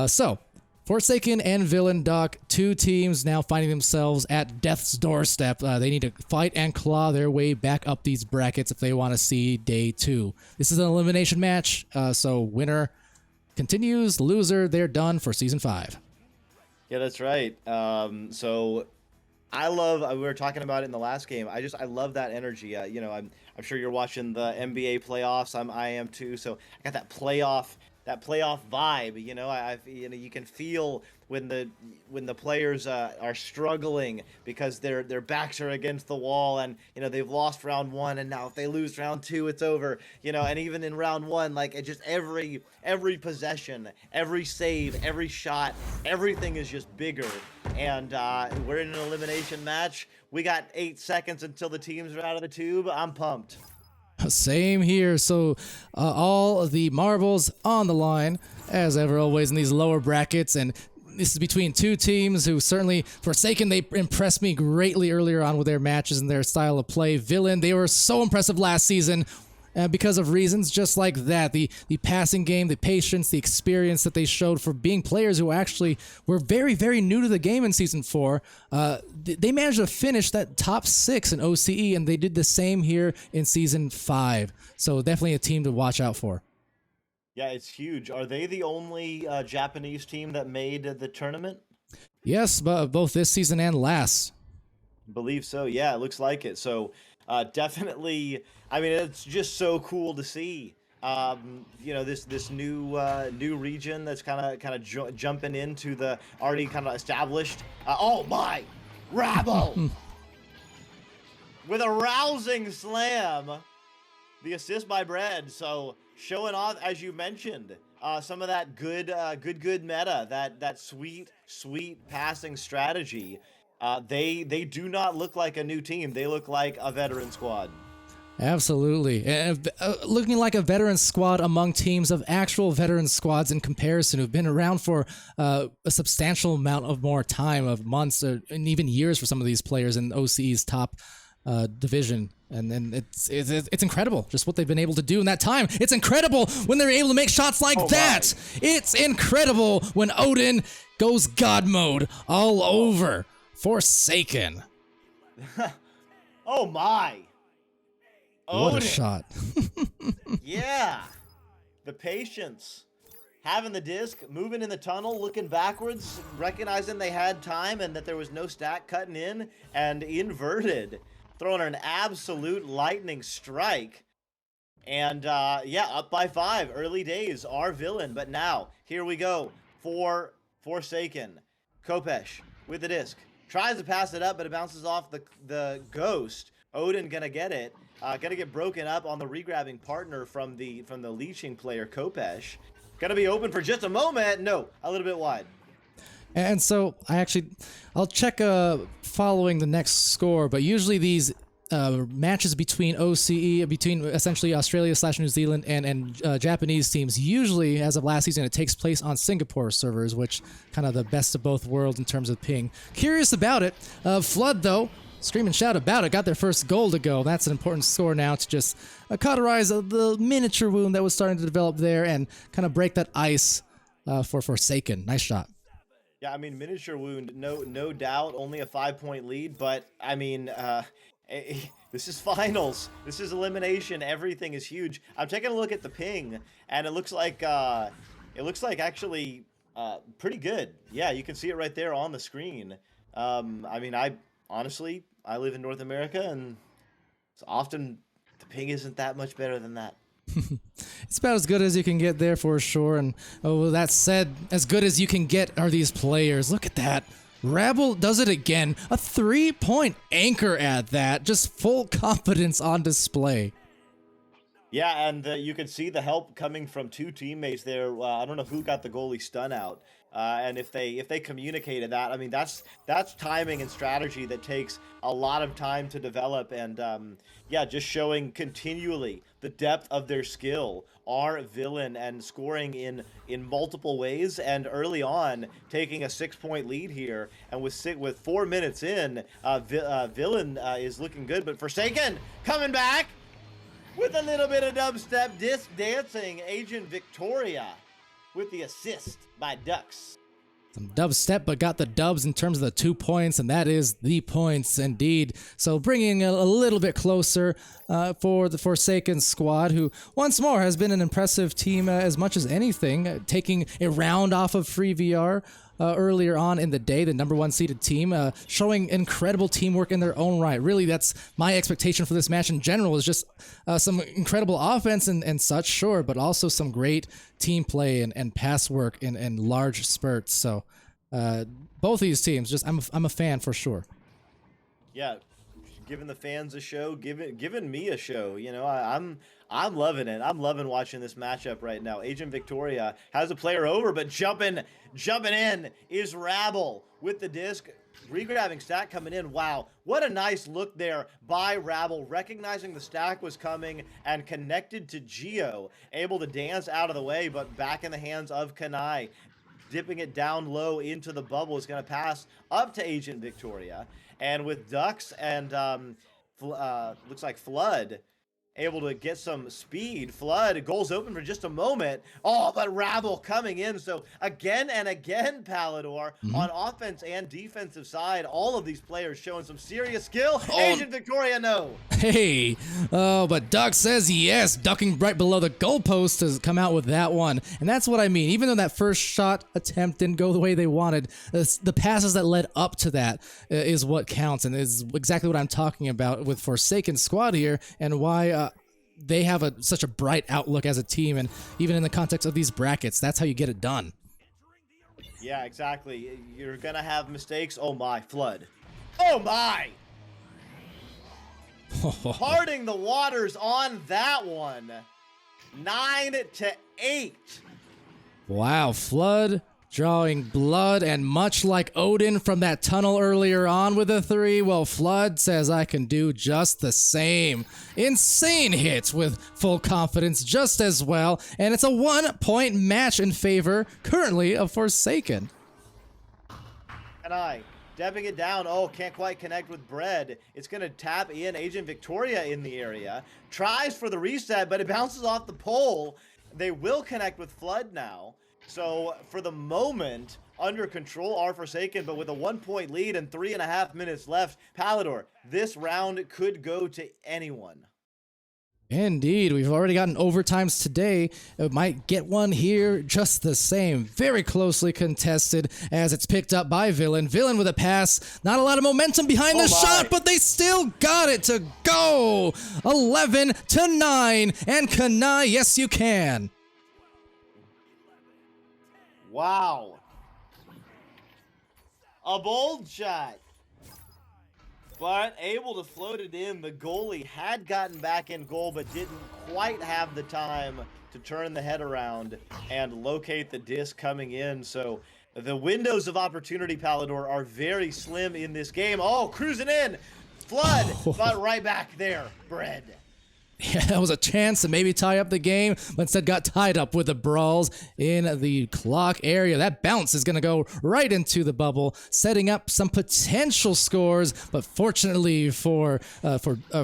So, Forsaken and Villain, Doc, two teams now finding themselves at death's doorstep. They need to fight and claw their way back up these brackets if they want to see day two. This is an elimination match, so winner continues, loser, they're done for Season 5. Yeah, that's right. So I love. We were talking about it in the last game. I love that energy. I'm sure you're watching the NBA playoffs. I am too. So I got that playoff vibe. You can feel when the players are struggling because their backs are against the wall, and they've lost round one, and now if they lose round two, it's over. And even in round one, like it just every possession, every save, every shot, everything is just bigger. And we're in an elimination match. We got 8 seconds until the teams are out of the tube. I'm pumped. Same here. So all of the marbles on the line, as ever, always in these lower brackets, and this is between two teams who certainly, Forsaken, they impressed me greatly earlier on with their matches and their style of play. Villain, they were so impressive last season because of reasons just like that. The passing game, the patience, the experience that they showed for being players who actually were very, very new to the game in Season 4. They managed to finish that top 6 in OCE, and they did the same here in Season 5. So definitely a team to watch out for. Yeah, it's huge. Are they the only Japanese team that made the tournament? Yes, but both this season and last. Believe so. Yeah, it looks like it. So definitely, I mean, it's just so cool to see. This new region that's kind of jumping into the already kind of established. Oh my, Rabble with a rousing slam. The assist by Bread. So showing off, as you mentioned, some of that good meta, that sweet passing strategy. They do not look like a new team. They look like a veteran squad. Absolutely. Looking like a veteran squad among teams of actual veteran squads in comparison who've been around for a substantial amount of more time, of months and even years for some of these players in OCE's top division. And it's incredible just what they've been able to do in that time. It's incredible when they're able to make shots like that. It's incredible when Odin goes God mode all over Forsaken. Oh my. Odin. What a shot. Yeah. The patience. Having the disc, moving in the tunnel, looking backwards, recognizing they had time and that there was no stack cutting in, and inverted. Throwing an absolute lightning strike. And up by 5. Early days, our villain. But now, here we go for Forsaken. Kopesh with the disc. Tries to pass it up, but it bounces off the ghost. Odin gonna get it. Gonna get broken up on the regrabbing partner from the leeching player, Kopesh. Gonna be open for just a moment. No, a little bit wide. And so I'll check following the next score, but usually these matches between OCE, between essentially Australia/New Zealand and Japanese teams, usually as of last season, it takes place on Singapore servers, which kind of the best of both worlds in terms of ping. Curious about it. Flood, though, scream and shout about it, got their first goal to go. That's an important score now to just cauterize the miniature wound that was starting to develop there and kind of break that ice for Forsaken. Nice shot. Yeah, I mean, miniature wound, no doubt, only a 5-point lead, but I mean, this is finals. This is elimination. Everything is huge. I'm taking a look at the ping, and it looks like actually pretty good. Yeah, you can see it right there on the screen. I mean, I live in North America, and it's often the ping isn't that much better than that. It's about as good as you can get there for sure. And that said, as good as you can get are these players. Look at that. Rabble does it again. A 3-point anchor at that. Just full confidence on display. Yeah, and you can see the help coming from two teammates there. I don't know who got the goalie stun out. And if they communicated that, I mean, that's timing and strategy that takes a lot of time to develop. And yeah, just showing continually the depth of their skill, our villain, and scoring in multiple ways. And early on, taking a 6-point lead here, and with 4 minutes in, villain is looking good. But Forsaken coming back with a little bit of dubstep disc dancing. Agent Victoria with the assist by Ducks. Some dubstep, but got the dubs in terms of the 2 points, and that is the points indeed. So bringing a little bit closer for the Forsaken squad, who once more has been an impressive team as much as anything, taking a round off of Free VR. Earlier on in the day, the #1 seeded team, showing incredible teamwork in their own right. Really, that's my expectation for this match in general, is just some incredible offense and such, sure, but also some great team play and pass work in large spurts. So both these teams, just I'm a fan for sure. Yeah, giving the fans a show, giving me a show. You know, I'm loving it. I'm loving watching this matchup right now. Agent Victoria has a player over, but jumping in is Rabble with the disc. Regrabbing stack coming in. Wow, what a nice look there by Rabble, recognizing the stack was coming and connected to Geo, able to dance out of the way, but back in the hands of Kanai. Dipping it down low into the bubble is going to pass up to Agent Victoria. And with Ducks and looks like Flood able to get some speed. Flood, goals open for just a moment. Oh, but Rabble coming in. So again and again, Palador, on offense and defensive side, all of these players showing some serious skill. Agent Victoria, no. Hey, oh, but Duck says yes, ducking right below the goalpost to come out with that one. And that's what I mean. Even though that first shot attempt didn't go the way they wanted, the passes that led up to that is what counts, and is exactly what I'm talking about with Forsaken squad here, and why they have such a bright outlook as a team, and even in the context of these brackets, that's how you get it done. Yeah, exactly. You're going to have mistakes. Oh my, Flood. Oh my! Parting the waters on that one. 9-8. Wow, Flood drawing blood, and much like Odin from that tunnel earlier on with a 3, well, Flood says I can do just the same. Insane hits with full confidence just as well, and it's a 1-point match in favor currently of Forsaken. And stepping it down. Oh, can't quite connect with Bread. It's going to tap in Agent Victoria in the area. Tries for the reset, but it bounces off the pole. They will connect with Flood now. So for the moment, under control are Forsaken, but with a 1-point lead and 3.5 minutes left, Palador, this round could go to anyone. Indeed, we've already gotten overtimes today. It might get one here just the same. Very closely contested as it's picked up by Villain. Villain with a pass. Not a lot of momentum behind the shot, but they still got it to go. 11-9, and Kanai, yes you can. Wow. A bold shot. But able to float it in. The goalie had gotten back in goal, but didn't quite have the time to turn the head around and locate the disc coming in. So the windows of opportunity, Palador, are very slim in this game. Oh, cruising in. Flood, but right back there. Bread. Yeah, that was a chance to maybe tie up the game, but instead got tied up with the brawls in the clock area. That bounce is going to go right into the bubble, setting up some potential scores, but fortunately for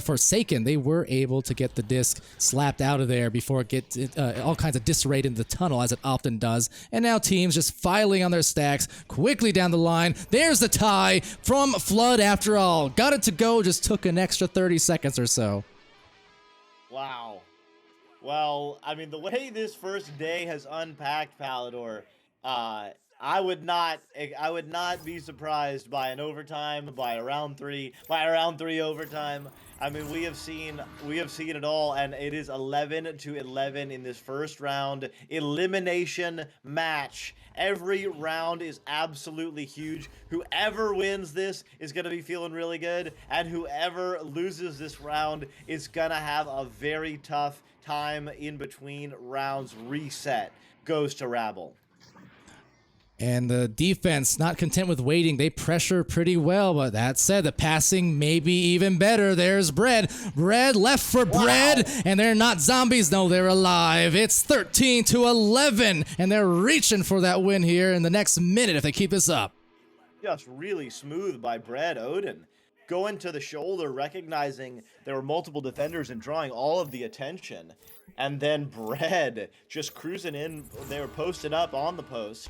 Forsaken, they were able to get the disc slapped out of there before it gets all kinds of disarray in the tunnel, as it often does. And now teams just filing on their stacks quickly down the line. There's the tie from Flood after all. Got it to go, just took an extra 30 seconds or so. Wow. Well, I mean, the way this first day has unpacked, Palador, I would not be surprised by an overtime, by a round three overtime. I mean, we have seen it all, and it is 11-11 in this first round elimination match. Every round is absolutely huge. Whoever wins this is going to be feeling really good, and whoever loses this round is going to have a very tough time in between rounds. Reset goes to Rabble. And the defense, not content with waiting, they pressure pretty well. But that said, the passing may be even better. There's Bread. Bread left for Bread. And they're not zombies. No, they're alive. It's 13-11. And they're reaching for that win here in the next minute if they keep this up. Just really smooth by Bread. Odin going to the shoulder, recognizing there were multiple defenders and drawing all of the attention. And then Bread just cruising in. They were posted up on the post.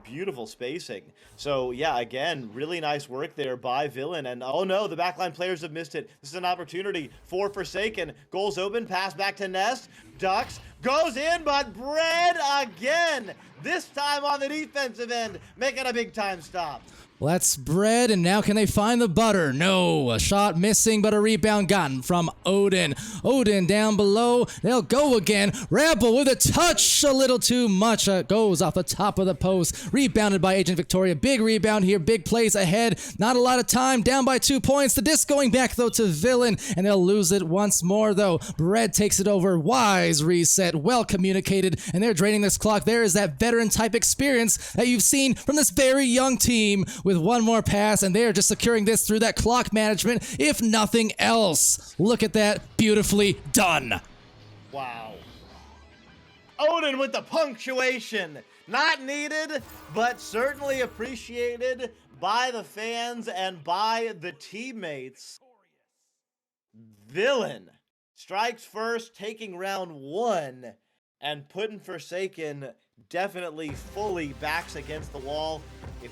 Beautiful spacing. So yeah, again, really nice work there by Villain. And oh no, the backline players have missed it. This is an opportunity for Forsaken. Goals open, pass back to Nest. Ducks, goes in, but Bread again. This time on the defensive end, making a big time stop. Well, that's Bread, and now can they find the butter? No, a shot missing, but a rebound gotten from Odin. Odin down below, they'll go again. Rebel with a touch, a little too much. Goes off the top of the post, rebounded by Agent Victoria. Big rebound here, big plays ahead. Not a lot of time, down by 2 points. The disc going back, though, to Villain, and they'll lose it once more, though. Bread takes it over, wise reset, well communicated, and they're draining this clock. There is that veteran-type experience that you've seen from this very young team with one more pass, and they are just securing this through that clock management, if nothing else. Look at that. Beautifully done. Wow. Odin with the punctuation. Not needed, but certainly appreciated by the fans and by the teammates. Villain strikes first, taking round 1, and putting Forsaken definitely fully backs against the wall. If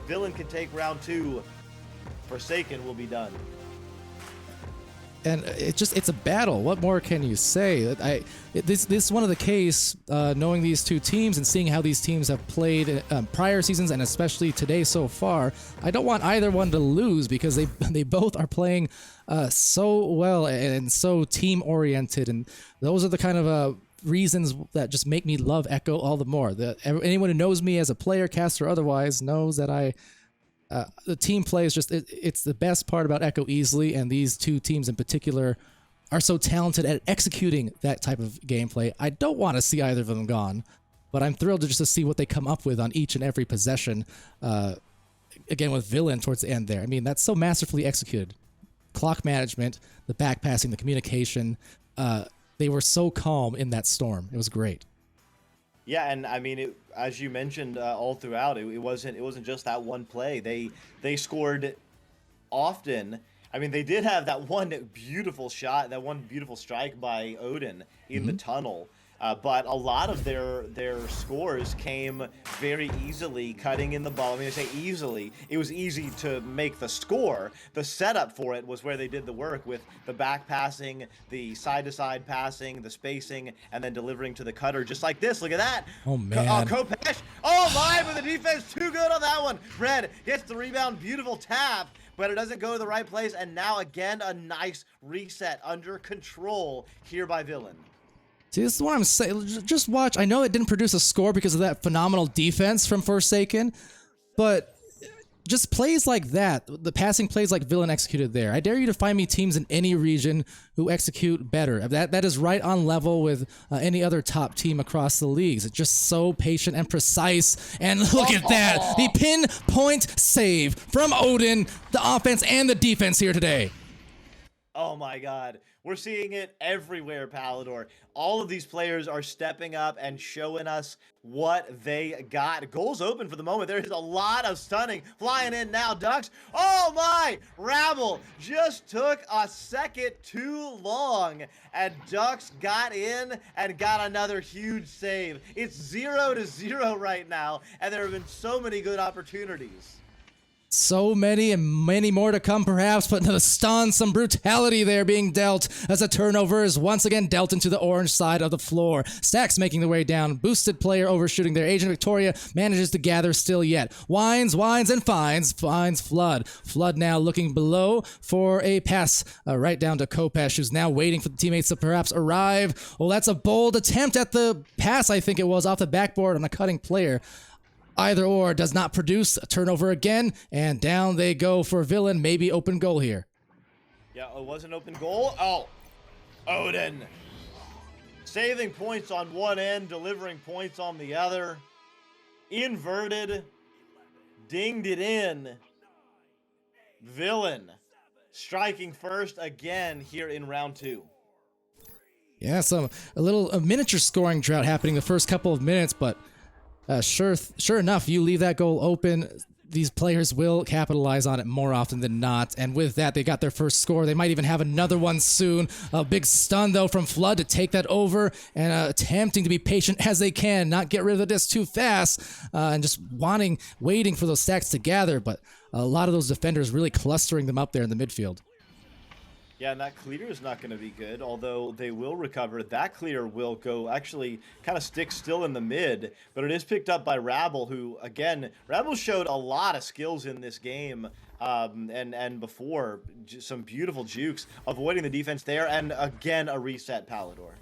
Villain can take round 2, Forsaken will be done. And it's a battle. What more can you say? This is one of the case, knowing these two teams and seeing how these teams have played prior seasons and especially today so far. I don't want either one to lose because they both are playing so well and so team oriented, and those are the kind of reasons that just make me love Echo all the more. Anyone who knows me as a player, caster, or otherwise knows that the team play is just it's the best part about Echo easily, and these two teams in particular are so talented at executing that type of gameplay. I don't want to see either of them gone, but I'm thrilled to see what they come up with on each and every possession. Again, with Villain towards the end there. I mean, that's so masterfully executed. Clock management, the back passing, the communication. They were so calm in that storm. It was great. Yeah, and I mean, as you mentioned all throughout, it wasn't just that one play. They scored often. I mean, they did have that one beautiful shot, that one beautiful strike by Odin in the tunnel. But a lot of their scores came very easily, cutting in the ball. I mean, I say easily. It was easy to make the score. The setup for it was where they did the work with the back passing, the side-to-side passing, the spacing, and then delivering to the cutter just like this. Look at that. Oh, man. Kopesh. Oh, my, but the defense too good on that one. Red gets the rebound. Beautiful tap, but it doesn't go to the right place. And now, again, a nice reset under control here by Villain. See, this is what I'm saying. Just watch. I know it didn't produce a score because of that phenomenal defense from Forsaken, but just plays like that, the passing plays like Villain executed there. I dare you to find me teams in any region who execute better. That is right on level with any other top team across the leagues. It's just so patient and precise. And look at that. The pinpoint save from Odin, the offense and the defense here today. Oh my God. We're seeing it everywhere, Palador. All of these players are stepping up and showing us what they got. Goals open for the moment. There is a lot of stunning flying in now. Ducks. Oh my! Rabble just took a second too long. And Ducks got in and got another huge save. It's 0-0 right now. And there have been so many good opportunities. So many and many more to come perhaps, but the stun, some brutality there being dealt as a turnover is once again dealt into the orange side of the floor. Stacks making their way down, boosted player overshooting there. Agent Victoria manages to gather still yet. Winds, and finds Flood. Flood now looking below for a pass right down to Kopesh, who's now waiting for the teammates to perhaps arrive. Well, that's a bold attempt at the pass, I think it was, off the backboard on a cutting player. Either or does not produce. A turnover again, and down they go for Villain. Maybe open goal here. Yeah, it was an open goal. Oh, Odin. Saving points on one end, delivering points on the other. Inverted. Dinged it in. Villain striking first again here in round 2. Yeah, a miniature scoring drought happening the first couple of minutes, but sure enough, you leave that goal open, these players will capitalize on it more often than not. And with that, they got their first score. They might even have another one soon. A big stun, though, from Flood to take that over and attempting to be patient as they can, not get rid of the disc too fast, and just waiting for those stacks to gather. But a lot of those defenders really clustering them up there in the midfield. Yeah, and that clear is not going to be good, although they will recover. That clear will go, actually kind of stick still in the mid, but it is picked up by Rabble, who, again, Rabble showed a lot of skills in this game, and before, some beautiful jukes, avoiding the defense there, and again, a reset Palador.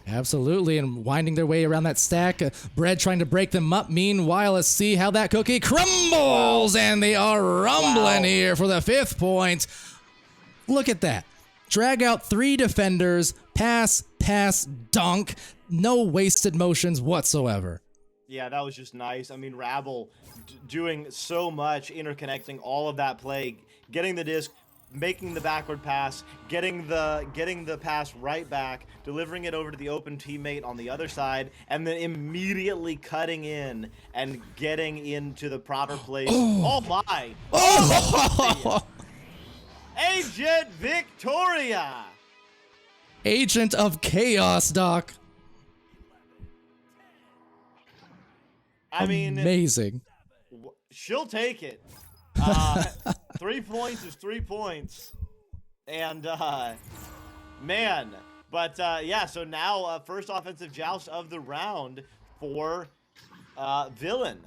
Absolutely, and winding their way around that stack. Bread trying to break them up. Meanwhile, let's see how that cookie crumbles, and they are rumbling here for the 5th point. Look at that. Drag out 3 defenders, pass, dunk. No wasted motions whatsoever. Yeah, that was just nice. I mean, Rabble doing so much, interconnecting all of that play, getting the disc, making the backward pass, getting the pass right back, delivering it over to the open teammate on the other side, and then immediately cutting in and getting into the proper place. Oh my! Oh! Agent Victoria! Agent of Chaos, Doc. I mean, amazing. She'll take it. 3 points is 3 points. And, man. But, yeah, so now first offensive joust of the round for Villain.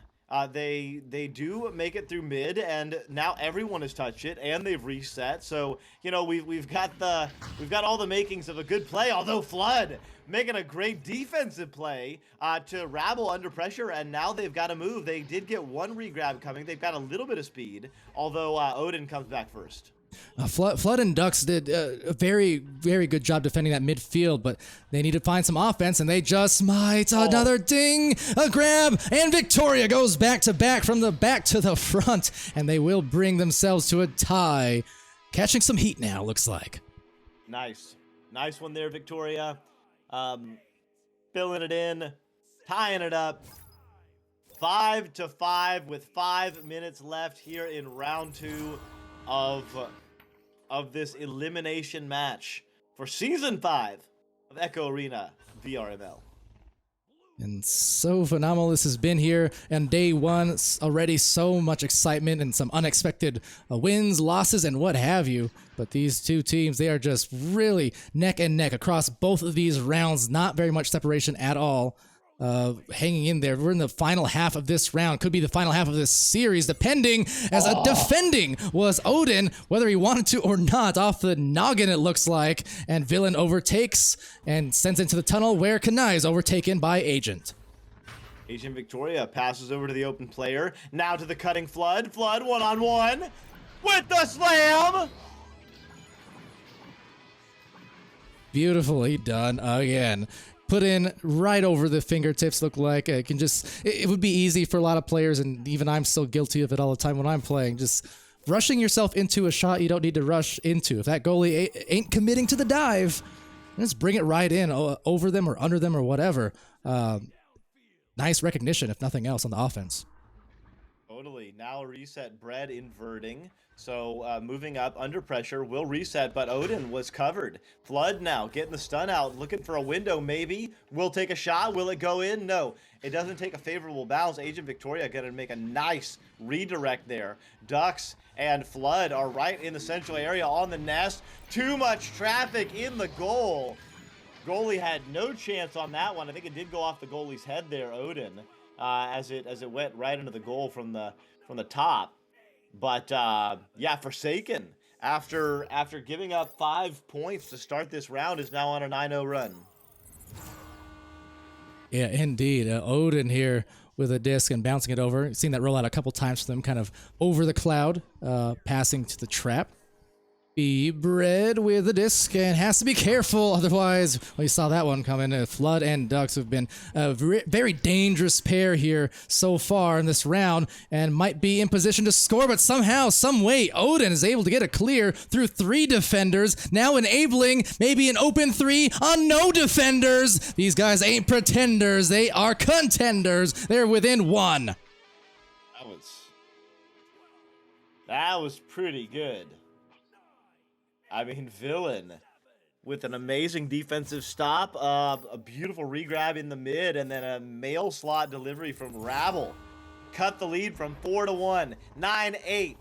They do make it through mid, and now everyone has touched it, and they've reset. So you know we've got all the makings of a good play. Although Flood making a great defensive play to Rabble under pressure, and now they've got to move. They did get one regrab coming. They've got a little bit of speed, although Odin comes back first. Flood and Ducks did a very, very good job defending that midfield, but they need to find some offense, and they just might. Another ding, a grab, and Victoria goes back to back from the back to the front, and they will bring themselves to a tie. Catching some heat now, looks like. Nice one there, Victoria. Filling it in, tying it up. 5-5 with 5 minutes left here in round 2 of this elimination match for season 5 of Echo Arena VRML. And so phenomenal this has been here on day 1. Already so much excitement and some unexpected wins, losses, and what have you. But these two teams, they are just really neck and neck across both of these rounds. Not very much separation at all. Hanging in there. We're in the final half of this round. Could be the final half of this series, depending, as a defending was Odin, whether he wanted to or not, off the noggin it looks like, and Villain overtakes and sends into the tunnel where Kanai is overtaken by Agent. Agent Victoria passes over to the open player, now to the cutting Flood. Flood one-on-one with the slam! Beautifully done again. Put in right over the fingertips, look like. It would be easy for a lot of players, and even I'm still guilty of it all the time when I'm playing. Just rushing yourself into a shot you don't need to rush into. If that goalie ain't committing to the dive, just bring it right in, over them or under them or whatever. Nice recognition, if nothing else, on the offense. Totally. Now a reset. Bread inverting. So moving up under pressure will reset, but Odin was covered. Flood now getting the stun out, looking for a window maybe. Will take a shot. Will it go in? No. It doesn't take a favorable bounce. Agent Victoria going to make a nice redirect there. Ducks and Flood are right in the central area on the nest. Too much traffic in the goal. Goalie had no chance on that one. I think it did go off the goalie's head there, Odin, as it went right into the goal from the top. But yeah, Forsaken, after giving up 5 points to start this round, is now on a 9-0 run. Yeah, indeed. Odin here with a disc and bouncing it over. Seen that roll out a couple times for them, kind of over the cloud, passing to the trap. be Bread with the disc and has to be careful, otherwise, well, you saw that one coming. Flood and Ducks have been a very dangerous pair here so far in this round and might be in position to score, but somehow, some way, Odin is able to get a clear through 3 defenders, now enabling maybe an open 3 on no defenders. These guys ain't pretenders, they are contenders. They're within 1. That was pretty good. I mean, Villain with an amazing defensive stop, a beautiful regrab in the mid, and then a mail slot delivery from Rabble. Cut the lead from 4-1, 9-8.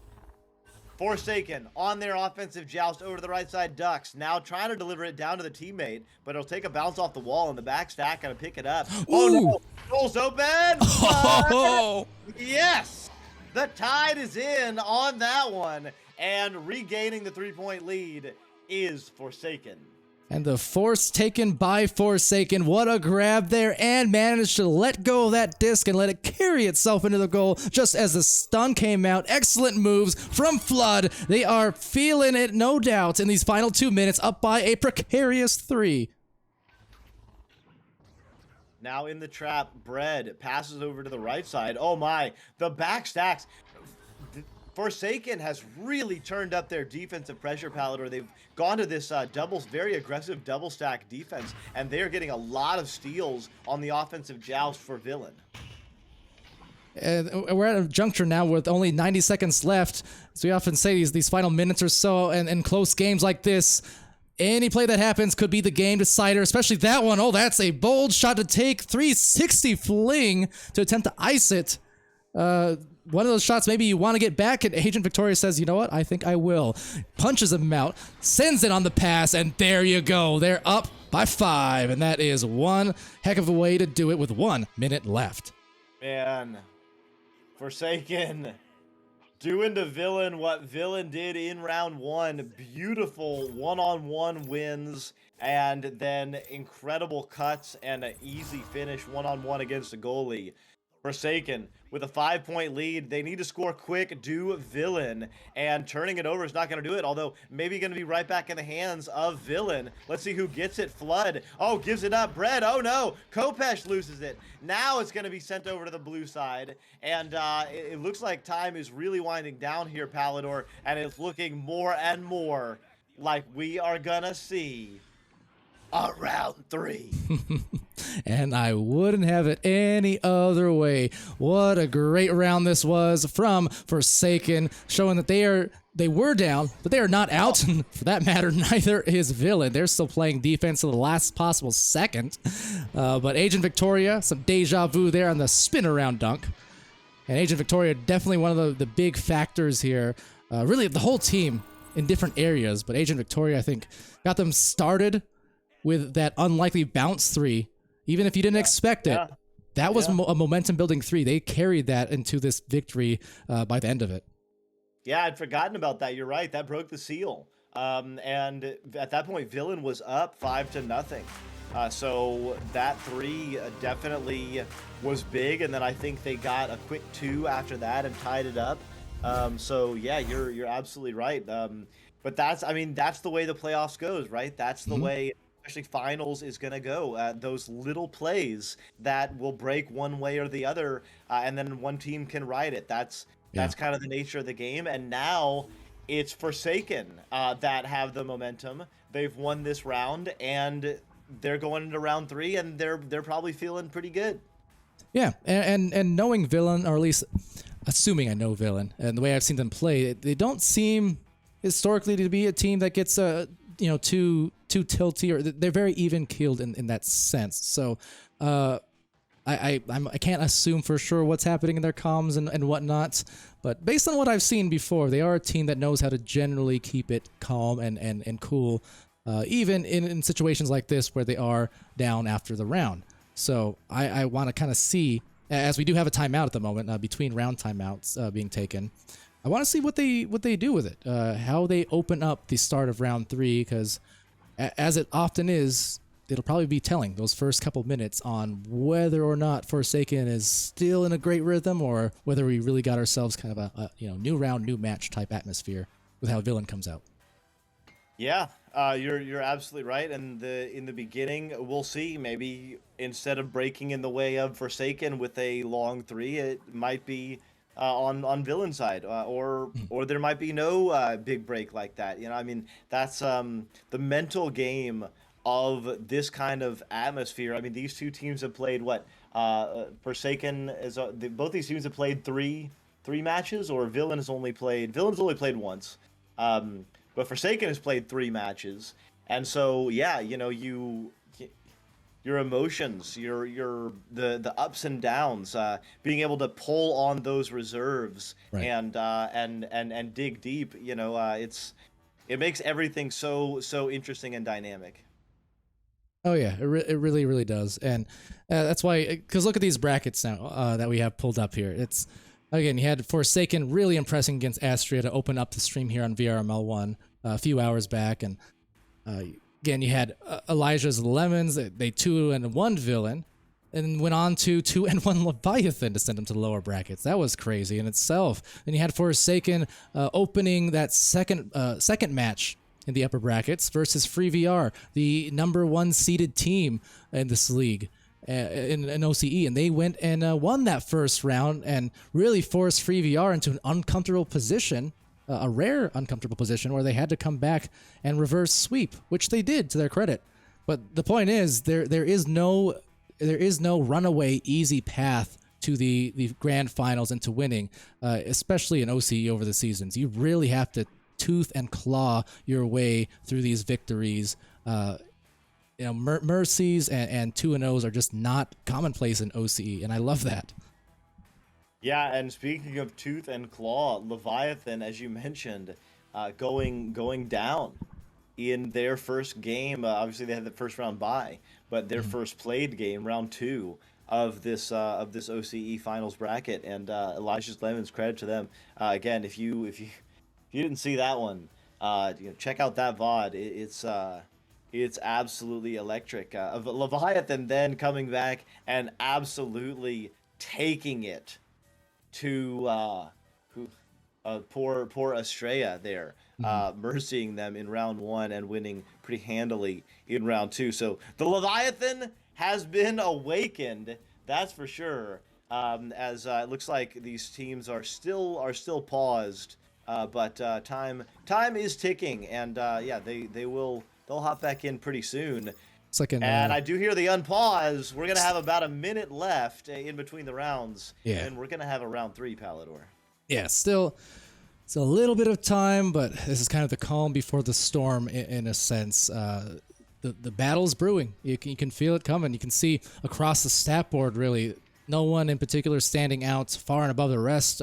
Forsaken on their offensive joust over to the right side. Ducks now trying to deliver it down to the teammate, but it'll take a bounce off the wall, and the back stack gonna pick it up. Oh no! Goal's open! Oh! Yes! The tide is in on that one, and regaining the 3-point lead is Forsaken. And the force taken by Forsaken. What a grab there, and managed to let go of that disc and let it carry itself into the goal just as the stun came out. Excellent moves from Flood. They are feeling it, no doubt, in these final 2 minutes, up by a precarious 3. Now in the trap, Bread passes over to the right side. Oh my, the back stacks. Forsaken has really turned up their defensive pressure palette, or they've gone to this very aggressive double stack defense, and they're getting a lot of steals on the offensive joust for Villain. And we're at a juncture now with only 90 seconds left. So we often say these final minutes or so, and in close games like this, any play that happens could be the game decider, especially that one. Oh, that's a bold shot to take. 360 fling to attempt to ice it. One of those shots maybe you want to get back, and Agent Victoria says, you know what, I think I will. Punches him out, sends it on the pass, and there you go. They're up by 5, and that is one heck of a way to do it with 1 minute left. Man, Forsaken doing to Villain what Villain did in round 1. Beautiful one-on-one wins, and then incredible cuts and an easy finish one-on-one against the goalie. Forsaken with a 5-point lead. They need to score quick, do Villain, and turning it over is not going to do it, although maybe going to be right back in the hands of Villain. Let's see who gets it. Flood. Oh, gives it up. Bread. Oh no, Kopesh loses it. Now it's going to be sent over to the blue side, and it looks like time is really winding down here, Palador, and it's looking more and more like we are going to see a round 3. And I wouldn't have it any other way. What a great round this was from Forsaken, showing that they were down, but they are not out. And for that matter, neither is Villain. They're still playing defense to the last possible second. But Agent Victoria, some deja vu there on the spin around dunk. And Agent Victoria, definitely one of the big factors here. Really, the whole team in different areas. But Agent Victoria, I think, got them started with that unlikely bounce 3. Even if you didn't expect it, that was a momentum-building 3. They carried that into this victory by the end of it. Yeah, I'd forgotten about that. You're right. That broke the seal. And at that point, Villain was up 5-0. So that 3 definitely was big. And then I think they got a quick 2 after that and tied it up. So yeah, you're absolutely right. But that's the way the playoffs goes, right? That's the way. Especially finals is going to go. Those little plays that will break one way or the other, and then one team can ride it. That's kind of the nature of the game. And now it's Forsaken that have the momentum. They've won this round, and they're going into round 3, and they're probably feeling pretty good. Yeah, and knowing Villain, or at least assuming I know Villain, and the way I've seen them play, they don't seem historically to be a team that gets too tilty, or they're very even keeled in that sense. So I can't assume for sure what's happening in their comms and whatnot, but based on what I've seen before, they are a team that knows how to generally keep it calm and cool, even in situations like this where they are down after the round. So I want to kind of see, as we do have a timeout at the moment, between round timeouts being taken, I want to see what they do with it, how they open up the start of round 3, because as it often is, it'll probably be telling those first couple minutes on whether or not Forsaken is still in a great rhythm, or whether we really got ourselves kind of a new round, new match type atmosphere with how Villain comes out. Yeah, you're absolutely right. And in the beginning, we'll see. Maybe instead of breaking in the way of Forsaken with a long three, it might be on villain side, Mm. or there might be no big break like that. I mean, that's the mental game of this kind of atmosphere. I mean, these two teams have played what? Forsaken is both these teams have played three matches, or Villain's only played once. But Forsaken has played three matches, and so yeah, your emotions, the ups and downs, being able to pull on those reserves Right. and dig deep. It makes everything so interesting and dynamic. Oh yeah, it really really does, and that's why. Because look at these brackets now that we have pulled up here. It's again you had Forsaken really impressing against Astria to open up the stream here on VRML one a few hours back, and uh, again you had Elijah's Lemons. They 2-1 villain, and went on to 2-1 Leviathan to send them to the lower brackets. That was crazy in itself. Then you had Forsaken opening that second match in the upper brackets versus Free VR, the number one seeded team in this league in OCE, and they went and won that first round and really forced Free VR into an uncomfortable position, a rare uncomfortable position where they had to come back and reverse sweep, which they did to their credit. But the point is, there is no runaway easy path to the grand finals and to winning, especially in OCE over the seasons. You really have to tooth and claw your way through these victories. Mercies and 2-0s are just not commonplace in OCE, and I love that. Yeah, and speaking of tooth and claw, Leviathan, as you mentioned, going down in their first game. Obviously, they had the first round bye, but their Mhm. first played game, round two of this OCE finals bracket, and Elijah's Lemons, credit to them. Again, if you didn't see that one, check out that VOD. It's absolutely electric. Of Leviathan then coming back and absolutely taking it to who poor Estrella there, Mhm. mercying them in round one and winning pretty handily in round two. So the Leviathan has been awakened, that's for sure. As it looks like these teams are still paused, but time is ticking, and yeah, they'll hop back in pretty soon. It's like an And I do hear the unpause. We're gonna have about a minute left in between the rounds, yeah, and we're gonna have a round three, Palador. yeah. Still, it's a little bit of time, but this is kind of the calm before the storm in a sense. The battle's brewing. You can feel it coming. You can see across the stat board really. No one in particular standing out far and above the rest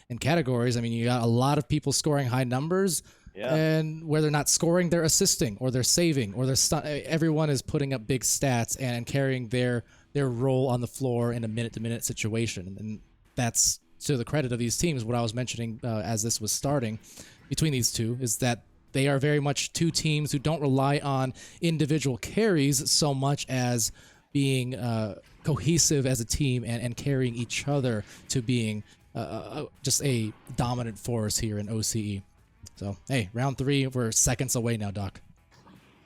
in categories. I mean, you got a lot of people scoring high numbers, Yeah. and where they're not scoring, they're assisting or they're saving or everyone is putting up big stats and carrying their role on the floor in a minute-to-minute situation, and that's to the credit of these teams. What I was mentioning as this was starting between these two is that they are very much two teams who don't rely on individual carries so much as being cohesive as a team and carrying each other to being just a dominant force here in OCE. So hey, round three, we're seconds away now, Doc.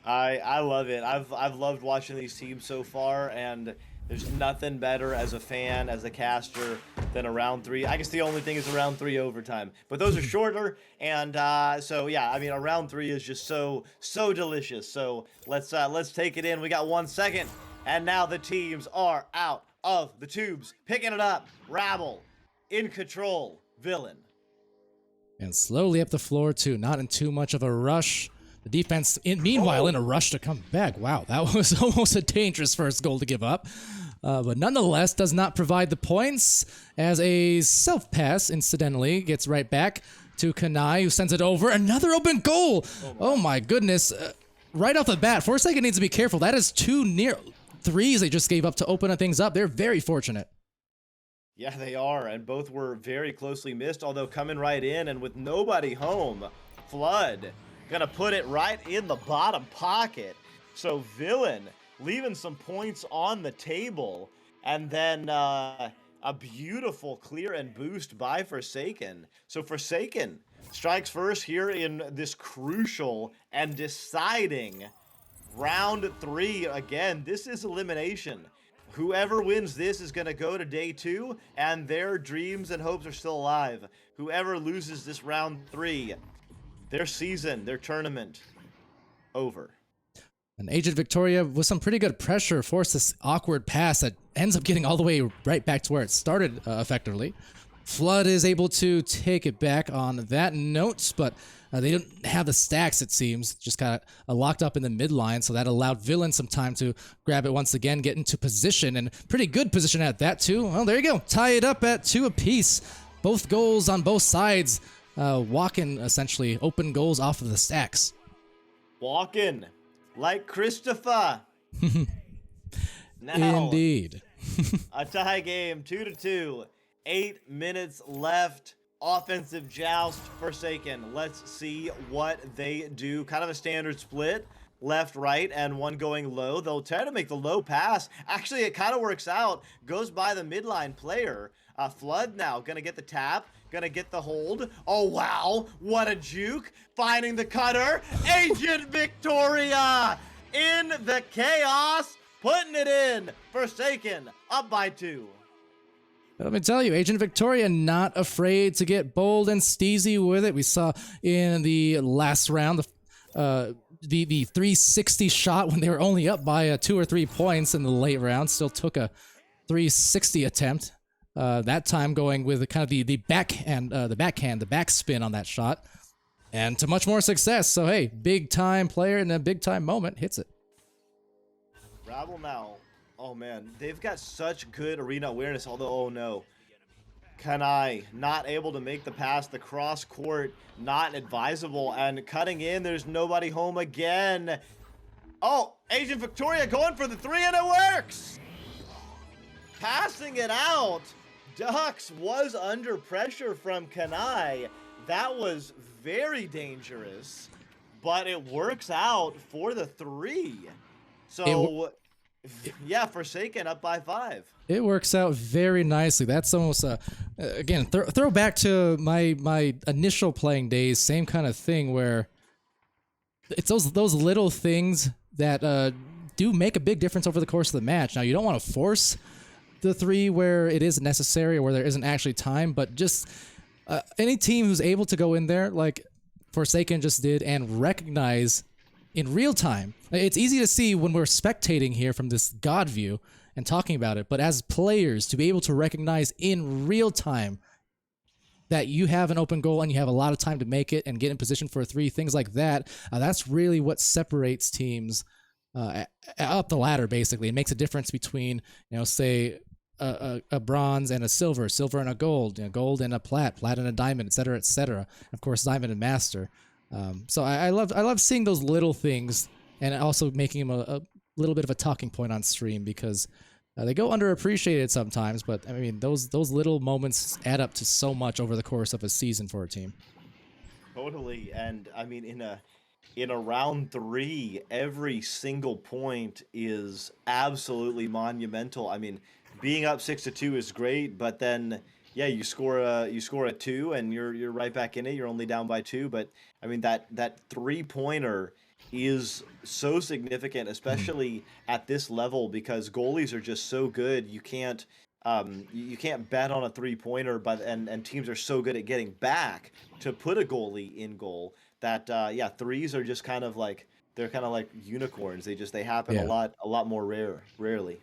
I love it. I've loved watching these teams so far, and there's nothing better as a fan, as a caster, than a round three. I guess the only thing is a round three overtime, but those are shorter, and so yeah, I mean a round three is just so delicious. So let's take it in. We got 1 second, and now the teams are out of the tubes, picking it up. Rabble in control. Villain. And slowly up the floor too, not in too much of a rush. The defense, meanwhile, in a rush to come back. Wow, that was almost a dangerous first goal to give up. But nonetheless, does not provide the points as a self pass, incidentally, gets right back to Kanai, who sends it over. Another open goal. Oh my goodness. Right off the bat, Forsaken needs to be careful. That is two near threes they just gave up to open things up. They're very fortunate. Yeah, they are, and both were very closely missed, although coming right in and with nobody home, Flood gonna put it right in the bottom pocket. So Villain leaving some points on the table, and then a beautiful clear and boost by Forsaken. So Forsaken Strikes first here in this crucial and deciding round 3. Again, this is elimination. Whoever wins this is going to go to day 2, and their dreams and hopes are still alive. Whoever loses this round 3, their season, their tournament, over. And Agent Victoria, with some pretty good pressure, forced this awkward pass that ends up getting all the way right back to where it started effectively. Flood is able to take it back on that note, but they didn't have the stacks, it seems. Just got locked up in the midline, so that allowed Villain some time to grab it once again, get into position, and pretty good position at that, too. Well, there you go. Tie it up at 2 apiece. Both goals on both sides, walking, essentially, open goals off of the stacks. Walking like Christopher. Now, indeed. A tie game, 2-2. 8 minutes left. Offensive joust, Forsaken. Let's see what they do. Kind of a standard split. Left, right, and one going low. They'll try to make the low pass. Actually, it kind of works out. Goes by the midline player. Flood now. Gonna get the tap. Gonna get the hold. Oh, wow. What a juke. Finding the cutter. Agent Victoria in the chaos. Putting it in. Forsaken up by 2. Let me tell you, Agent Victoria not afraid to get bold and steezy with it. We saw in the last round the 360 shot when they were only up by 2 or 3 points in the late round. Still took a 360 attempt. That time going with kind of the backhand, the backspin on that shot, and to much more success. So hey, big time player in a big time moment hits it. Rabble now. Oh man, they've got such good arena awareness, although, oh no. Kanai not able to make the pass, the cross court not advisable, and cutting in, there's nobody home again. Oh, Agent Victoria going for the 3 and it works! Passing it out. Ducks was under pressure from Kanai. That was very dangerous, but it works out for the 3. So... yeah, Forsaken up by 5. It works out very nicely. That's almost again throw back to my initial playing days. Same kind of thing where it's those little things that do make a big difference over the course of the match. Now you don't want to force the 3 where it is necessary or where there isn't actually time, but just any team who's able to go in there like Forsaken just did and recognize in real time. It's easy to see when we're spectating here from this God view and talking about it, but as players, to be able to recognize in real time that you have an open goal and you have a lot of time to make it and get in position for a 3, things like that, that's really what separates teams up the ladder, basically. It makes a difference between, say, a bronze and a silver, silver and a gold, gold and a plat and a diamond, etc., etc. Of course, diamond and master. So I love seeing those little things and also making them a little bit of a talking point on stream because they go underappreciated sometimes, but I mean those little moments add up to so much over the course of a season for a team. Totally, and I mean in a round 3, every single point is absolutely monumental. I mean, being up 6-2 is great, but then yeah, you score a 2 and you're right back in it. You're only down by 2, but I mean that 3-pointer is so significant, especially at this level, because goalies are just so good. You can't bet on a 3-pointer, but and teams are so good at getting back to put a goalie in goal that yeah, 3s are just kind of like they're kind of like unicorns. They happen a lot more rarely.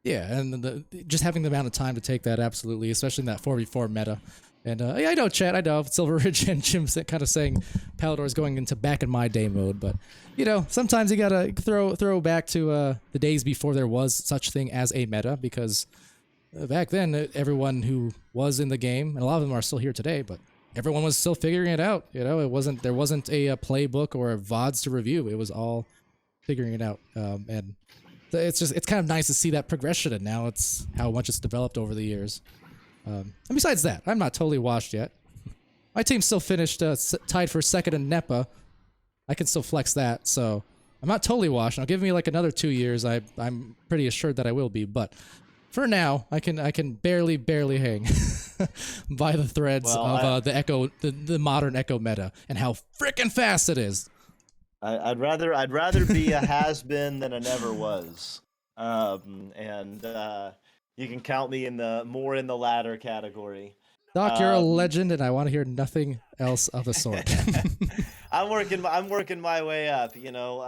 Yeah, and just having the amount of time to take that, absolutely, especially in that 4v4 meta. And yeah, I know, chat, I know, Silver Ridge and Jim kind of saying Palador is going into back in my day mode, but, sometimes you gotta throw back to the days before there was such thing as a meta, because back then, everyone who was in the game, and a lot of them are still here today, but everyone was still figuring it out, there wasn't a playbook or a VODs to review, it was all figuring it out, and it's kind of nice to see that progression, and now it's how much it's developed over the years. And besides that, I'm not totally washed yet. My team still finished tied for second in NEPA. I can still flex that, so I'm not totally washed. Now, give me like another 2 years. I'm pretty assured that I will be, but For now, I can barely hang by the threads of the modern Echo meta and how freaking fast it is. I'd rather be a has-been than a never was, you can count me in the latter category. Doc, you're a legend, and I want to hear nothing else of the sort. I'm working my way up, you know,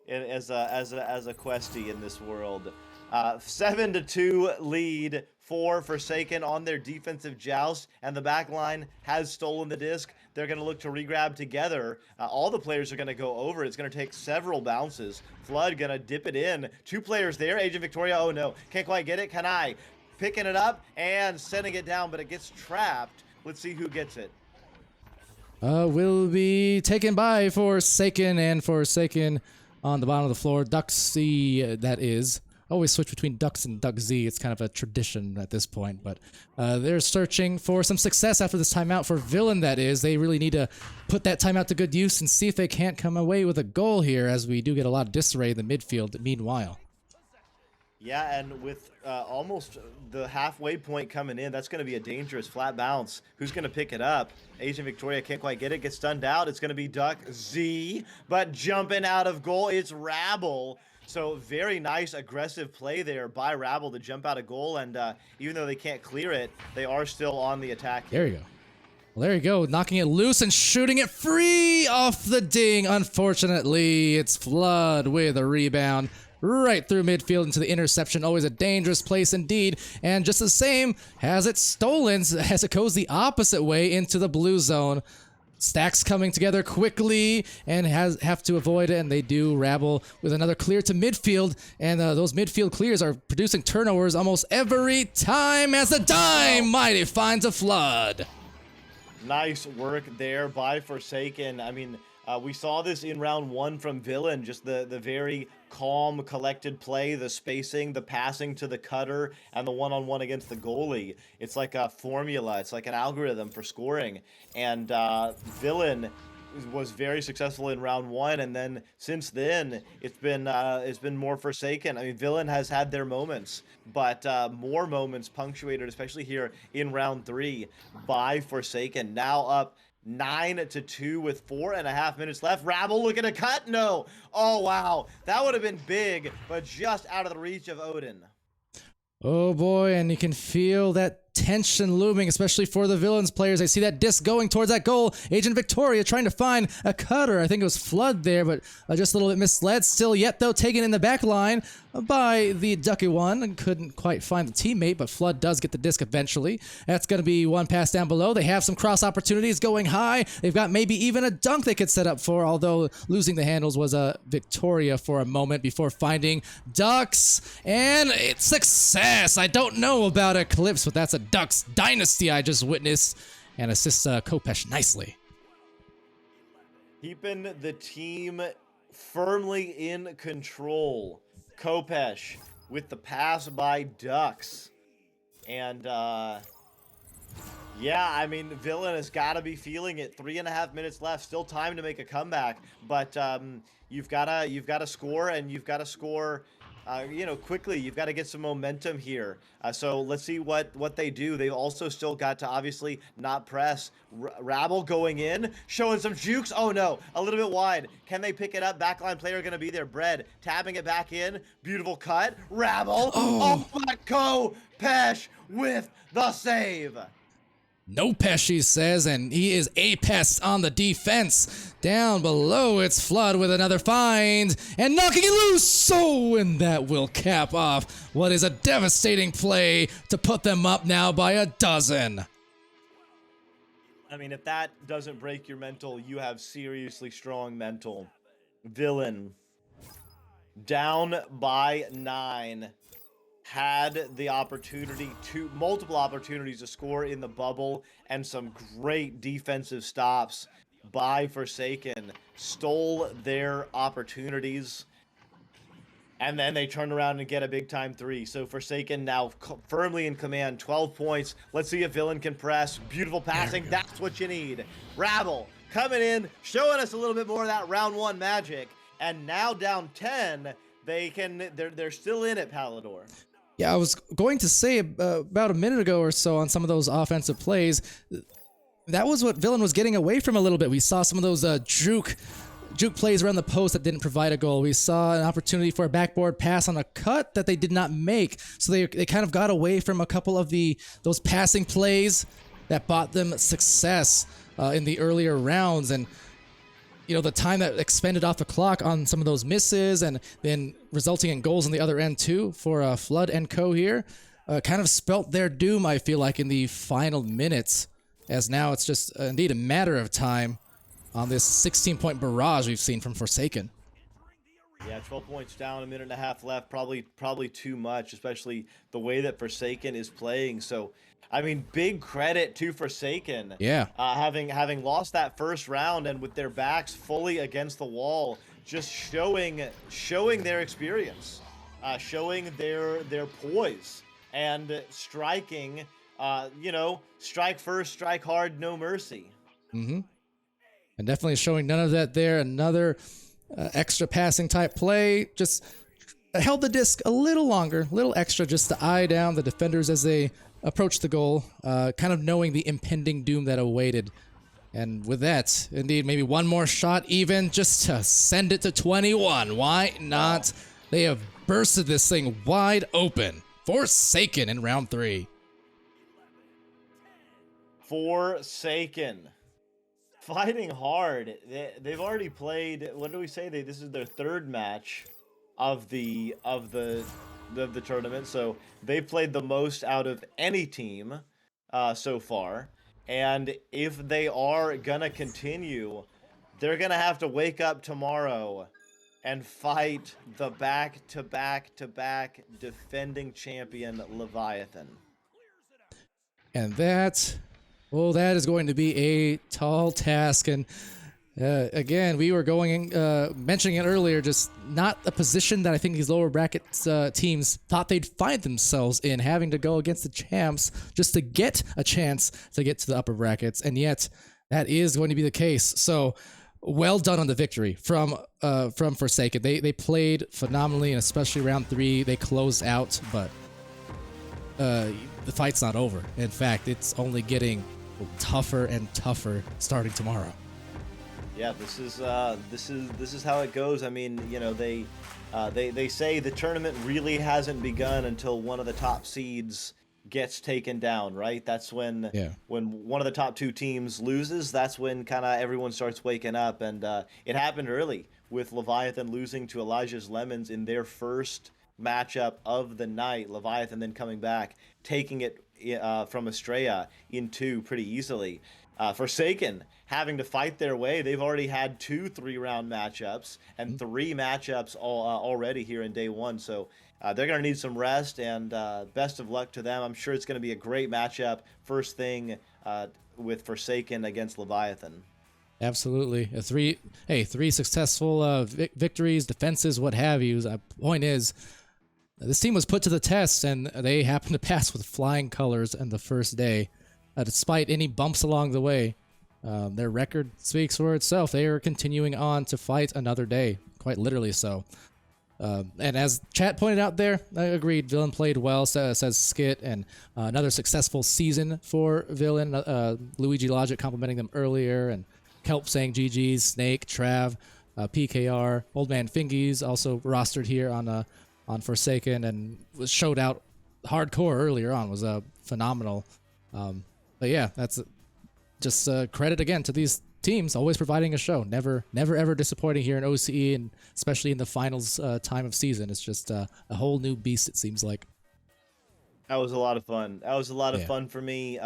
as a questie in this world. 7-2 lead for Forsaken on their defensive joust, and the back line has stolen the disc. They're going to look to regrab together. All the players are going to go over. It's going to take several bounces. Flood going to dip it in. 2 players there. Agent Victoria, oh no, can't quite get it. Can I? Picking it up and sending it down, but it gets trapped. Let's see who gets it. Will be taken by Forsaken, and Forsaken on the bottom of the floor. Duxy, that is. Always switch between Ducks and Duck Z. It's kind of a tradition at this point, but they're searching for some success after this timeout for Villain, that is. They really need to put that timeout to good use and see if they can't come away with a goal here, as we do get a lot of disarray in the midfield meanwhile. Yeah, and with almost the halfway point coming in, that's going to be a dangerous flat bounce. Who's going to pick it up? Asian Victoria can't quite get it, gets stunned out. It's going to be Duck Z, but jumping out of goal, it's Rabble. So very nice aggressive play there by Rabble to jump out of goal, and even though they can't clear it, they are still on the attack here. There you go. Well, there you go, knocking it loose and shooting it free off the ding. Unfortunately, it's Flood with a rebound right through midfield into the interception. Always a dangerous place indeed, and just the same, has it stolen as it goes the opposite way into the blue zone. Stacks coming together quickly and have to avoid it, and they do. Rabble with another clear to midfield, and those midfield clears are producing turnovers almost every time as the dime mighty finds a Flood. Nice work there by Forsaken. I mean, we saw this in round 1 from Villain, just the very calm, collected play, the spacing, the passing to the cutter, and the one-on-one against the goalie. It's like a formula. It's like an algorithm for scoring. And Villain was very successful in round 1, and then since then it's been more Forsaken. I mean, Villain has had their moments, but more moments punctuated, especially here in round 3, by Forsaken. Now up 9-2 with 4.5 minutes left. Rabble looking to cut? No. Oh, wow. That would have been big, but just out of the reach of Odin. Oh boy, and you can feel that tension looming, especially for the Villains players. I see that disc going towards that goal. Agent Victoria trying to find a cutter. I think it was Flood there, but just a little bit misled. Still yet, though, taken in the back line by the Ducky one, and couldn't quite find the teammate, but Flood does get the disc eventually. That's going to be one pass down below. They have some cross opportunities going high. They've got maybe even a dunk they could set up for, although losing the handles was a Victoria for a moment before finding Ducks, and it's success. I don't know about Eclipse, but that's a Ducks dynasty I just witnessed, and assists Kopesh nicely. Keeping the team firmly in control. Kopesh with the pass by Ducks. And yeah, I mean, Villain has got to be feeling it. 3.5 minutes left, still time to make a comeback, but you've got to score, and you've got to score quickly. You've got to get some momentum here. So let's see what they do. They've also still got to obviously not press. Rabble going in, showing some jukes. Oh no, a little bit wide. Can they pick it up? Backline player going to be there. Bread tapping it back in. Beautiful cut. Rabble. Oh, but Kopesh with the save. No Pesh, he says, and he is a pest on the defense. Down below, it's Flood with another find, and knocking it loose, so, and that will cap off what is a devastating play to put them up now by a dozen. I mean, if that doesn't break your mental, you have seriously strong mental. Villain, down by 9. Had the opportunity multiple opportunities to score in the bubble, and some great defensive stops by Forsaken stole their opportunities, and then they turn around and get a big time 3. So Forsaken now firmly in command, 12 points. Let's see if Villain can press. Beautiful passing, that's what you need. Rabble coming in, showing us a little bit more of that round 1 magic, and now down 10. They're still in it, Palador. Yeah, I was going to say about a minute ago or so on some of those offensive plays, that was what Villain was getting away from a little bit. We saw some of those juke plays around the post that didn't provide a goal. We saw an opportunity for a backboard pass on a cut that they did not make. So they kind of got away from a couple of those passing plays that bought them success in the earlier rounds. And the time that expended off the clock on some of those misses and then resulting in goals on the other end too for Flood and Co here kind of spelt their doom, I feel like, in the final minutes, as now it's just indeed a matter of time on this 16-point barrage we've seen from Forsaken. Yeah, 12 points down, a minute and a half left. Probably too much, especially the way that Forsaken is playing. So, I mean, big credit to Forsaken. Yeah. Having lost that first round and with their backs fully against the wall, just showing their experience, showing their poise, and striking. Strike first, strike hard, no mercy. Mm-hmm. And definitely showing none of that there. Another extra passing type play. Just held the disc a little longer, a little extra, just to eye down the defenders as they approached the goal, kind of knowing the impending doom that awaited. And with that, indeed, maybe one more shot even, just to send it to 21. Why not? They have bursted this thing wide open. Forsaken in round 3. Forsaken. Fighting hard. They've already played. What do we say? This is their third match of the tournament. So they've played the most out of any team so far. And if they are gonna continue, they're gonna have to wake up tomorrow and fight the back-to-back defending champion Leviathan. And that is going to be a tall task. And again, we were mentioning it earlier, just not a position that I think these lower brackets teams thought they'd find themselves in, having to go against the champs just to get a chance to get to the upper brackets. And yet that is going to be the case. So well done on the victory from Forsaken. They played phenomenally, and especially round 3, they closed out, but the fight's not over. In fact, it's only getting tougher and tougher starting tomorrow. Yeah, this is how it goes. I mean, they say the tournament really hasn't begun until one of the top seeds gets taken down, right? That's when one of the top 2 teams loses. That's when kind of everyone starts waking up, and it happened early with Leviathan losing to Elijah's Lemons in their first matchup of the night. Leviathan then coming back, taking it from Estrella in 2 pretty easily. Forsaken having to fight their way. They've already had 2 3-round matchups and 3 matchups already here in day 1. So they're going to need some rest, and best of luck to them. I'm sure it's going to be a great matchup first thing with Forsaken against Leviathan. Absolutely. 3 successful victories, defenses, what have you. The point is, this team was put to the test, and they happened to pass with flying colors in the first day. Despite any bumps along the way, their record speaks for itself. They are continuing on to fight another day, quite literally so. And as chat pointed out there, I agreed, Villain played well, says Skit, and another successful season for Villain. Luigi Logic complimenting them earlier, and Kelp saying GG's, Snake, Trav, PKR, Old Man Fingies also rostered here on Forsaken, and was showed out hardcore earlier on, was phenomenal. But yeah, that's just credit again to these teams, always providing a show, never ever disappointing here in OCE, and especially in the finals time of season. It's just a whole new beast, it seems like. That was a lot of fun. That was a lot of fun for me.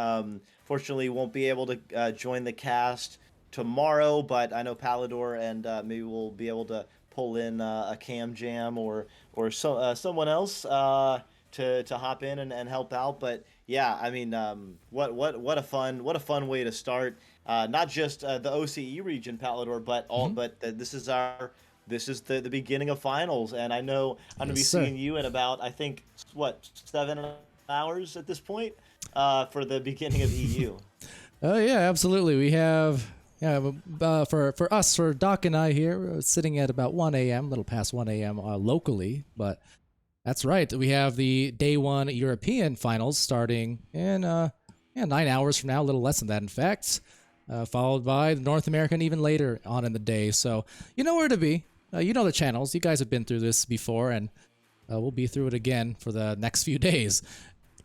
Fortunately, won't be able to join the cast tomorrow, but I know Palador and maybe we'll be able to pull in a Cam Jam or someone else to hop in and help out. But yeah, I mean, what a fun way to start. Not just the OCE region, Palador, but this is the beginning of finals, and I know I'm gonna be seeing you in about, I think, 7 hours at this point for the beginning of EU. Oh yeah, absolutely. We have for us, for Doc and I here, we're sitting at about 1 a.m., a little past 1 a.m. Locally, but That's right. We have the day one European finals starting in 9 hours from now, a little less than that, in fact, followed by the North American even later on in the day. So you know where to be. You know the channels. You guys have been through this before, and we'll be through it again for the next few days.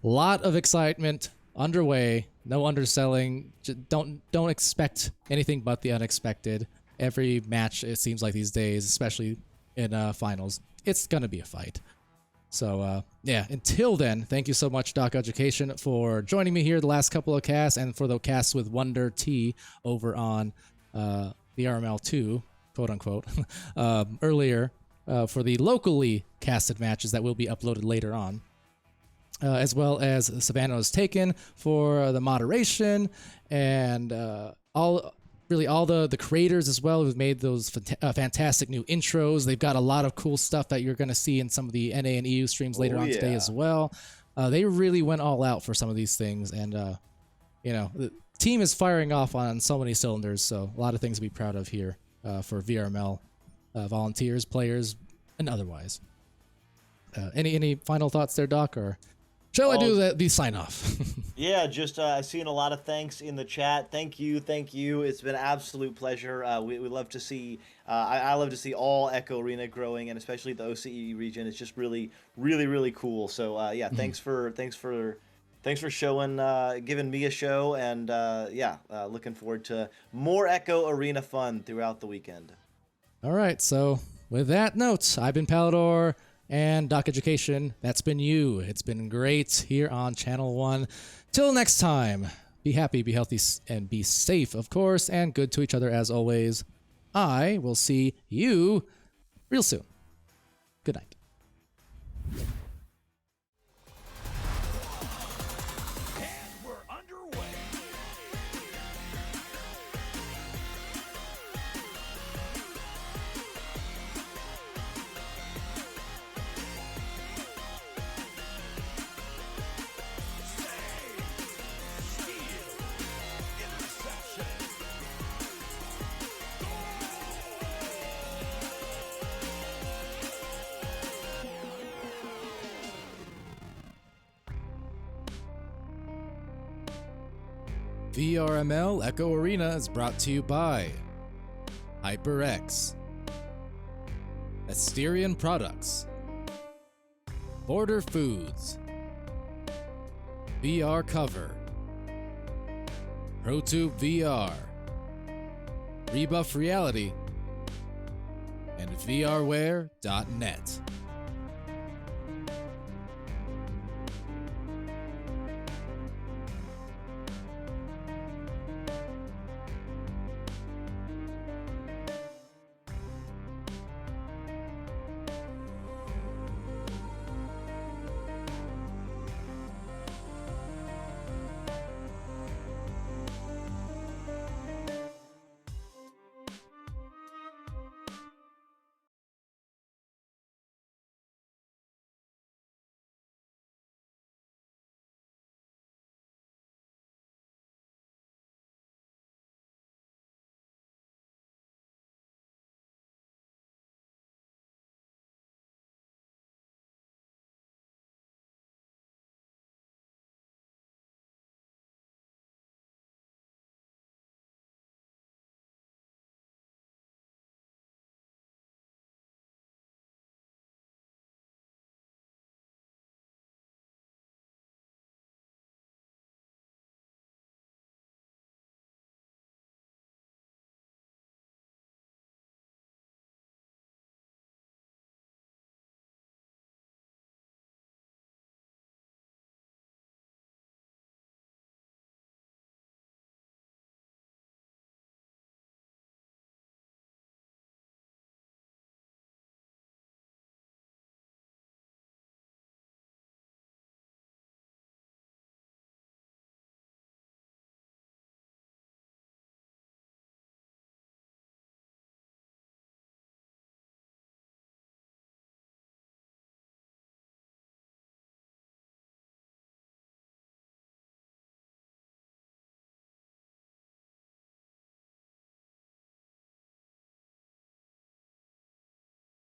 A lot of excitement underway. No underselling. Don't expect anything but the unexpected. Every match, it seems like these days, especially in finals, it's gonna be a fight. So, yeah, until then, thank you so much, Doc Education, for joining me here the last couple of casts and for the casts with Wonder T over on VRML 2, quote unquote, earlier for the locally casted matches that will be uploaded later on. As well as Savannah's Taken for the moderation and all the creators as well who've made those fantastic new intros. They've got a lot of cool stuff that you're going to see in some of the NA and EU streams later on today as well. They really went all out for some of these things, and the team is firing off on so many cylinders, so a lot of things to be proud of here for VRML volunteers, players, and otherwise. Any final thoughts there, Doc, or shall I do the sign off? Yeah, just I've seen a lot of thanks in the chat. Thank you. It's been an absolute pleasure. We love to see. I love to see all Echo Arena growing, and especially the OCE region. It's just really, really, really cool. So yeah, thanks for showing, giving me a show, and looking forward to more Echo Arena fun throughout the weekend. All right. So with that note, I've been Palador. And Doc Education, that's been you. It's been great here on Channel 1. Till next time, be happy, be healthy, and be safe, of course, and good to each other as always. I will see you real soon. Good night. VRML Echo Arena is brought to you by HyperX, Asterion Products, Border Foods, VR Cover, ProTube VR, Rebuff Reality, and VRware.net.